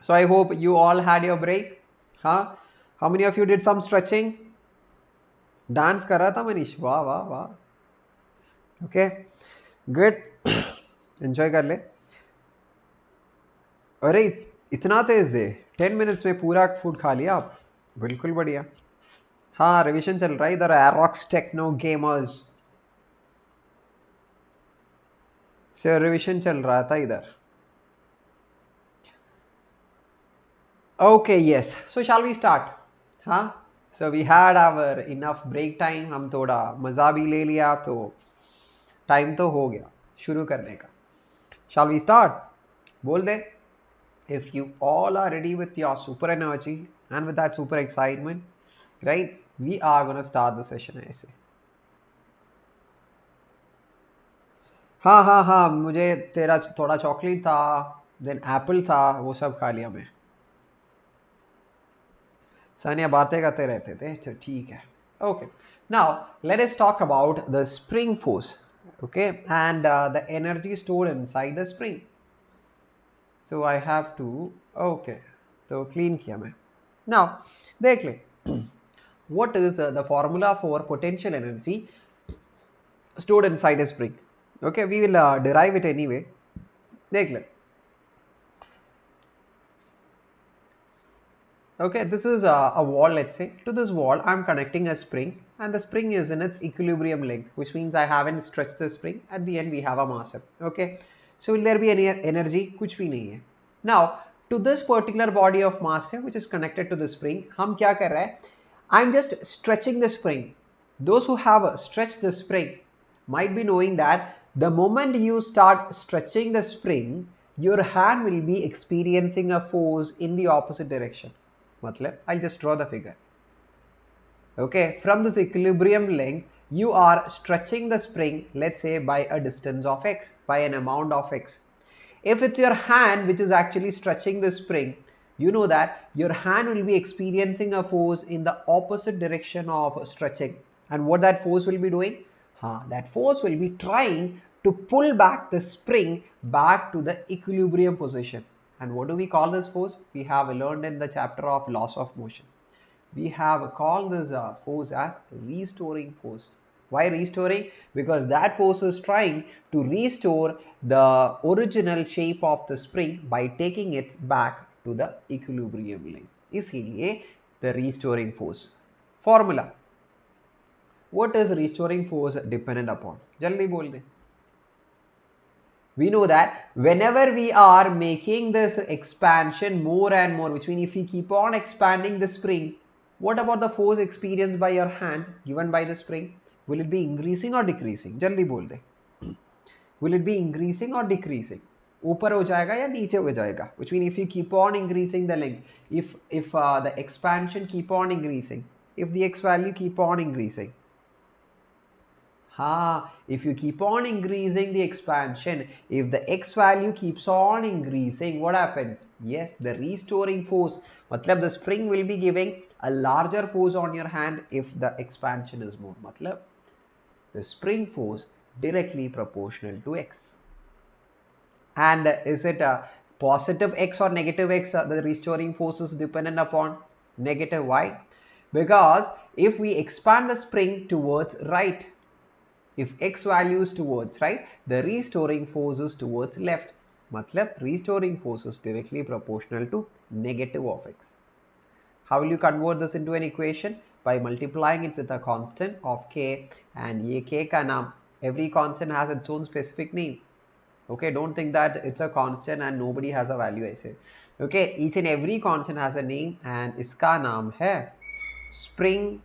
so I hope you all had your break. हाँ, how many of you did some stretching? Dance कर रहा था मनीष, वाह वाह वाह. ओके, गुड, एंजॉय कर ले. अरे इतना तेज है, 10 मिनट्स में पूरा फूड खा लिया आप, बिल्कुल बढ़िया. हाँ, रिविजन चल रहा है इधर, एरोक्स टेक्नो गेमर्स से रिविजन चल रहा था इधर. Okay yes, so shall we start? हाँ, so we had our enough break time, हम थोड़ा मज़ा भी ले लिया, तो टाइम तो हो गया शुरू करने का. Shall we start? बोल दे. If you all are ready with your super energy and with that super excitement, right, we are gonna start the session ऐसे. हाँ हाँ हाँ, मुझे तेरा थोड़ा चॉकलेट था, देन एप्पल था, वो सब खा लिया मैं. सानिया बातें करते रहते थे, तो ठीक है. Okay, now let us talk about the spring force, okay, and the energy stored inside the spring. So I have to, okay, तो clean किया मैं. Now देख ले, what is the formula for potential energy stored inside a spring? Okay, we will derive it anyway. देख ले. Okay, this is a wall, let's say. To this wall, I'm connecting a spring, and the spring is in its equilibrium length, which means I haven't stretched the spring. At the end, we have a mass. Okay, so will there be any energy? कुछ भी नहीं है. Now, to this particular body of mass which is connected to the spring, हम क्या कर रहे हैं? I'm just stretching the spring. Those who have stretched the spring might be knowing that the moment you start stretching the spring, your hand will be experiencing a force in the opposite direction. Matlab, I'll just draw the figure. Okay, from this equilibrium length, you are stretching the spring, let's say by a distance of x, by an amount of x. If it's your hand which is actually stretching the spring, you know that your hand will be experiencing a force in the opposite direction of stretching. And what that force will be doing? That force will be trying to pull back the spring back to the equilibrium position. And what do we call this force? We have learned in the chapter of laws of motion. We have called this force as restoring force. Why restoring? Because that force is trying to restore the original shape of the spring by taking it back to the equilibrium length. इसीलिए the restoring force. Formula. What is restoring force dependent upon? जल्दी बोल दे. We know that whenever we are making this expansion more and more, which means if we keep on expanding the spring, what about the force experienced by your hand given by the spring? Will it be increasing or decreasing? जल्दी बोल दे. Will it be increasing or decreasing? ऊपर हो जाएगा या नीचे हो जाएगा? Which means if you keep on increasing the length, if the expansion keep on increasing, if the x value keep on increasing, if you keep on increasing the expansion, if the x value keeps on increasing, what happens? Yes, the restoring force, matlab the spring will be giving a larger force on your hand if the expansion is more. Matlab the spring force directly proportional to x. And is it a positive x or negative x? The restoring force is dependent upon negative. Why? Because if we expand the spring towards right, if x value is towards right, the restoring force is towards left. Matlab restoring force is directly proportional to negative of x. How will you convert this into an equation? By multiplying it with a constant of k, and ye k ka naam. Every constant has its own specific name. Okay, don't think that it's a constant and nobody has a value ऐसे. Okay, each and every constant has a name and इसका नाम है spring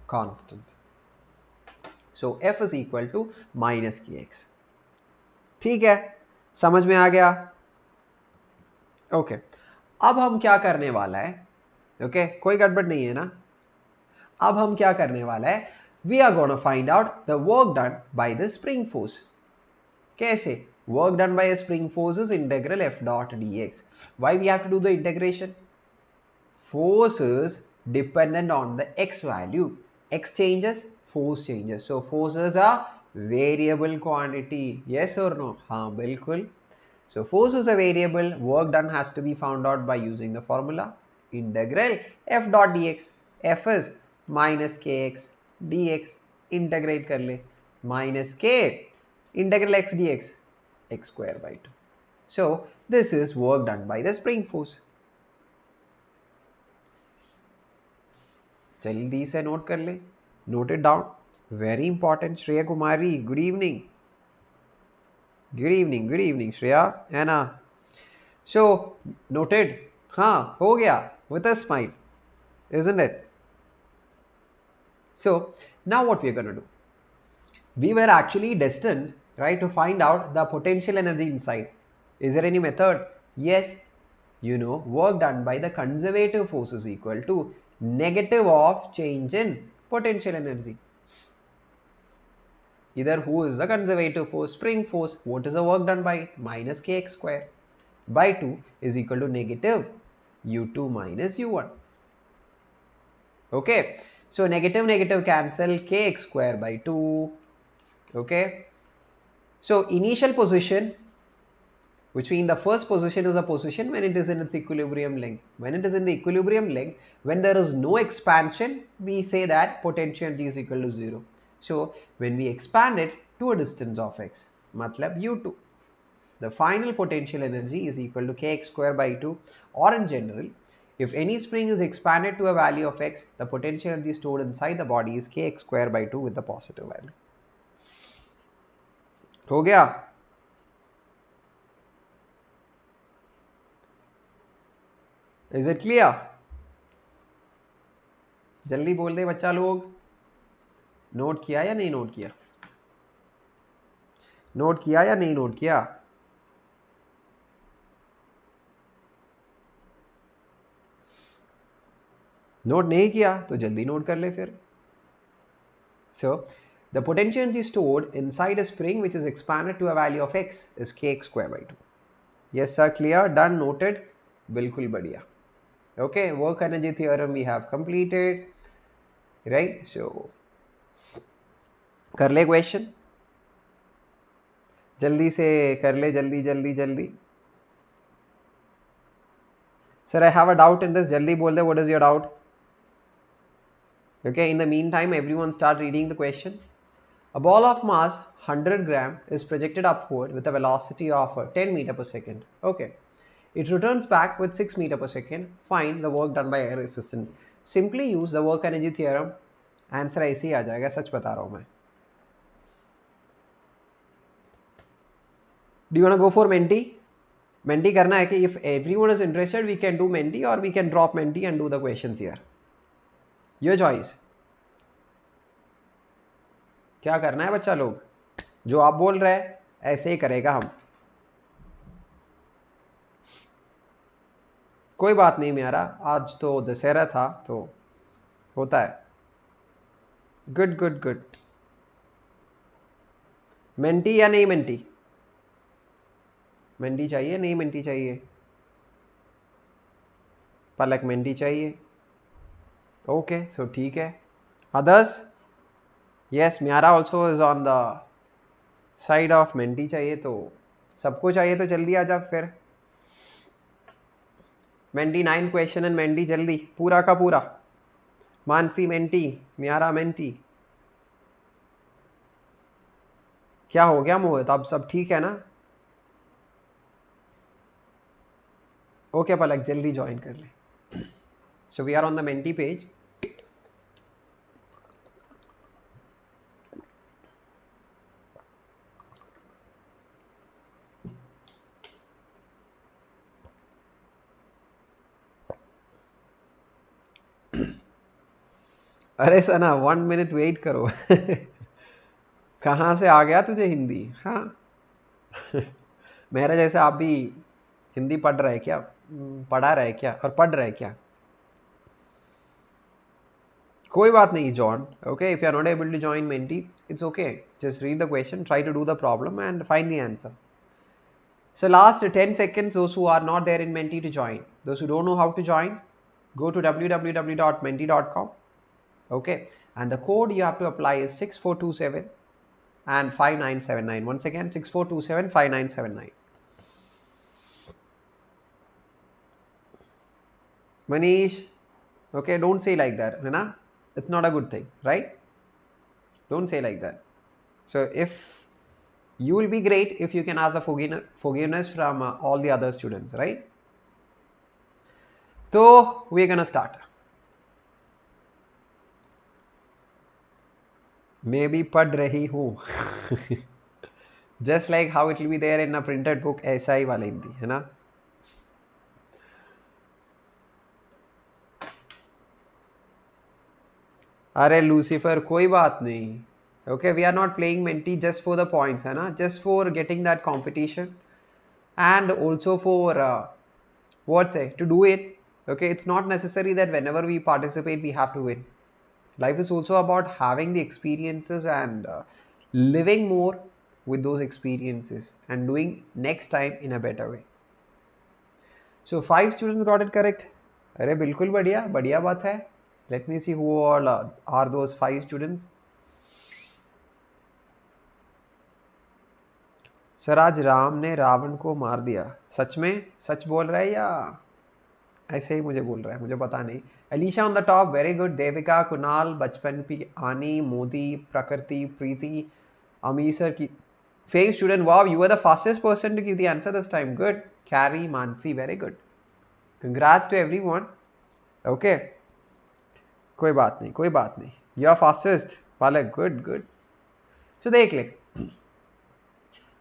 constant. So f is equal to minus kx. ठीक है, समझ में आ गया? Okay, अब हम क्या करने वाला है? ओके, कोई गड़बड़ नहीं है ना? अब हम क्या करने वाला है? We are gonna find out the work done by the spring force. कैसे? Work done by a spring force is integral f dot dx. Why we have to do the integration? Force is dependent on the x value. X changes, force changes. So forces are variable quantity. Yes or no? हाँ बिल्कुल. So force is a variable. Work done has to be found out by using the formula integral f dot dx. F is minus kx dx. Integrate कर ले. Minus k integral x dx. X square by 2. So this is work done by the spring force. जल्दी से note कर ले. Note it down. Very important. Shreya Kumari, good evening. Good evening, good evening, Shreya. Anna. So, noted. हाँ, हो गया. With a smile. Isn't it? So, now what we're going to do? We were actually destined, right, to find out the potential energy inside. Is there any method? Yes. You know, work done by the conservative force is equal to negative of change in potential energy. Either who is the conservative force? Spring force. What is the work done by? Minus kx square by 2 is equal to negative u2 minus u1. Okay. So negative negative cancel, kx square by 2. Okay. So initial position, which means the first position is a position when it is in its equilibrium length. When it is in the equilibrium length, when there is no expansion, we say that potential energy is equal to 0. So when we expand it to a distance of x, matlab u2, the final potential energy is equal to kx square by 2, or in general, if any spring is expanded to a value of x, the potential energy stored inside the body is kx square by 2 with the positive value. हो गया? Is it clear? जल्दी बोल दे बच्चा लोग. Note किया या नहीं note किया? नोट किया या नहीं नोट किया? नोट नहीं किया तो जल्दी नोट कर ले फिर. So the potential energy stored inside a spring which is expanded to a value of x is kx square by 2. Yes sir, clear, done, noted. बिल्कुल बढ़िया. Okay, work energy theorem we have completed, right? So कर ले question, जल्दी से कर ले, जल्दी जल्दी जल्दी. Sir, I have a doubt in this. जल्दी बोल दे, what is your doubt? Okay, in the meantime, everyone start reading the question. A ball of mass 100 gram is projected upward with a velocity of 10 meter per second. Okay. It returns back with 6 meter per second. Find the work done by air resistance. Simply use the work energy theorem. Answer ऐसे ही आ जाएगा, सच बता रहा हूँ मैं. Do you want to go for Menti? Menti करना है कि if everyone is interested, we can do Menti or we can drop Menti and do the questions here. Your choice. क्या करना है बच्चा लोग? जो आप बोल रहे हैं ऐसे ही करेगा हम. कोई बात नहीं मेरा, आज तो दशहरा था तो होता है. Good good good. मेंटी या नहीं मेंटी? मेंटी चाहिए नहीं मेंटी चाहिए? पलक मेंटी चाहिए. ओके, सो ठीक है. Others? Yes, Myra also is on the side of Menti चाहिए. तो सबको चाहिए तो जल्दी आ जा फिर. Mentee 9th question and mentee जल्दी पूरा का पूरा. Mansi Menti, Myra Menti. क्या हो गया मोहित, अब सब ठीक है ना? ओके पलक, जल्दी ज्वाइन कर ले. So we are on the Menti page. अरे सना 1 मिनट वेट करो। कहाँ से आ गया तुझे हिंदी? हाँ। मेरा जैसे आप भी हिंदी पढ़ रहे क्या? पढ़ा रहे क्या और पढ़ रहे क्या? कोई बात नहीं John, okay, if you are not able to join Menti, it's okay, just read the question, try to do the problem and find the answer. So last 10 seconds, those who are not there in Menti to join, those who don't know how to join, go to www.menti.com, okay, and the code you have to apply is 6427 and 5979. Once again, 6427 5979. Manish, okay, don't say like that, है ना? It's not a good thing, right? Don't say like that. So if you will be great if you can ask the forgiveness from all the other students, right? So we're gonna start. Maybe पढ़ रही हूँ. Just like how it will be there in a printed book, ऐसा ही वाला हिंदी है ना? अरे Lucifer कोई बात नहीं. Okay, we are not playing Menti just for the points, है ना? Just for getting that competition and also for to do it. Okay, it's not necessary that whenever we participate we have to win. Life is also about having the experiences and living more with those experiences and doing next time in a better way. So 5 students got it correct. अरे बिल्कुल बढ़िया बढ़िया बात है. Let me see who all are those 5 students. Sir आज राम ने रावण को मार दिया. सच में सच बोल रहा है या ऐसे ही मुझे बोल रहा है? मुझे पता नहीं. Alisha on the top, very good. Devika, Kunal, बचपन की आनी, मोदी, प्रकृति, प्रीति, अमीर सर की fake student. Wow, you are the fastest person to give the answer this time. Good. Carrie, Mansi, very good. Congrats to everyone. Okay. कोई बात नहीं कोई बात नहीं. You are fastest. वाले good good. So देख ले.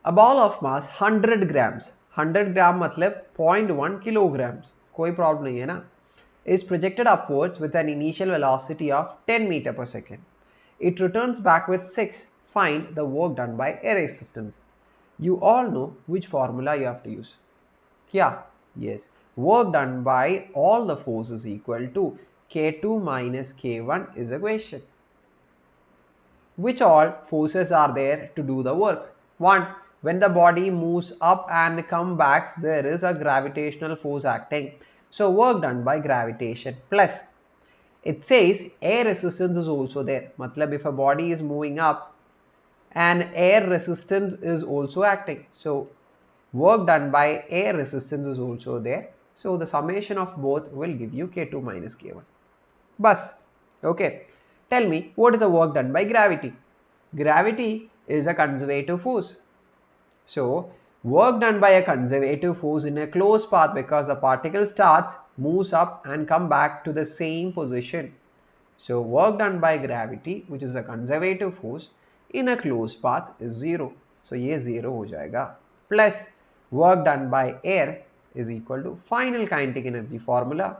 A ball of mass 100 grams. 100 ग्राम मतलब 0.1 kilograms. कोई प्रॉब्लम नहीं है ना? Is projected upwards with an initial velocity of 10 meter per second. It returns back with 6. Find the work done by air resistance. You all know which formula you have to use. Yeah, yes. Work done by all the forces equal to K2 minus K1 is a question. Which all forces are there to do the work? 1. When the body moves up and comes back, there is a gravitational force acting. So work done by gravitation plus. It says air resistance is also there. Matlab if a body is moving up and air resistance is also acting. So work done by air resistance is also there. So the summation of both will give you K2 minus K1. Bus. Okay. Tell me, what is the work done by gravity? Gravity is a conservative force. So work done by a conservative force in a closed path because the particle starts, moves up and come back to the same position. So work done by gravity, which is a conservative force, in a closed path is 0. So ये 0 हो जाएगा. Plus work done by air is equal to final kinetic energy formula,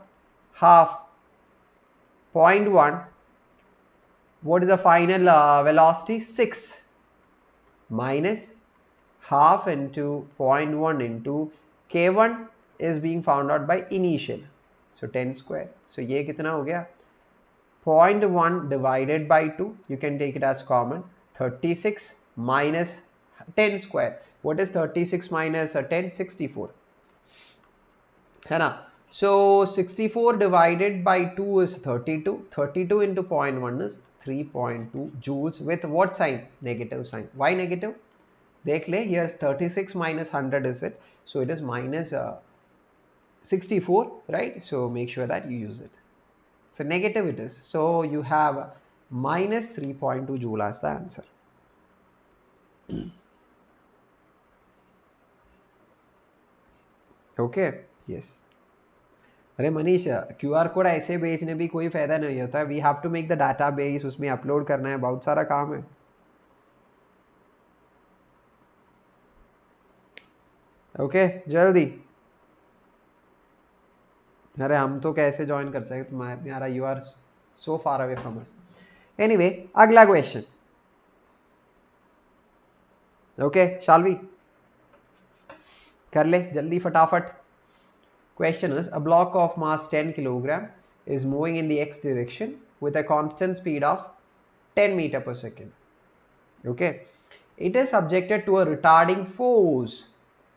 half 0.1. What is the final velocity? 6 minus half into 0.1 into K1 is being found out by initial. So 10 square. So ये कितना हो गया? 0.1 divided by 2, you can take it as common. 36 minus 10 square. What is 36 minus 10? 64. है ना? So 64 divided by 2 is 32. 32 into 0.1 is 3.2 joules with what sign? Negative sign. Why negative? देख ले, here's 36 minus 100 is it. So it is minus 64, right? So make sure that you use it. So negative it is. So you have minus 3.2 joule as the answer. Okay, yes. अरे Manish, QR code ऐसे भेजने भी कोई फायदा नहीं होता. We have to make the database, उसमें upload करना है, बहुत सारा काम है. ओके जल्दी. अरे हम तो कैसे ज्वाइन कर सकते? तुम्हारा you are so far away from us. Anyway, agla question. Okay, shall we कर ले जल्दी फटाफट. Question is, a block of mass 10 kilogram is moving in the x direction with a constant speed of 10 meter per second. Okay, it is subjected to a retarding force.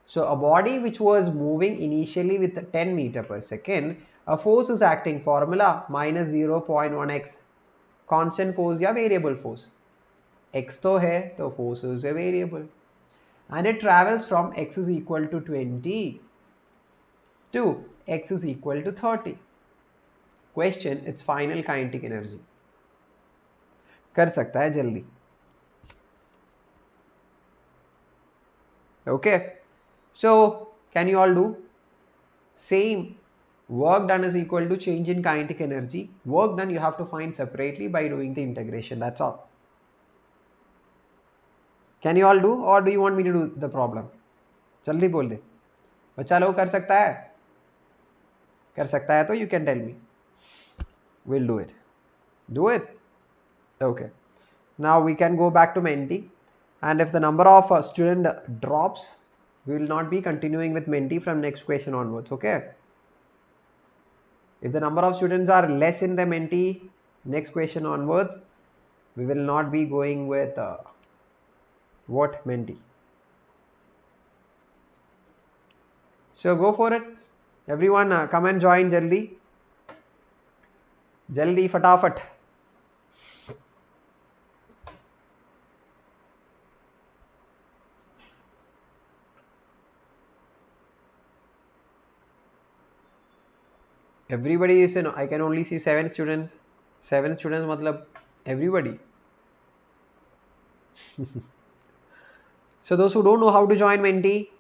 So a body which was moving initially with 10 meter per second, a force is acting. Formula minus 0.1x. Constant force या variable force. X तो है तो force is a variable. And it travels from x is equal to 20 to x is equal to 30. Question, its final kinetic energy. कर सकता है जल्दी. Okay, so can you all do? Same, work done is equal to change in kinetic energy. Work done you have to find separately by doing the integration, that's all. Can you all do, or do you want me to do the problem? जल्दी बोल दे बच्चा लोग. कर सकता है? कर सकता है तो you can tell me. We'll do it. Do it. Okay, now we can go back to Menti, and if the number of student drops, we will not be continuing with Menti from next question onwards. Okay, if the number of students are less in the Menti next question onwards, we will not be going with what Menti. So go for it, everyone. Come and join jaldi jaldi fatafat. Everybody is in. I can only see 7 students. 7 students matlab everybody. So those who don't know how to join Menti,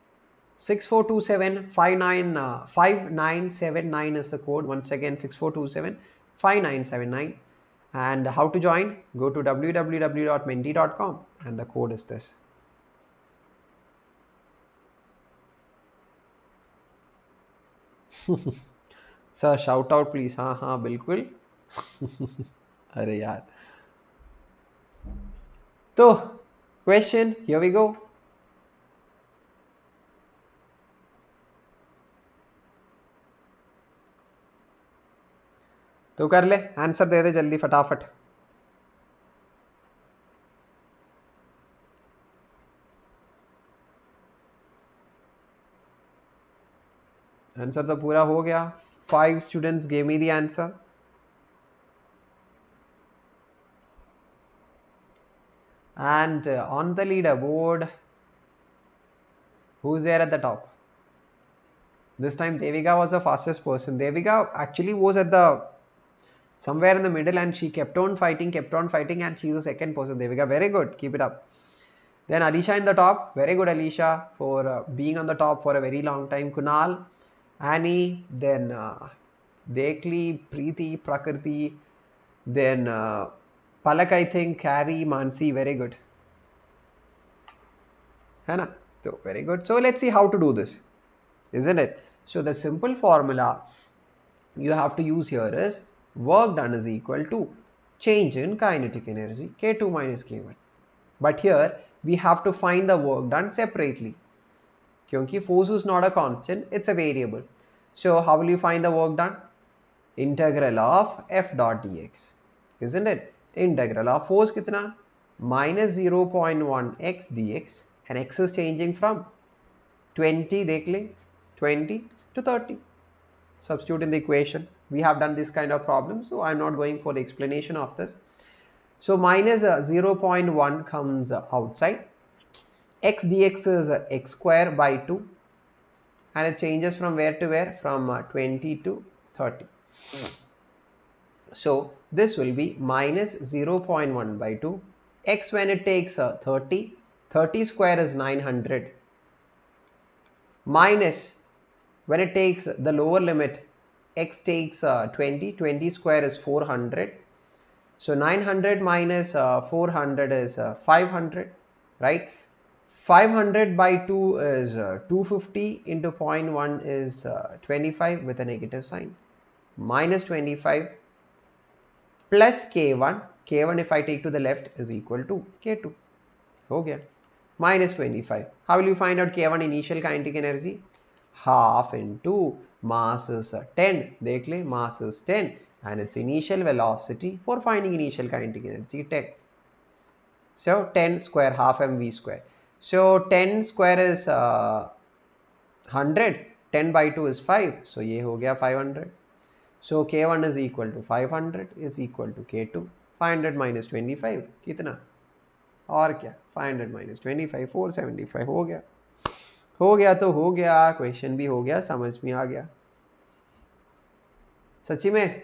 6427-5979 is the code. Once again, 6427-5979. And how to join? Go to www.menti.com and the code is this. Sir, shout out please. हाँ हाँ बिल्कुल. अरे यार. तो question, here we go. तो कर ले, answer दे दे जल्दी फटाफट. आंसर तो पूरा हो गया. 5 students gave me the answer. And on the leaderboard, who's there at the top? This time Devika was the fastest person. Devika actually was at the somewhere in the middle and she kept on fighting and she's the second person. Devika, very good, keep it up. Then Alisha in the top. Very good Alisha for being on the top for a very long time. Kunal, Annie, then Dekli, Preeti, Prakriti, then Palak, I think, Carrie, Mansi, very good. है ना? So very good. So let's see how to do this, isn't it? So the simple formula you have to use here is work done is equal to change in kinetic energy, K2 minus K1. But here we have to find the work done separately. Kyunki force is not a constant, it's a variable. So how will you find the work done? Integral of f dot dx, isn't it? Integral of force kitna? Minus 0.1 x dx, and x is changing from 20, dekh le, 20 to 30. Substitute in the equation. We have done this kind of problem, so I'm not going for the explanation of this. So minus 0.1 comes outside. X dx is x square by 2, and it changes from where to where? From 20 to 30. So this will be minus 0.1 by 2. X when it takes 30, 30 square is 900, minus when it takes the lower limit, x takes 20, 20 square is 400. So 900 minus 400 is 500, right? 500 by 2 is 250 into 0.1 is 25 with a negative sign. Minus 25 plus K1 if I take to the left is equal to K2. हो गया. Minus 25. How will you find out K1 initial kinetic energy? Half into mass is 10. देख ले, mass is 10 and its initial velocity for finding initial kinetic energy 10. So 10 square, half mv square. So 10 square is 100. 10 by 2 is 5. So ये हो गया 500. So K1 is equal to 500 is equal to K2. 500 minus 25 कितना? और क्या? 500 minus 25 475 हो गया. हो गया तो हो गया, क्वेश्चन भी हो गया, समझ में आ गया. सच्ची में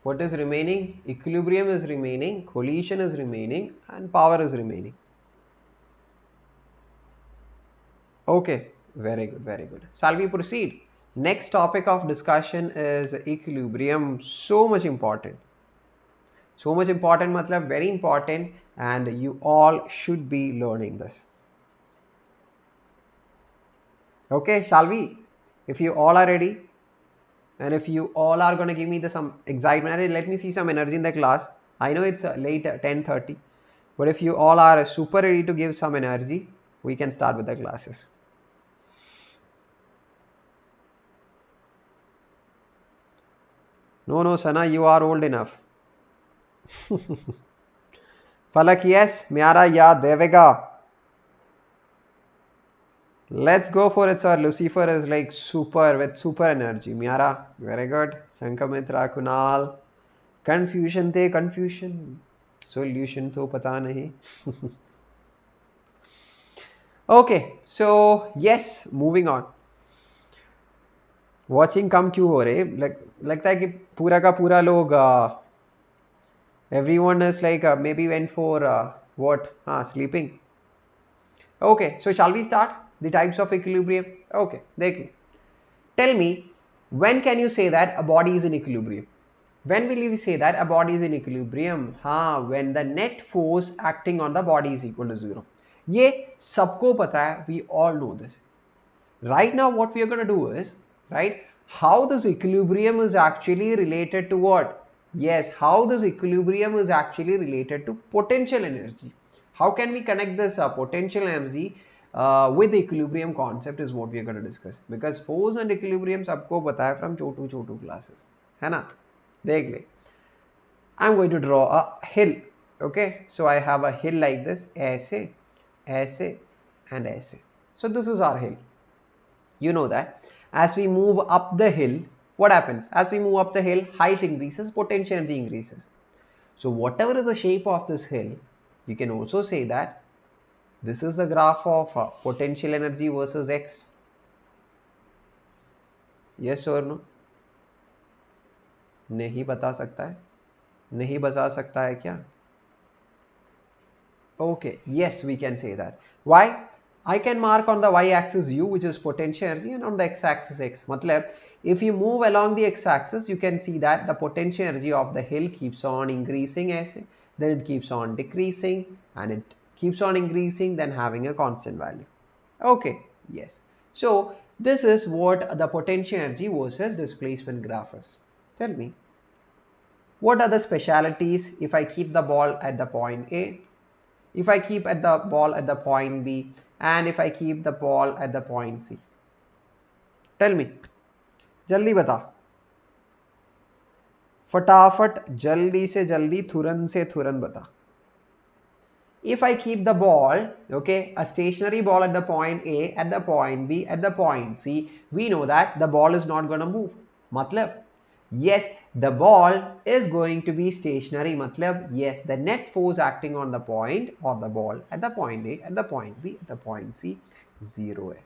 what is remaining? Equilibrium is remaining, collision is remaining, and power is remaining. Okay, very good, very good. Shall we proceed? Next topic of discussion is equilibrium. So much important. So much important matlab very important, and you all should be learning this. Okay, shall we? If you all are ready, and if you all are going to give me some excitement, let me see some energy in the class. I know it's late 10:30, but if you all are super ready to give some energy, we can start with the classes. No, Sana, you are old enough. Palak, yes, Myara, yeah, devega. Let's go for it, sir. Lucifer is like super with super energy. Myara, very good. Sankamitra, Kunal. Confusion the confusion. Solution to pata nahi. Okay, so yes, moving on. Watching कम क्यों हो रहे? लगता है कि पूरा का पूरा लोग everyone is like maybe went for what? Sleeping. Okay, so shall we start the types of equilibrium? Okay, देखिए. Tell me, when can you say that a body is in equilibrium? When will we say that a body is in equilibrium? When the net force acting on the body is equal to 0. ये सबको पता है. We all know this. Right now, what we are going to do is, right, how this equilibrium is actually related to what? Yes, how this equilibrium is actually related to potential energy. How can we connect this potential energy with the equilibrium concept is what we are going to discuss. Because force and equilibrium सबको पता है from Chhotu classes, है ना? देख ले. I'm going to draw a hill. Okay, so I have a hill like this, ऐसे, ऐसे, and ऐसे. So this is our hill. You know that as we move up the hill, what happens? As we move up the hill, height increases, potential energy increases. So whatever is the shape of this hill, you can also say that this is the graph of potential energy versus x. Yes or no? नहीं बता सकता है? नहीं बता सकता है क्या? Okay, yes, we can say that. Why? I can mark on the y-axis u, which is potential energy, and on the x-axis x. Matlab, if you move along the x-axis, you can see that the potential energy of the hill keeps on increasing, then it keeps on decreasing, and it keeps on increasing, then having a constant value. Okay, yes. So this is what the potential energy versus displacement graph is. Tell me, what are the specialities if I keep the ball at the point A, if I keep at the ball at the point B, and if I keep the ball at the point C? Tell me, जल्दी बता, फटाफट जल्दी से जल्दी तुरंत से तुरंत बता. If I keep the ball, okay, a stationary ball at the point A, at the point B, at the point C, we know that the ball is not going to move. Matlab, yes, the ball is going to be stationary. Matlab, yes, the net force acting on the point or the ball at the point A, at the point B, at the point C, 0 hai.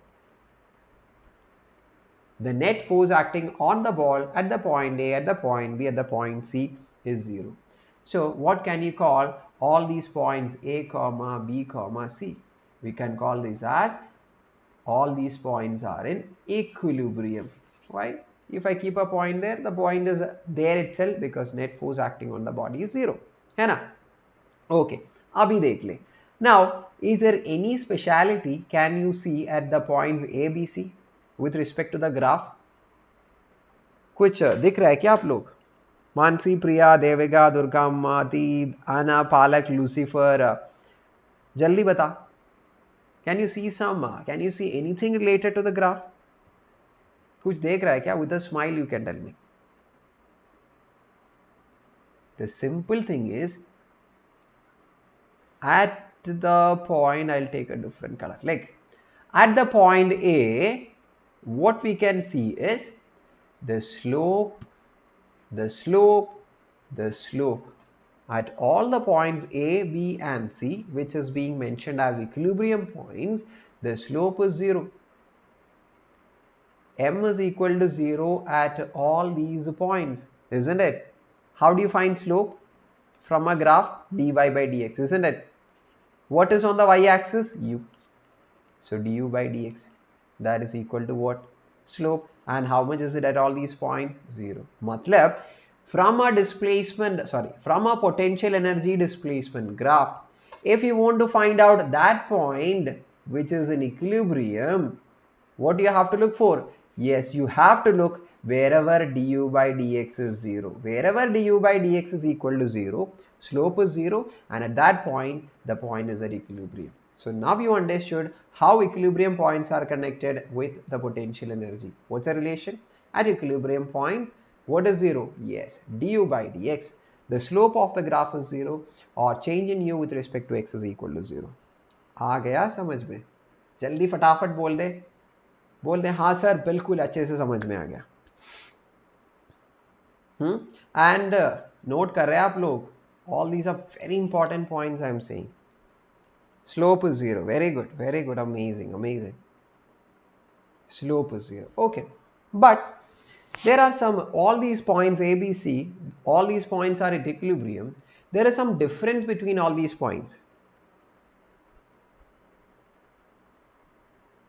The net force acting on the ball at the point A, at the point B, at the point C is 0. So what can you call all these points A, B, C? We can call this as all these points are in equilibrium. Why? If I keep a point there, the point is there itself because net force acting on the body is 0. है ना? Okay. अभी देख ले. Now, is there any speciality can you see at the points A, B, C? with respect to the graph? कुछ दिख रहा है क्या आप लोग? मानसी, प्रिया, देविका, दुर्गा, माती, आना, पालक, लूसीफर, जल्दी बता. Can you see can you see anything related to the graph? कुछ देख रहा है क्या? With a smile you can tell me. The simple thing is, at the point, I'll take a different color. Like at the point A, what we can see is the slope, the slope, the slope. At all the points A, B and C, which is being mentioned as equilibrium points, the slope is 0. M is equal to 0 at all these points, isn't it? How do you find slope? From a graph dy by dx, isn't it? What is on the y-axis? U. So du by dx, that is equal to what? Slope. And how much is it at all these points? 0. Matlab, from a potential energy displacement graph, if you want to find out that point which is in equilibrium, what do you have to look for? Yes, you have to look wherever du by dx is 0. Wherever du by dx is equal to 0, slope is 0, and at that point, the point is at equilibrium. So now you understood how equilibrium points are connected with the potential energy. What's the relation? At equilibrium points, what is 0? Yes, du by dx. The slope of the graph is 0, or change in u with respect to x is equal to 0. आ गया समझ में? जल्दी फटाफट बोल दे. बोल दे हाँ sir बिल्कुल अच्छे से समझ में आ गया. एंड नोट कर रहे हैं आप लोग? All these are very important points I am saying. Slope is 0. Very good. Very good. Amazing. Amazing. Slope is 0. Okay. But there are all these points A, B, C, all these points are at equilibrium. There is some difference between all these points.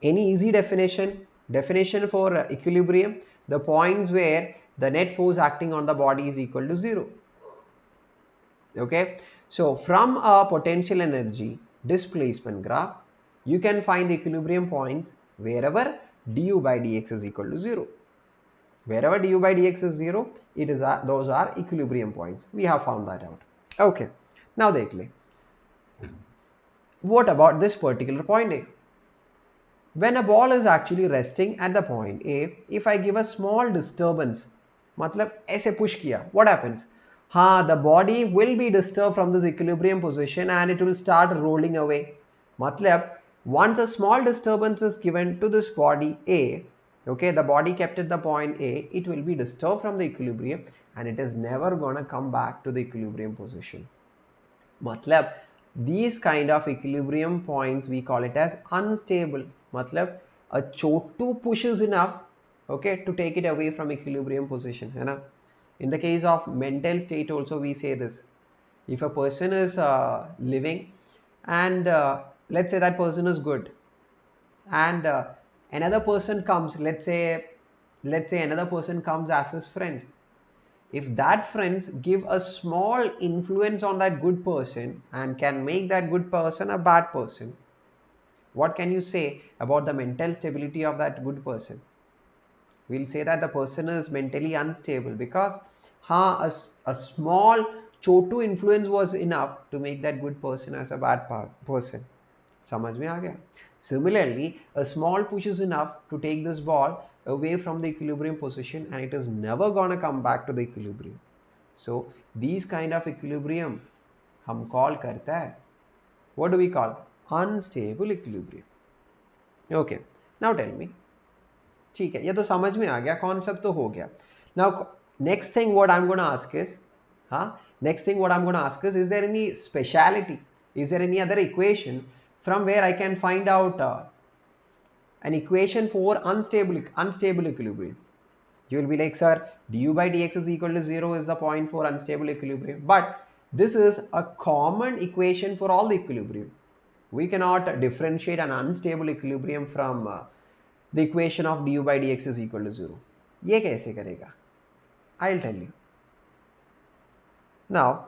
Any easy definition? Definition for equilibrium: the points where the net force acting on the body is equal to 0. Okay, so from a potential energy displacement graph, you can find the equilibrium points wherever du by dx is equal to 0. Wherever du by dx is 0, those are equilibrium points. We have found that out. Okay, now dekh le. What about this particular point A? When a ball is actually resting at the point A, if I give a small disturbance, मतलब ऐसे push किया, what happens? The body will be disturbed from this equilibrium position and it will start rolling away. मतलब once a small disturbance is given to this body A, okay, the body kept at the point A, it will be disturbed from the equilibrium and it is never gonna come back to the equilibrium position. मतलब these kind of equilibrium points we call it as unstable. मतलब a chotu pushes enough, okay, to take it away from equilibrium position, है ना? In the case of mental state also we say this. If a person is living and let's say that person is good and another person comes, let's say another person comes as his friend. If that friends give a small influence on that good person and can make that good person a bad person, what can you say about the mental stability of that good person? We'll say that the person is mentally unstable because a small chotu influence was enough to make that good person as a bad person. समझ में आ गया? Similarly, a small push is enough to take this ball away from the equilibrium position and it is never gonna come back to the equilibrium. So these kind of equilibrium हम call करता है, what do we call? Unstable equilibrium. Okay, now tell me. ठीक है, ये तो समझ में आ गया, कॉन्सेप्ट तो हो गया. Now next thing what I'm going to ask is, is there any speciality? Is there any other equation from where I can find out an equation for unstable equilibrium? You will be like, sir, du by dx is equal to 0 is the point for unstable equilibrium. But this is a common equation for all the equilibrium. We cannot differentiate an unstable equilibrium from the equation of du by dx is equal to 0. ये कैसे करेगा? I'll tell you. Now,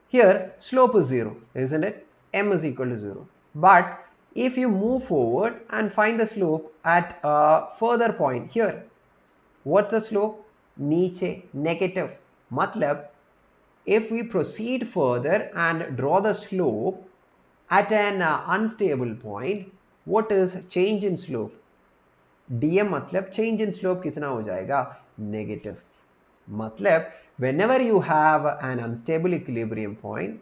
here slope is 0, isn't it? M is equal to 0. But If you move forward and find the slope at a further point here, what's the slope? नीचे, negative. मतलब if we proceed further and draw the slope at an unstable point, what is change in slope? dm मतलब change in slope कितना हो जाएगा? Negative. मतलब whenever you have an unstable equilibrium point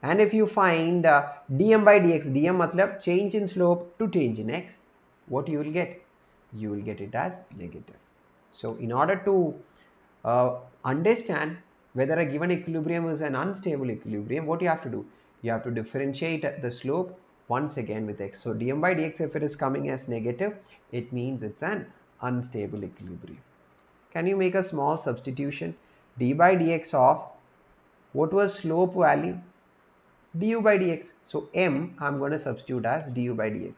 and if you find dm by dx, dm मतलब change in slope to change in x, what you will get? You will get it as negative. So in order to understand whether a given equilibrium is an unstable equilibrium, what you have to do? You have to differentiate the slope once again with x. So dm by dx, if it is coming as negative, it means it's an unstable equilibrium. Can you make a small substitution? d by dx of what was slope value? Du by dx. So m I'm going to substitute as du by dx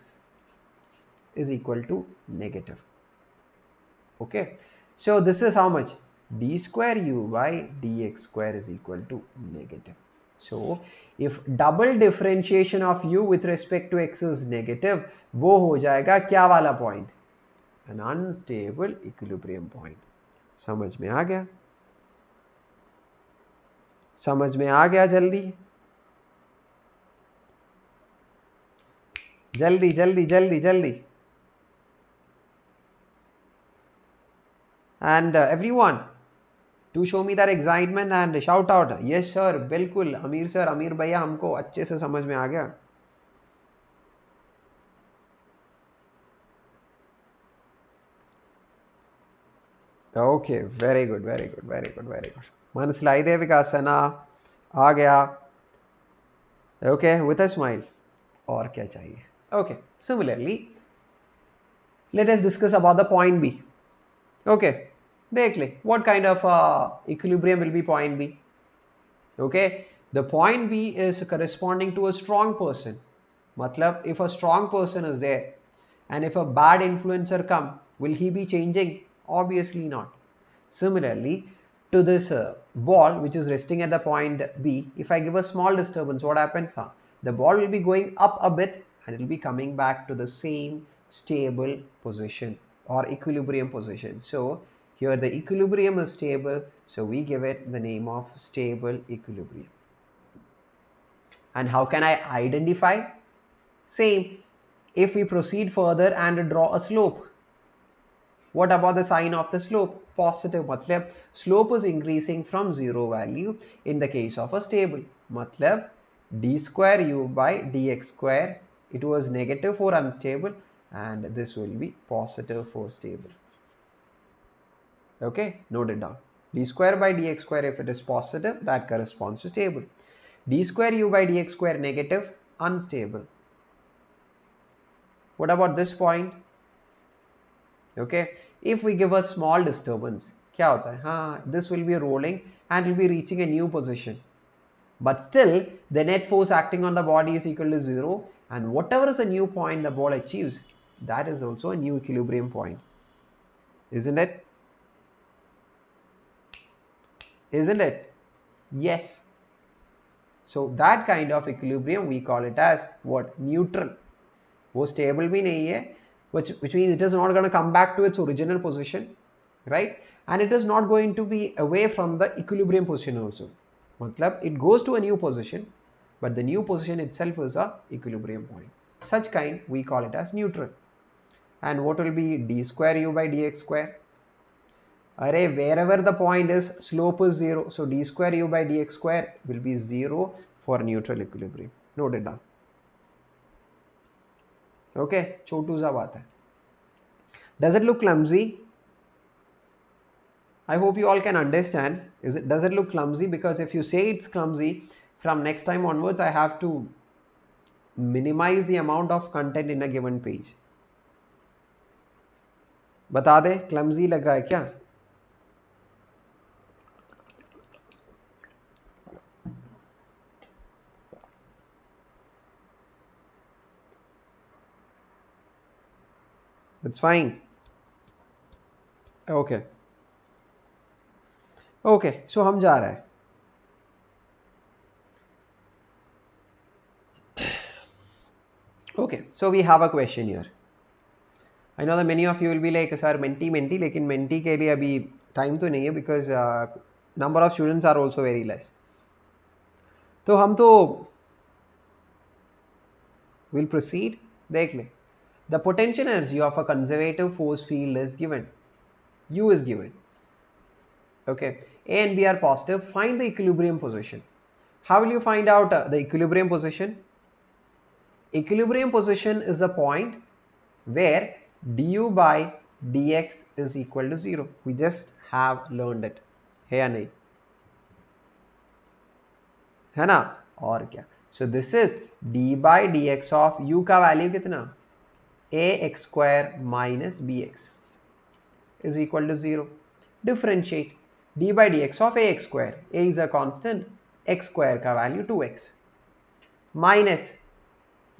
is equal to negative. Okay. So this is how much? d square u by dx square is equal to negative. So if double differentiation of u with respect to x is negative, वो हो जाएगा क्या वाला point? An unstable equilibrium point. समझ में आ गया? समझ में आ गया? जल्दी जल्दी जल्दी जल्दी जल्दी. And everyone, to show me that excitement and shout out, yes sir, बिल्कुल अमीर सर, अमीर भैया, हमको अच्छे से समझ में आ गया. Okay, very good, very good, very good, very good. മനസ്സിലായില്ലേ വികാസന? आ गया. Okay, with a smile. और क्या चाहिए? Okay, similarly, let us discuss about the point B. Okay, देख ले, what kind of equilibrium will be point B? Okay, the point B is corresponding to a strong person. मतलब if a strong person is there and if a bad influencer come, will he be changing? Obviously not. Similarly, to this ball which is resting at the point B, if I give a small disturbance, what happens? The ball will be going up a bit and it will be coming back to the same stable position or equilibrium position. So here the equilibrium is stable, so we give it the name of stable equilibrium. And how can I identify? Same, if we proceed further and draw a slope. What about the sign of the slope? Positive. Matlab slope is increasing from zero value in the case of a stable. Matlab d square u by dx square, it was negative for unstable and this will be positive for stable. Okay, note it down. D square by dx square, if it is positive, that corresponds to stable. D square u by dx square negative, unstable. What about this point? Okay, if we give a small disturbance, क्या होता है? हाँ, this will be rolling and will be reaching a new position. But still, the net force acting on the body is equal to 0 and whatever is the new point the ball achieves, that is also a new equilibrium point. Isn't it? Isn't it? Yes. So that kind of equilibrium we call it as what? Neutral. वो stable भी नहीं है, which means it is not going to come back to its original position, right? And it is not going to be away from the equilibrium position also. मतलब it goes to a new position, but the new position itself is a equilibrium point. Such kind we call it as neutral. And what will be d square u by dx square? Array, wherever the point is, slope is 0. So d square u by dx square will be 0 for neutral equilibrium. Note it down. Okay, छोटू सा बात है. Does it look clumsy? I hope you all can understand. Does it look clumsy? Because if you say it's clumsy, from next time onwards, I have to minimize the amount of content in a given page. बता दे, clumsy लग रहा है क्या? It's fine. Okay. Okay, so हम जा रहे हैं. Okay, so we have a question here. I know that many of you will be like, sir, menti, लेकिन menti के लिए अभी time तो नहीं है because number of students are also very less. तो हम तो will proceed. देख ले. The potential energy of a conservative force field is given. U is given. Okay, A and B are positive. Find the equilibrium position. How will you find out the equilibrium position? Equilibrium position is the point where du by dx is equal to 0. We just have learned it. है या नहीं? है ना? और क्या? So this is d by dx of u का value कितना? ax square minus bx is equal to 0. Differentiate d by dx of ax square. A is a constant. X square का value 2x minus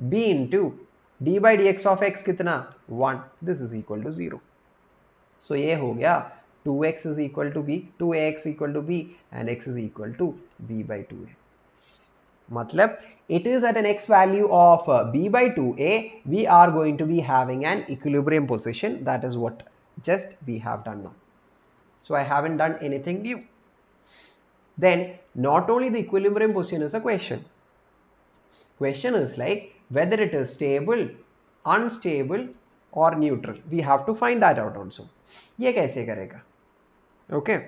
b into d by dx of x कितना 1. This is equal to 0. So ये हो गया 2x is equal to b, 2ax equal to b and x is equal to b by 2a. मतलब it is at an x value of b by 2a we are going to be having an equilibrium position. That is what just we have done now. So I haven't done anything new. Then not only the equilibrium position is a question. Question is like whether it is stable, unstable or neutral. We have to find that out also. ये कैसे करेगा? Okay,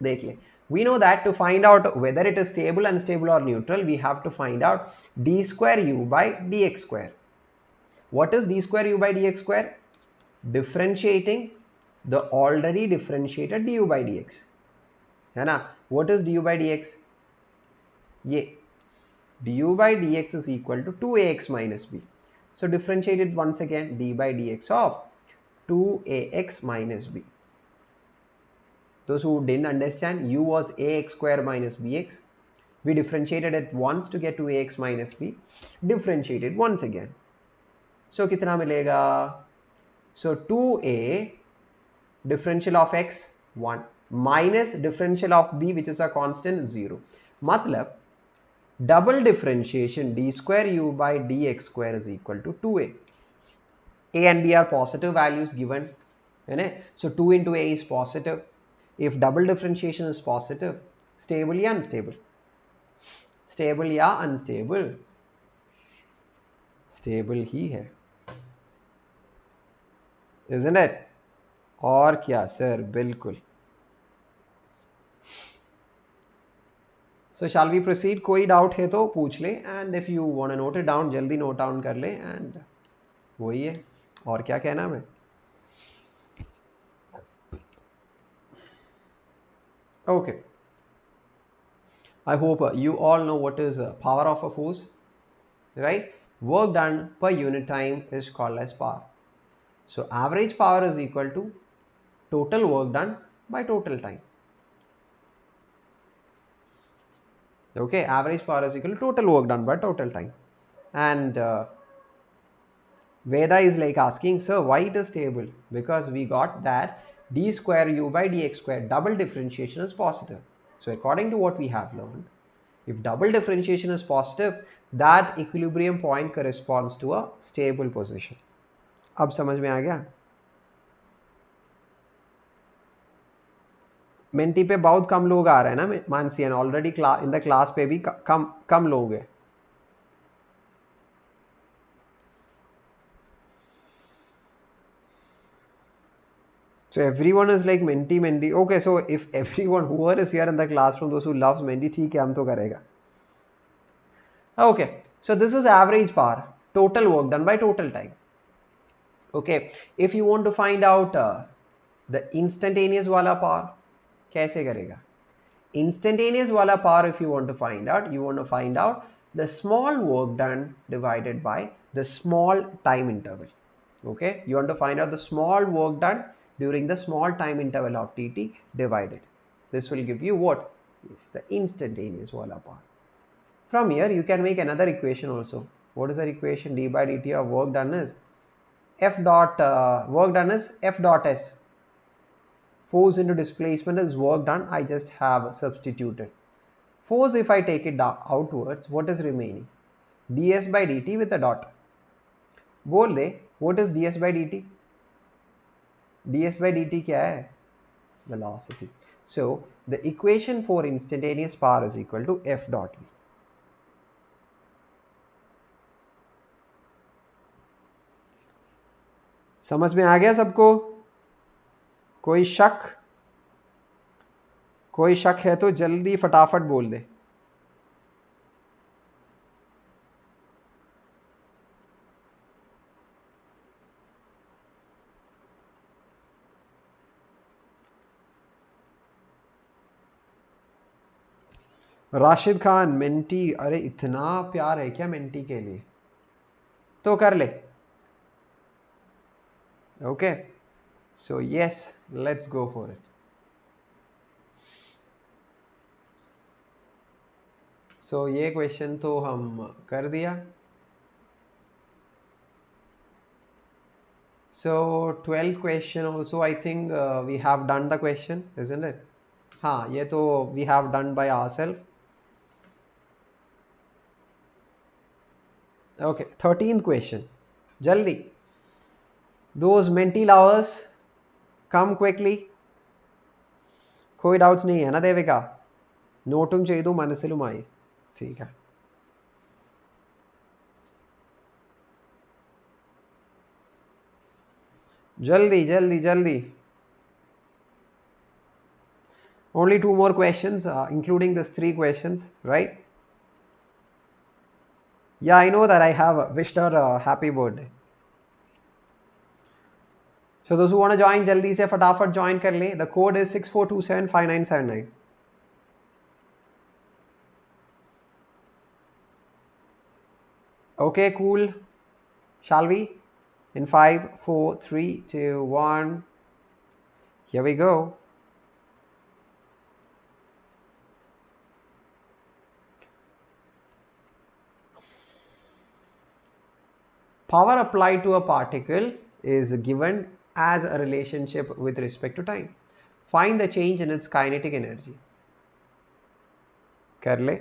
देख ले. We know that to find out whether it is stable, unstable or neutral, we have to find out d square u by dx square. What is d square u by dx square? Differentiating the already differentiated du by dx. है ना? What is du by dx? ये du by dx is equal to 2ax minus b. So differentiate it once again, d by dx of 2ax minus b. Those who didn't understand, u was ax square minus bx. We differentiated it once to get 2ax minus b. Differentiated once again. So कितना मिलेगा? So 2a differential of x 1 minus differential of b which is a constant 0. मतलब double differentiation d square u by dx square is equal to 2a. A and b are positive values given. So 2 into a is positive. If double differentiation is positive, stable या unstable? Stable या unstable? Stable ही है. Isn't it? और क्या sir? बिल्कुल. So shall we proceed? कोई doubt है तो पूछ ले, and if you want to note it down, जल्दी note down कर ले, and वही है. और क्या कहना है? Okay. I hope you all know what is power of a force, right? Work done per unit time is called as power. So average power is equal to total work done by total time. Okay, average power is equal to total work done by total time. And Veda is like asking, sir, why it is stable? Because we got that d square u by dx square double differentiation is positive. So according to what we have learned, if double differentiation is positive, that equilibrium point corresponds to a stable position. अब समझ में आ गया? Mentee पे बहुत कम लोग आ रहे हैं ना Mansi, and already in the class पे भी कम लोग हैं. So everyone is like menti. Okay, so if everyone whoever is here in the classroom, those who loves menti, ठीक है, हम तो करेगा. Okay, so this is average power, total work done by total time. Okay, if you want to find out the instantaneous वाला power, कैसे करेगा? Instantaneous वाला power, if you want to find out, you want to find out the small work done divided by the small time interval. Okay, you want to find out the small work done during the small time interval of tt divided. This will give you what? Yes, the instantaneous wala power. From here you can make another equation also. What is the equation? D by dt of work done is f dot work done is f dot s. Force into displacement is work done. I just have substituted. Force, if I take it outwards, what is remaining? ds by dt with a dot. बोल दे, what is ds by dt? ds by dt क्या है? Velocity. So the equation for instantaneous power is equal to f dot v. समझ में आ गया सबको? कोई शक? कोई शक है तो जल्दी फटाफट बोल दे. राशिद खान, मेंटी, अरे इतना प्यार है क्या मेंटी के लिए? तो कर ले. Okay, so yes, let's go for it. So ये क्वेश्चन तो हम कर दिया. So 12th question also I think we have done the question, isn't it? हाँ, ये तो we have done by ourselves. Okay, 13th question. Jaldi. Those mental hours come quickly. कोई doubts नहीं है ना देविका? नोटुम ചെയ്തു മനസ്സിലുമായി. ठीक है. जल्दी जल्दी जल्दी. Only 2 more questions, including these 3 questions, right? Yeah, I know that I have wished her a happy birthday. So those who want to join, जल्दी से फटाफट join कर ले. The code is 64275979. Okay, cool. Shall we? In 5, 4, 3, 2, 1. Here we go. Power applied to a particle is given as a relationship with respect to time. Find the change in its kinetic energy. कर ले.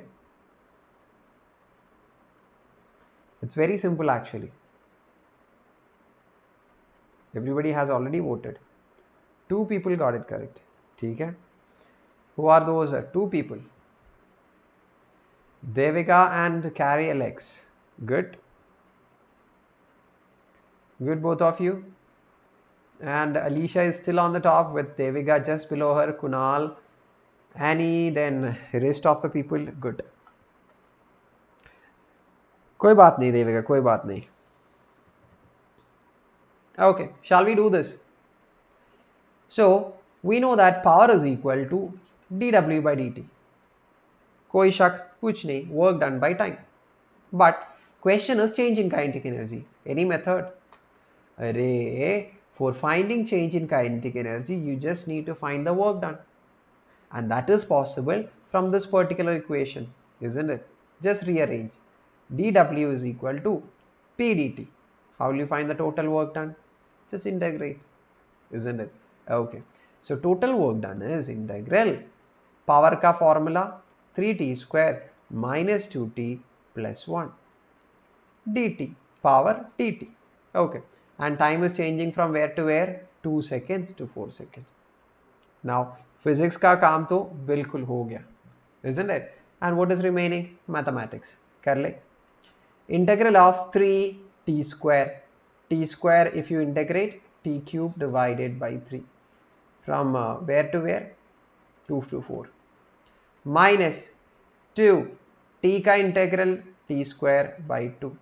It's very simple actually. Everybody has already voted. 2 people got it correct. ठीक है. Who are those 2 people? Devika and Carrie Alex. Good. Good, both of you. And Alicia is still on the top with Devika just below her. Kunal, Annie, then rest of the people. Good. कोई बात नहीं देविका, कोई बात नहीं. Okay, shall we do this? So we know that power is equal to dw by dt. कोई शक कुछ नहीं, work done by time. But question is change in kinetic energy. Any method? Array, for finding change in kinetic energy, you just need to find the work done. And that is possible from this particular equation, isn't it? Just rearrange. dw is equal to p dt. How will you find the total work done? Just integrate, isn't it? Okay. So total work done is integral power ka formula 3t square minus 2t plus 1 dt power dt. Okay. And time is changing from where to where? 2 seconds to 4 seconds. Now physics का काम तो बिल्कुल हो गया, isn't it? And what is remaining? Mathematics. कर ले. Integral of 3t square. T square if you integrate, t cube divided by 3. From where to where? 2 to 4. Minus 2. T का integral t square by 2.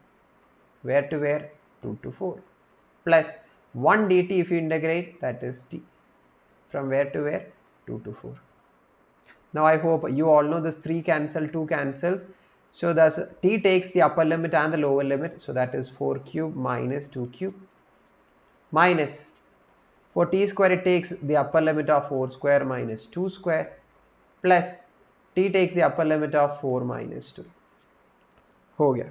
Where to where? 2 to 4. Plus 1 dt if you integrate, that is t. From where to where? 2 to 4. Now I hope you all know this 3 cancel, 2 cancels. So thus t takes the upper limit and the lower limit. So that is 4 cube minus 2 cube. Minus for t square it takes the upper limit of 4 square minus 2 square. Plus t takes the upper limit of 4 minus 2. हो गया.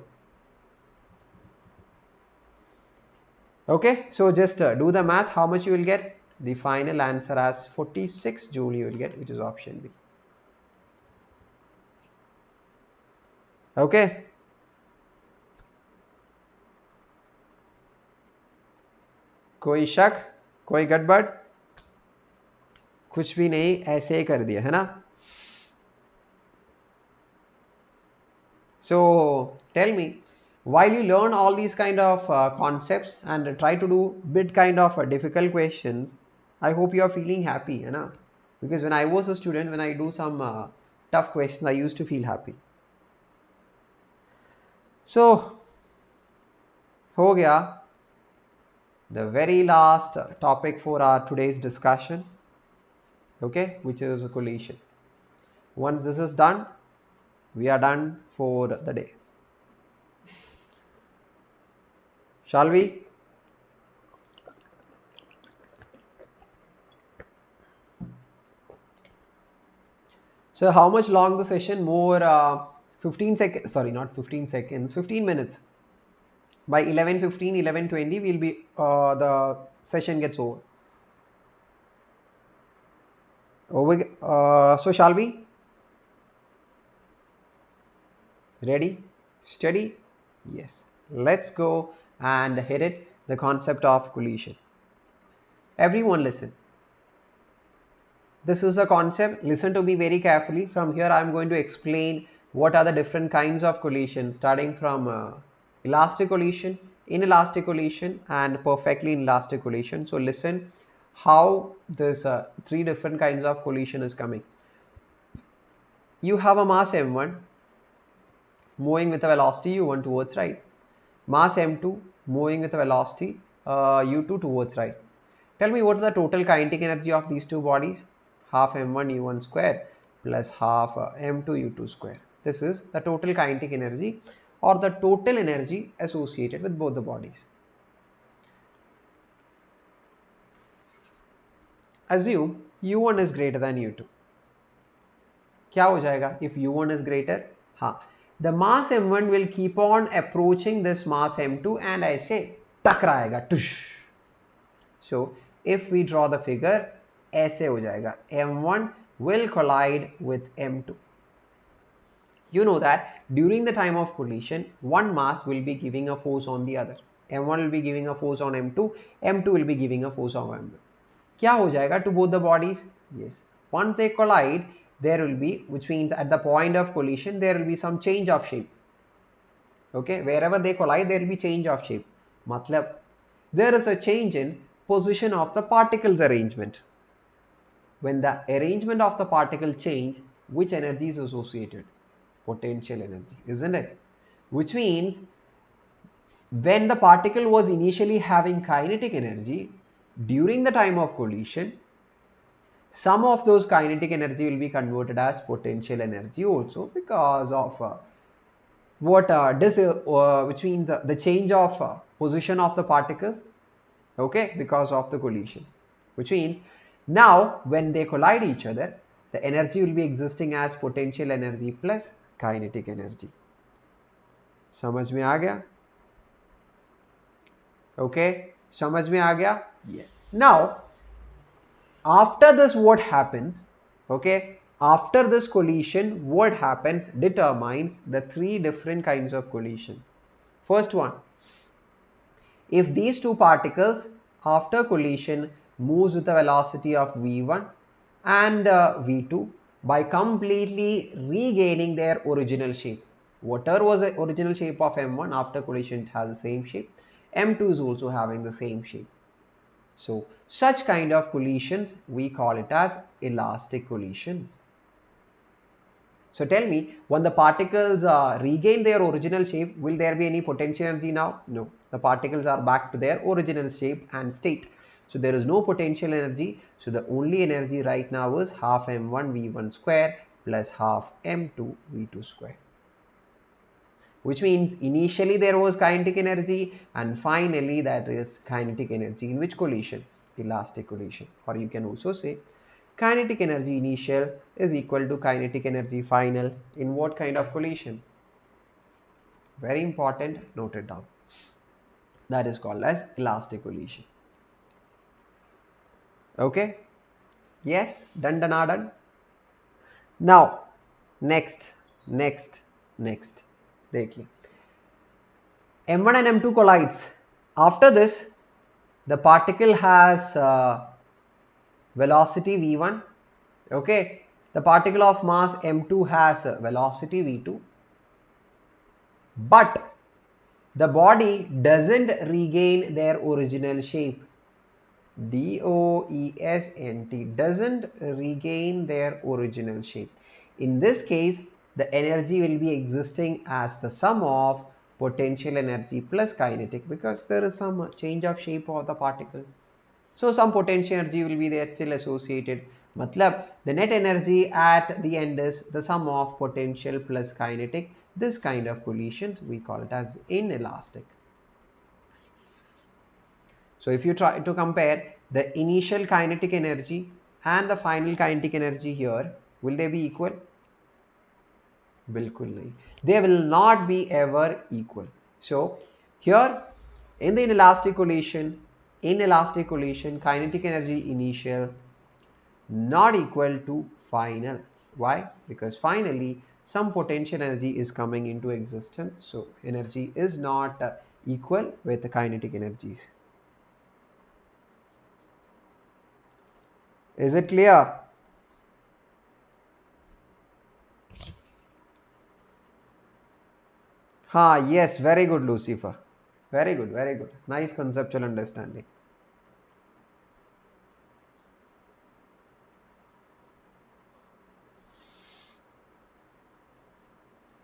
Okay, so just do the math. How much you will get? The final answer as 46 joule you will get, which is option B. Okay. कोई शक, कोई गड़बड़? कुछ भी नहीं, ऐसे ही कर दिया है ना. So tell me, while you learn all these kind of concepts and try to do bit kind of difficult questions, I hope you are feeling happy, है ना? Because when I was a student, when I do some tough questions, I used to feel happy. So हो गया the very last topic for our today's discussion, okay, which is a collision. Once this is done, we are done for the day. Shall we? So how much long the session? More 15 seconds, sorry, not 15 seconds, 15 minutes. By 11:15, 11:20, we'll be the session gets over. So shall we? Ready? Steady? Yes. Let's go and hit it. The concept of collision. Everyone listen. This is a concept. Listen to me very carefully. From here, I'm going to explain what are the different kinds of collision, starting from elastic collision, inelastic collision, and perfectly inelastic collision. So listen how this three different kinds of collision is coming. You have a mass m1 moving with a velocity u1 towards right. Mass m2 moving with a velocity u2 towards right. Tell me what is the total kinetic energy of these two bodies? Half m1 u1 square plus half m2 u2 square. This is the total kinetic energy or the total energy associated with both the bodies. Assume u1 is greater than u2. क्या हो जाएगा if u1 is greater? हाँ, the mass m1 will keep on approaching this mass m2 and ऐसे टकराएगा tush. So if we draw the figure, ऐसे हो जाएगा m1 will collide with m2. You know that during the time of collision, one mass will be giving a force on the other. m1 will be giving a force on m2, m2 will be giving a force on m1. क्या हो जाएगा to both the bodies? Yes, once they collide, there will be, which means at the point of collision, there will be some change of shape. Okay, wherever they collide, there will be change of shape. Matlab, there is a change in position of the particles arrangement. When the arrangement of the particle change, which energy is associated? Potential energy, isn't it? Which means when the particle was initially having kinetic energy, during the time of collision, some of those kinetic energy will be converted as potential energy also because of which means the change of position of the particles, okay, because of the collision. Which means now when they collide each other, the energy will be existing as potential energy plus kinetic energy. समझ में आ गया? Okay, समझ में आ गया? Yes. Now after this, what happens? Okay, after this collision, what happens determines the three different kinds of collision. First one, if these two particles after collision moves with a velocity of v1 and v2 by completely regaining their original shape. Whatever was the original shape of m1, after collision it has the same shape. m2 is also having the same shape. So such kind of collisions, we call it as elastic collisions. So tell me, when the particles regain their original shape, will there be any potential energy now? No, the particles are back to their original shape and state. So there is no potential energy. So the only energy right now is half m1 v1 square plus half m2 v2 square. Which means initially there was kinetic energy and finally that is kinetic energy in which collision? Elastic collision. Or you can also say kinetic energy initial is equal to kinetic energy final in what kind of collision? Very important, note it down. That is called as elastic collision. Okay? Yes? Done. Now, next. देखिए m1 and m2 collides. After this, the particle has velocity v1. Okay, the particle of mass m2 has velocity v2, but the body doesn't regain their original shape. DOESNT doesn't regain their original shape. In this case, the energy will be existing as the sum of potential energy plus kinetic, because there is some change of shape of the particles. So some potential energy will be there still associated. Matlab, the net energy at the end is the sum of potential plus kinetic. This kind of collisions we call it as inelastic. So if you try to compare the initial kinetic energy and the final kinetic energy here, will they be equal? Bilkul nahi. They will not be ever equal. So here in the inelastic collision, kinetic energy initial not equal to final. Why? Because finally some potential energy is coming into existence. So energy is not equal with the kinetic energies. Is it clear? Yes, very good, Lucifer. Very good, very good. Nice conceptual understanding.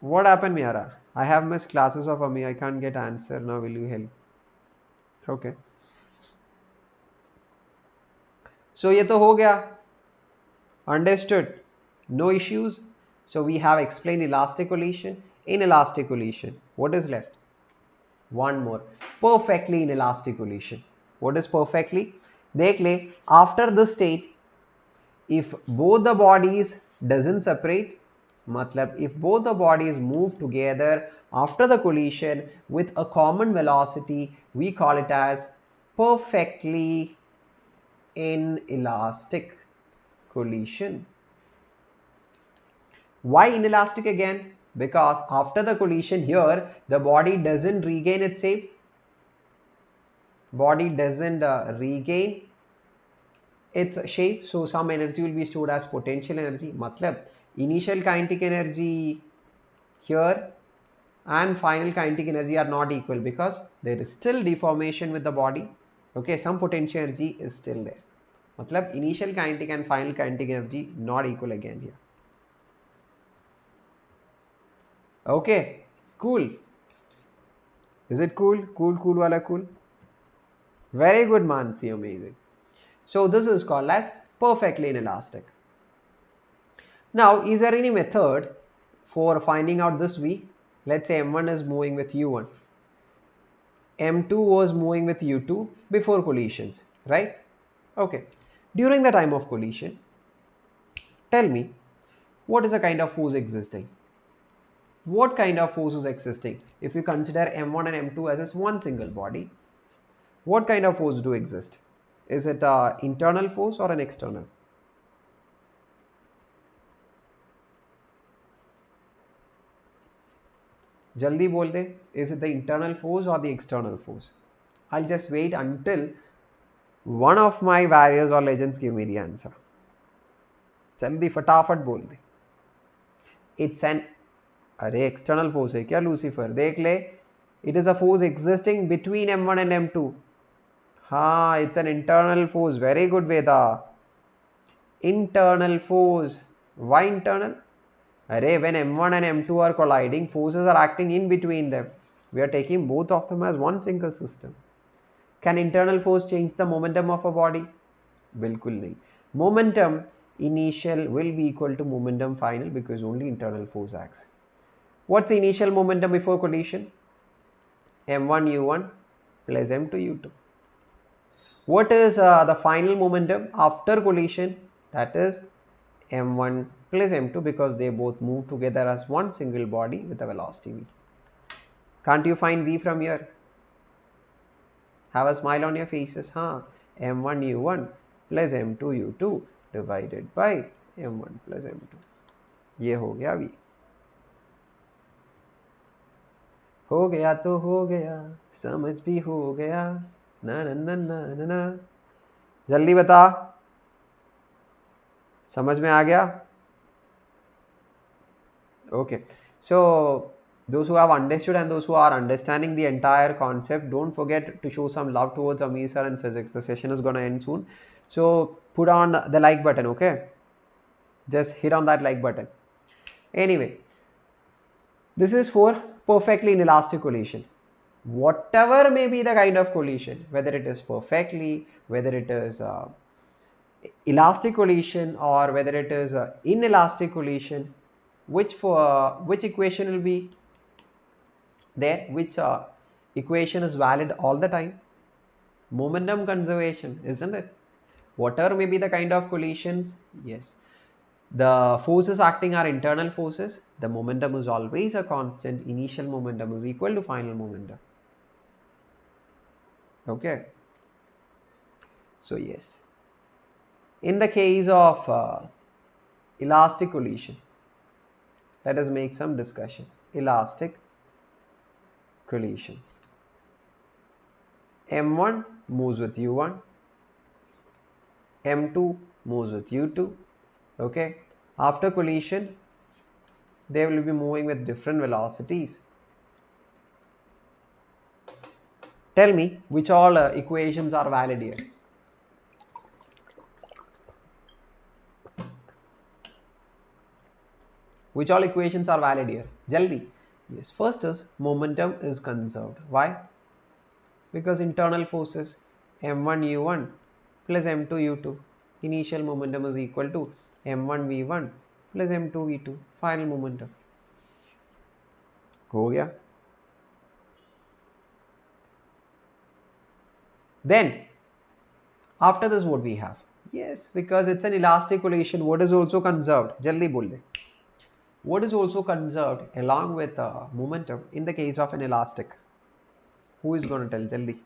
What happened, Miara? I have missed classes of Ami. I can't get answer. Now will you help? Okay. So ये तो हो गया. Understood. No issues. So we have explained elastic collision. Inelastic collision. What is left? One more. Perfectly inelastic collision. What is perfectly? देख ले, after this state, if both the bodies doesn't separate, matlab if both the bodies move together after the collision with a common velocity, we call it as perfectly inelastic collision. Why inelastic again? Because after the collision here, the body doesn't regain its shape. Body doesn't regain its shape, so some energy will be stored as potential energy. Matlab initial kinetic energy here and final kinetic energy are not equal because there is still deformation with the body. Okay, some potential energy is still there. Matlab initial kinetic and final kinetic energy not equal again here. Okay, cool. Is it cool? Cool wala cool. Very good, Mansi, amazing. So this is called as perfectly inelastic. Now, is there any method for finding out this V? Let's say M1 is moving with U1. M2 was moving with U2 before collisions, right? Okay. During the time of collision, tell me, what is the kind of force existing? What kind of force is existing? If you consider M1 and M2 as one single body, what kind of force do exist? Is it an internal force or an external? Jaldi bol de, is it the internal force or the external force? I'll just wait until one of my warriors or legends give me the answer. Jaldi फटाफट बोल दे. It's an external force है क्या Lucifer? देख ले. It is a force existing between M1 and M2. It's an internal force. Very good, Veda. Internal force. Why internal? When M1 and M2 are colliding, forces are acting in between them. We are taking both of them as one single system. Can internal force change the momentum of a body? Bilkul nahi. Momentum initial will be equal to momentum final because only internal force acts. What's the initial momentum before collision? M1 U1 plus M2 U2. What is the final momentum after collision? That is M1 plus M2 because they both move together as one single body with a velocity v. Can't you find v from here? Have a smile on your faces. M1 U1 plus M2 U2 divided by M1 plus M2. ये हो गया v. हो गया तो हो गया, समझ भी हो गया. ना ना ना ना ना ना, जल्दी बता, समझ में आ गया? Okay, so those who have understood and those who are understanding the entire concept, don't forget to show some love towards Ameer sir and physics. The session is gonna end soon, so put on the like button. Okay, just hit on that like button. Anyway, this is for perfectly inelastic collision. Whatever may be the kind of collision, whether it is perfectly, whether it is elastic collision, or whether it is inelastic collision, which equation will be there, which equation is valid all the time? Momentum conservation, isn't it? Whatever may be the kind of collisions, yes, the forces acting are internal forces. The momentum is always a constant. Initial momentum is equal to final momentum. Okay, so yes, in the case of elastic collision, let us make some discussion. Elastic collisions, m1 moves with u1, m2 moves with u2. Okay, after collision they will be moving with different velocities. Tell me which all equations are valid here. Which all equations are valid here? Jaldi. Yes, first is momentum is conserved. Why? Because internal forces m1 u1 plus m2 u2. Initial momentum is equal to m1 v1 plus m2 v2. Final momentum. हो गया. Then after this what we have? Yes, because it's an elastic collision, what is also conserved? Jaldi bol le. What is also conserved along with momentum in the case of an elastic? Who is going to tell? Jaldi.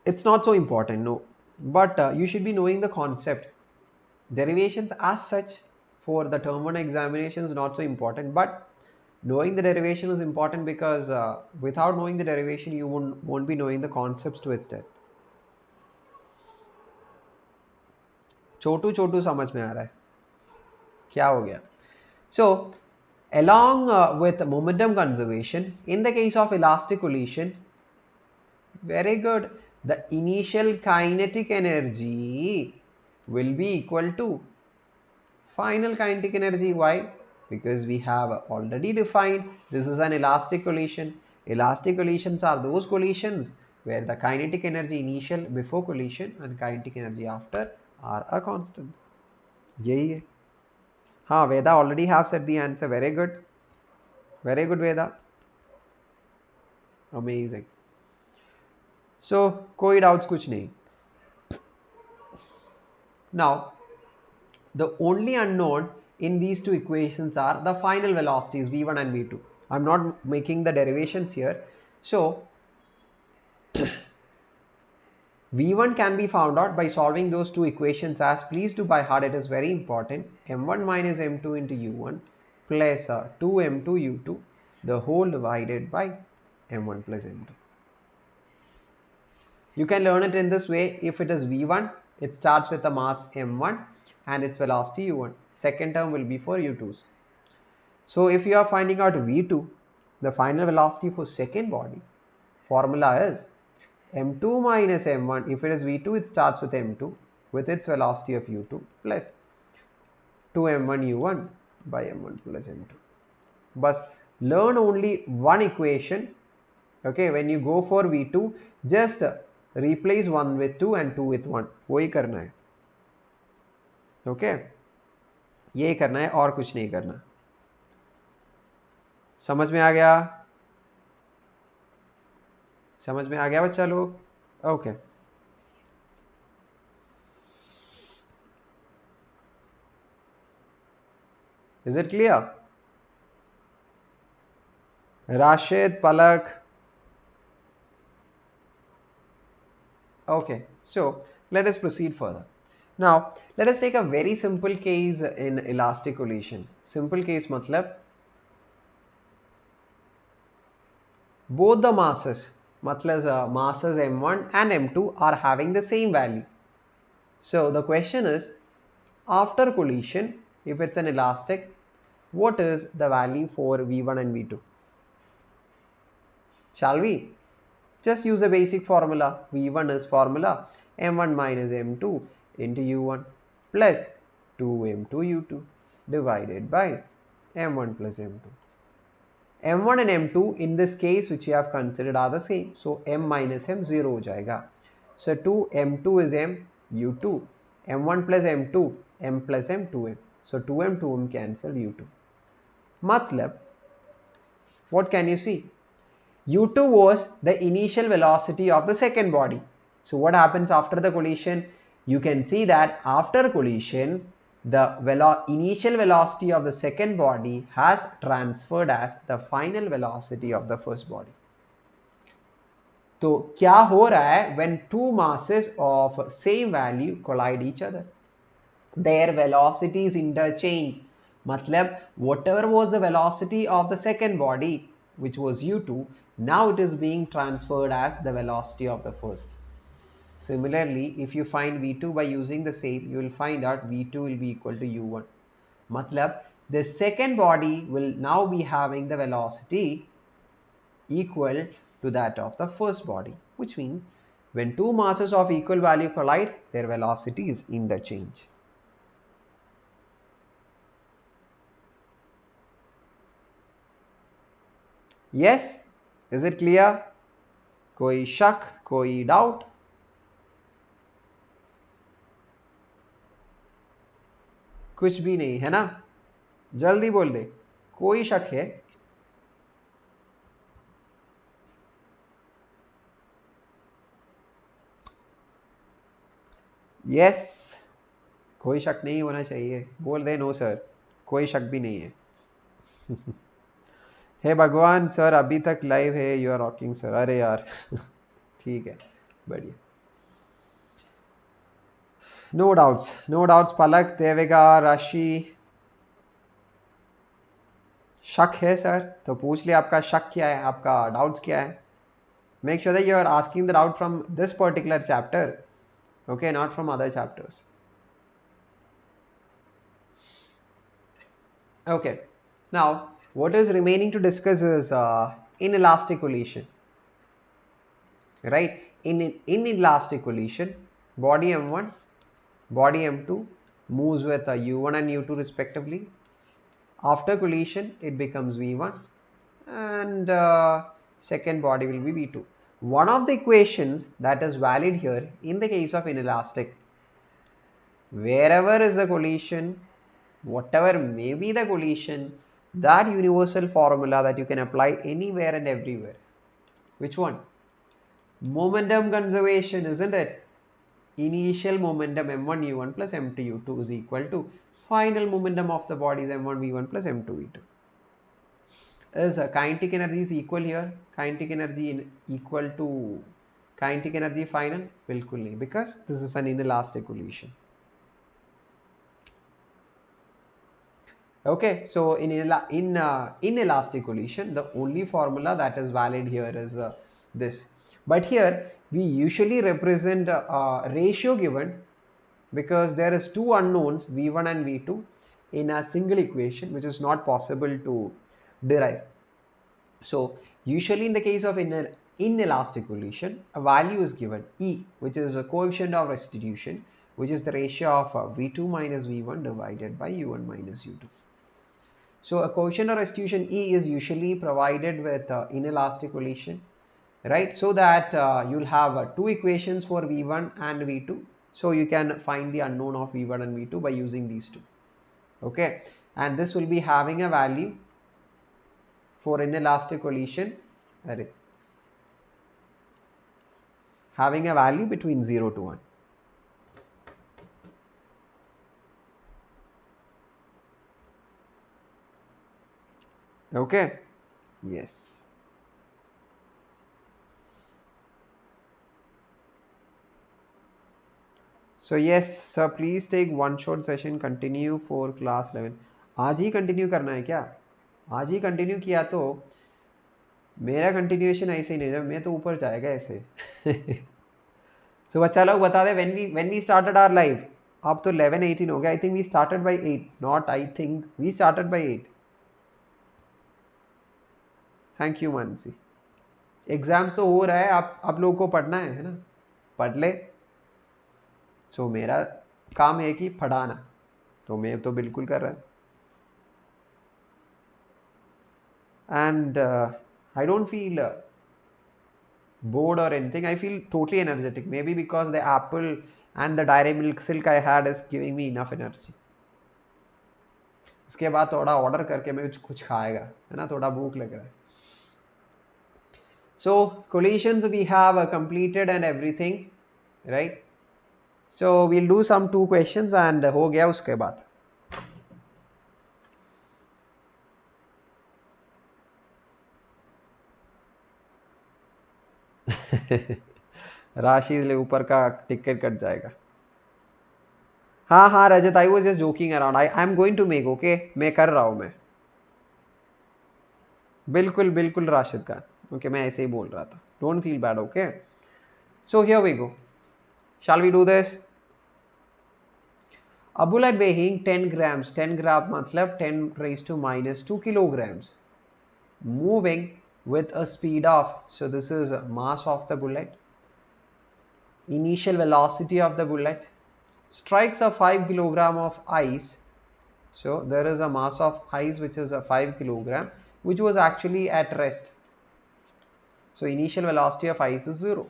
It's not so important, no. But you should be knowing the concept. Derivations as such for the term 1 examination is not so important, but knowing the derivation is important because without knowing the derivation you won't be knowing the concepts to its depth. छोटू छोटू समझ में आ रहा है क्या हो गया? So along with momentum conservation, in the case of elastic collision, very good, the initial kinetic energy will be equal to final kinetic energy. Why? Because we have already defined this is an elastic collision. Elastic collisions are those collisions where the kinetic energy initial before collision and kinetic energy after are a constant. यही है. हाँ, Veda already have said the answer. Very good. Very good, Veda. Amazing. So कोई doubts कुछ नहीं. Now the only unknown in these two equations are the final velocities v1 and v2. I'm not making the derivations here. So v1 can be found out by solving those two equations as, please do by heart, it is very important. m1 minus m2 into u1 plus 2m2 u2 the whole divided by m1 plus m2. You can learn it in this way. If it is v1, it starts with the mass m1 and its velocity u1. Second term will be for u2s. So if you are finding out v2, the final velocity for second body, formula is m2 minus m1. If it is v2, it starts with m2 with its velocity of u2 plus 2m1 u1 by m1 plus m2. But learn only one equation. Okay, when you go for v2, just replace 1 with 2 and 2 with 1. वही करना है. Okay, ये करना है और कुछ नहीं करना. समझ में आ गया? समझ में आ गया बच्चा लोग? Okay. Is it clear? Rashid, Palak. Okay, so let us proceed further. Now, let us take a very simple case in elastic collision. Simple case matlab both the masses, matlab masses m1 and m2 are having the same value. So the question is, after collision, if it's an elastic, what is the value for v1 and v2? Shall we? Just use a basic formula. V1 is formula m1 minus m2 into u1 plus 2m2 u2 divided by m1 plus m2. m1 and m2 in this case which we have considered are the same. So m minus m 0 ho jayega. So 2 m2 is m u2, m1 plus m2 m plus m 2m. So 2m 2m cancel u2. Matlab, what can you see? u2 was the initial velocity of the second body. So what happens after the collision? You can see that after collision, the initial velocity of the second body has transferred as the final velocity of the first body. तो क्या हो रहा है when two masses of same value collide each other? Their velocities interchange. मतलब whatever was the velocity of the second body, which was u2, now it is being transferred as the velocity of the first. Similarly, if you find v2 by using the same, you will find out v2 will be equal to u1. Matlab, the second body will now be having the velocity equal to that of the first body, which means when two masses of equal value collide, their velocities interchange. Yes? Is it clear? कोई शक, कोई doubt? कुछ भी नहीं है ना? जल्दी बोल दे, कोई शक है? यस, कोई शक नहीं होना चाहिए. बोल दे नो सर, कोई शक भी नहीं है. हे भगवान सर, अभी तक लाइव है, यू आर रॉकिंग सर. अरे यार ठीक है, बढ़िया. No doubts. पलक, देविका, राशि. शक है सर तो पूछ ले, आपका शक क्या है, आपका डाउट्स क्या है. Make sure that you are asking the doubt from this particular chapter, okay, not from other chapters. Okay, now what is remaining to discuss is inelastic collision, right? In inelastic collision, body m1, body m2 moves with u1 and u2 respectively. After collision, it becomes v1 and second body will be v2. One of the equations that is valid here in the case of inelastic, wherever is the collision, whatever may be the collision, that universal formula that you can apply anywhere and everywhere. Which one? Momentum conservation, isn't it? Initial momentum m1 u1 plus m2 u2 is equal to final momentum of the bodies m1 v1 plus m2 v2. Is kinetic energy is equal here? Kinetic energy equal to kinetic energy final? बिल्कुल नहीं, because this is an inelastic collision. Okay, so in inelastic collision, the only formula that is valid here is this. But here we usually represent a ratio given because there is two unknowns v1 and v2 in a single equation, which is not possible to derive. So usually in the case of inelastic collision, a value is given E, which is a coefficient of restitution, which is the ratio of v2 minus v1 divided by u1 minus u2. So a coefficient of restitution E is usually provided with inelastic collision, right? So that you'll have two equations for v1 and v2. So you can find the unknown of v1 and v2 by using these two. Okay, and this will be having a value for inelastic collision, having a value between 0 to 1. Okay, yes. So yes sir, please take one short session, continue for class 11. आज ही continue करना है क्या? आज ही continue किया तो मेरा continuation ऐसे ही नहीं जब मैं तो ऊपर जाएगा ऐसे. सो बच्चा लोग बता दे when we started our life. अब तो 11-18 हो गया. I think we started by 8. Not I think we started by 8. Thank you Mansi. Exams तो हो रहा है, आप लोगों को पढ़ना है ना, पढ़ ले. सो मेरा काम है कि पढ़ाना, तो मैं तो बिल्कुल कर रहा. And I don't feel bored or anything. I feel totally energetic. Maybe because the apple and the dairy milk silk I had is giving me enough energy. इसके बाद थोड़ा ऑर्डर करके मैं कुछ खाएगा, है ना, थोड़ा भूख लग रहा है. So collisions we have completed and everything, right? So we'll do some 2 questions and हो गया उसके बाद. राशि ले ऊपर का टिकट कट जाएगा. हाँ हाँ Rajat, I was just joking around. I am going to make, okay, मैं कर रहा हूँ मैं. बिल्कुल बिल्कुल राशिद का, ओके, मैं ऐसे ही बोल रहा था. Don't feel bad, okay. So here we go. Shall we do this? A bullet weighing 10 grams, 10 gram मतलब 10 raised to minus 2 kilograms, moving with a speed of, so this is mass of the bullet, initial velocity of the bullet, strikes a 5 kilogram of ice. So there is a mass of ice which is a 5 kilogram, which was actually at rest. So initial velocity of ice is 0.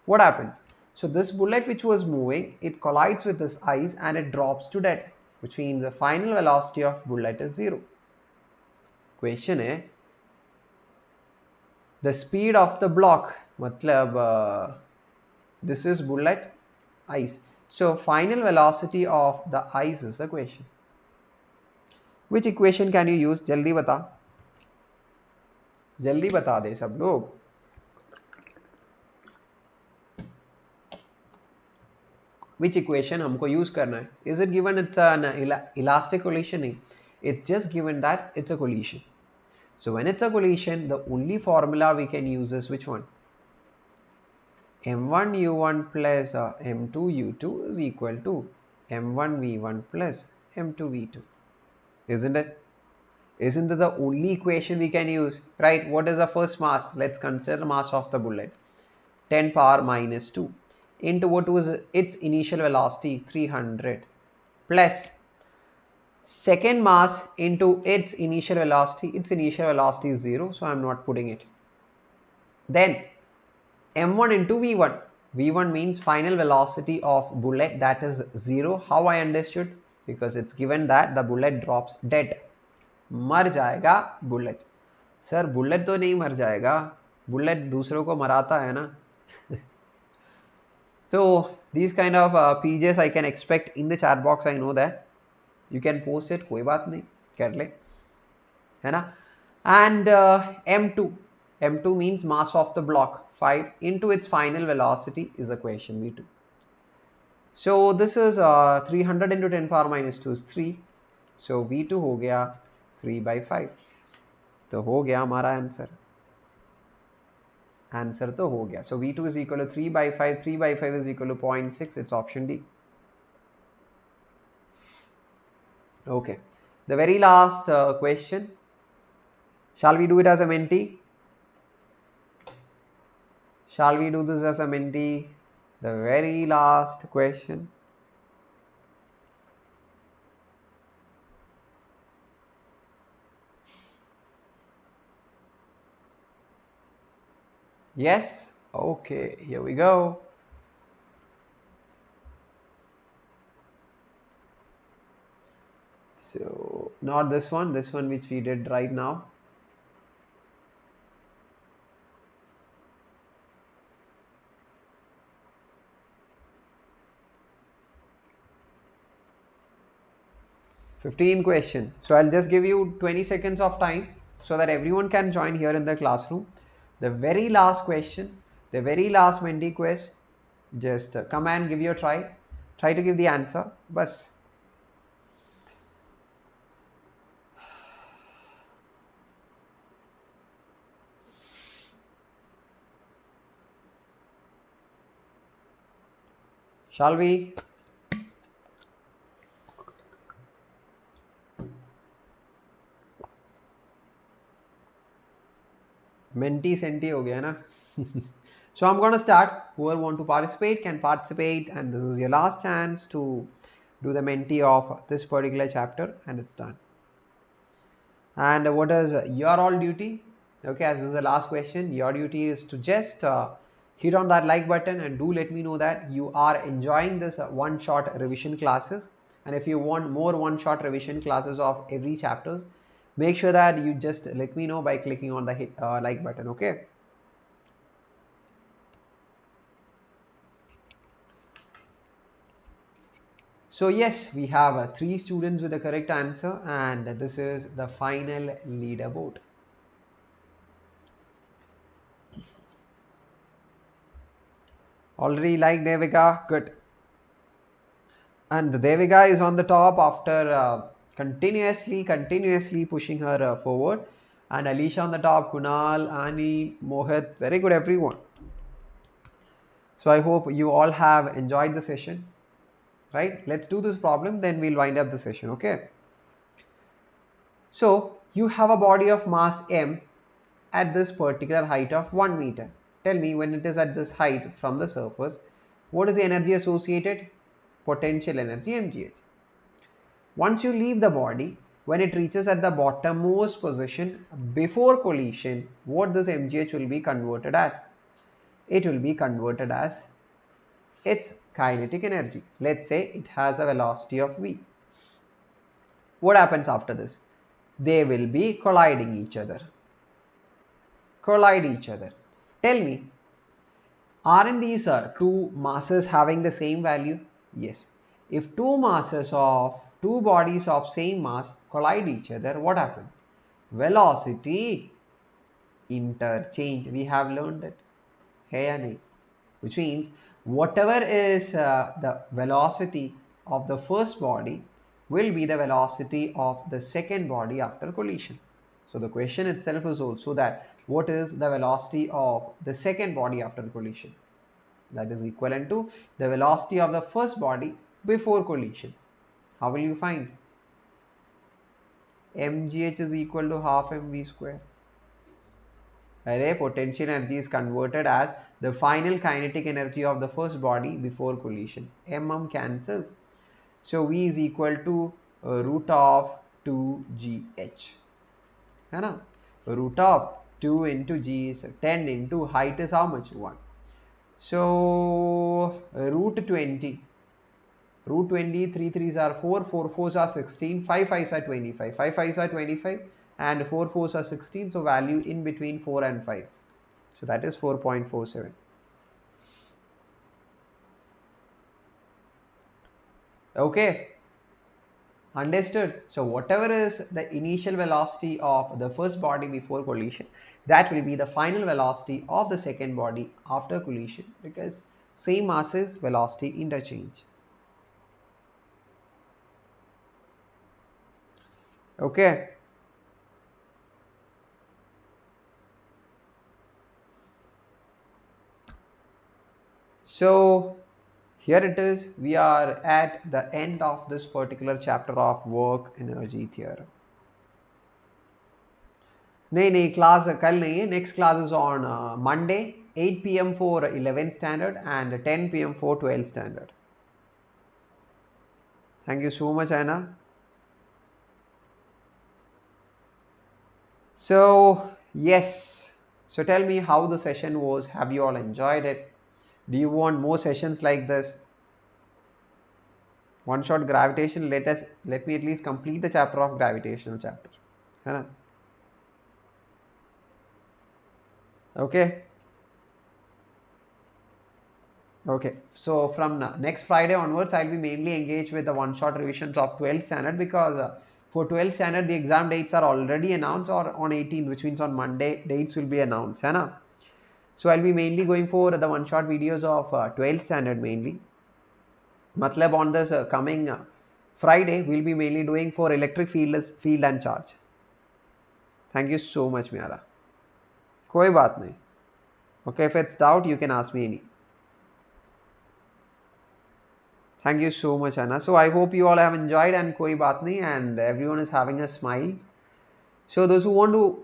What happens? So this bullet which was moving, it collides with this ice and it drops to dead, which means the final velocity of bullet is 0. Question है, the speed of the block, मतलब this is bullet, ice. So final velocity of the ice is the question. Which equation can you use? जल्दी बता दे सब लोग. Which equation हमको use करना है? Is it given it's an elastic collision? नहीं, it's just given that it's a collision. So when it's a collision, the only formula we can use is which one? m1 u1 plus m2 u2 is equal to m1 v1 plus m2 v2. Isn't it? Isn't that the only equation we can use? Right? What is the first mass? Let's consider mass of the bullet. 10 power minus 2 into what was its initial velocity, 300, plus second mass into its initial velocity. Its initial velocity is 0, so I am not putting it. Then m1 into v1. v1 means final velocity of bullet, that is 0. How I understood? Because it's given that the bullet drops dead. मर जाएगा bullet. Sir bullet तो नहीं मर जाएगा, bullet दूसरों को मराता है ना. So these kind of PJs I can expect in the chat box. I know that you can post it, कोई बात नहीं, कर ले, है ना. And m2 means mass of the block, 5 into its final velocity is the question v2. So this is 300 into 10 power minus 2 is 3. So v2 हो गया 3/5. तो हो गया हमारा आंसर तो हो गया. So v2 is equal to 3/5. 3/5 is equal to 0.6. It's option D. Okay, the very last question. Shall we do it as a mentee? Shall we do this as a mentee? The very last question. Yes? Okay, here we go. So not this one which we did right now. (15 question). So I'll just give you 20 seconds of time so that everyone can join here in the classroom. The very last question, the very last mentee quiz, just come and give your try to give the answer. Bas. Shall we? Menti senti ho gaya na. So I'm gonna start. Whoever want to participate can participate, and this is your last chance to do the menti of this particular chapter, and it's done. And what is your all duty? Okay, as this is the last question, your duty is to just hit on that like button and do let me know that you are enjoying this one shot revision classes. And if you want more one shot revision classes of every chapters, make sure that you just let me know by clicking on the hit like button. Okay. So yes, we have three students with the correct answer, and this is the final leaderboard. Already like Devika, good. And Devika is on the top after continuously pushing her forward. And Alicia on the top, Kunal, Ani, Mohit, very good everyone. So I hope you all have enjoyed the session, right? Let's do this problem, then we'll wind up the session, okay? So you have a body of mass m at this particular height of 1 meter. Tell me, when it is at this height from the surface, what is the energy associated? Potential energy, mgh. Once you leave the body, when it reaches at the bottommost position before collision, what this mgh will be converted as? It will be converted as its kinetic energy. Let's say it has a velocity of v. What happens after this? They will be colliding each other. Collide each other. Tell me, aren't these two masses having the same value? Yes. If two bodies of same mass collide each other, what happens? Velocity interchange. We have learned it. Hey, nahi? Which means whatever is the velocity of the first body will be the velocity of the second body after collision. So the question itself is also that what is the velocity of the second body after collision? That is equivalent to the velocity of the first body before collision. How will you find? mgh is equal to half mv square. Where potential energy is converted as the final kinetic energy of the first body before collision. Mm cancels. So V is equal to root of 2gh. है ना? Root of 2 into g is 10 into height is how much? 1. So root 20. Root 20, 3 3s are 4, 4 4s are 16, 5 5s are 25, 5 5s are 25, and 4 4s are 16. So value in between 4 and 5. So that is 4.47. Okay. Understood. So whatever is the initial velocity of the first body before collision, that will be the final velocity of the second body after collision, because same masses velocity interchange. Okay. So here it is. We are at the end of this particular chapter of work energy theorem. नहीं class कल नहीं है. Next class is on Monday 8 p.m. for 11th standard and 10 p.m. for 12th standard. Thank you so much, Anna. So yes, so tell me how the session was. Have you all enjoyed it? Do you want more sessions like this? One shot gravitation. Let me at least complete the chapter of gravitational chapter, है ना? Okay. Okay, so from next Friday onwards, I'll be mainly engaged with the one-shot revisions of 12th standard, because for 12th standard, the exam dates are already announced, or on 18th, which means on Monday, dates will be announced. Hai na? So I'll be mainly going for the one-shot videos of 12th standard mainly. Matlab on this coming Friday, we'll be mainly doing for electric field and charge. Thank you so much, Miara. कोई बात नहीं. Okay, if it's doubt, you can ask me any. Thank you so much, Anna. So I hope you all have enjoyed and koi baat nahi, and everyone is having a smiles. So those who want to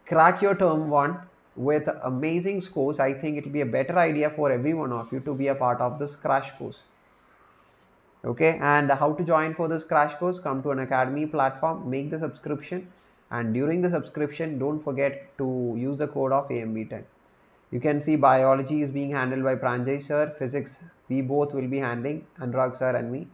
crack your term one with amazing scores, I think it will be a better idea for every one of you to be a part of this crash course. Okay, and how to join for this crash course? Come to Unacademy platform, make the subscription, and during the subscription, don't forget to use the code of AMB10. You can see biology is being handled by Pranjay sir, physics we both will be handling, Anurag sir and me.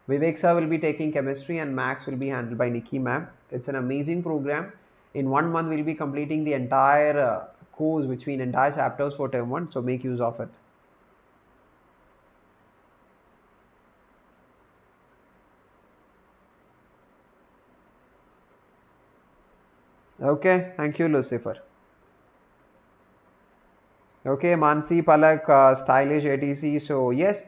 Vivek sir will be taking chemistry, and max will be handled by Nikki ma'am. It's an amazing program. In 1 month, we'll be completing the entire course between entire chapters for term 1, so make use of it. Okay, thank you, Lucifer. Okay, Mansi, Palak, Stylish, ATC. So yes,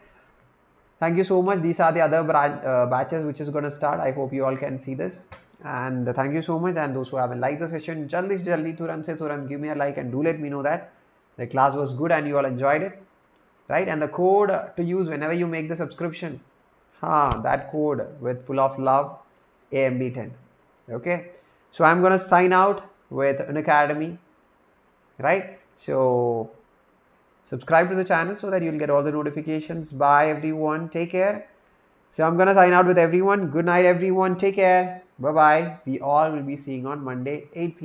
thank you so much. These are the other batches which is going to start. I hope you all can see this. And thank you so much. And those who haven't liked the session, jaldi se jaldi turant se turant give me a like and do let me know that the class was good and you all enjoyed it, right? And the code to use whenever you make the subscription, that code with full of love, AMB10. Okay, so I'm gonna sign out with Unacademy, right? So subscribe to the channel so that you'll get all the notifications. Bye everyone, take care. So I'm gonna sign out with everyone. Good night everyone, take care. Bye bye. We all will be seeing on Monday 8 p.m.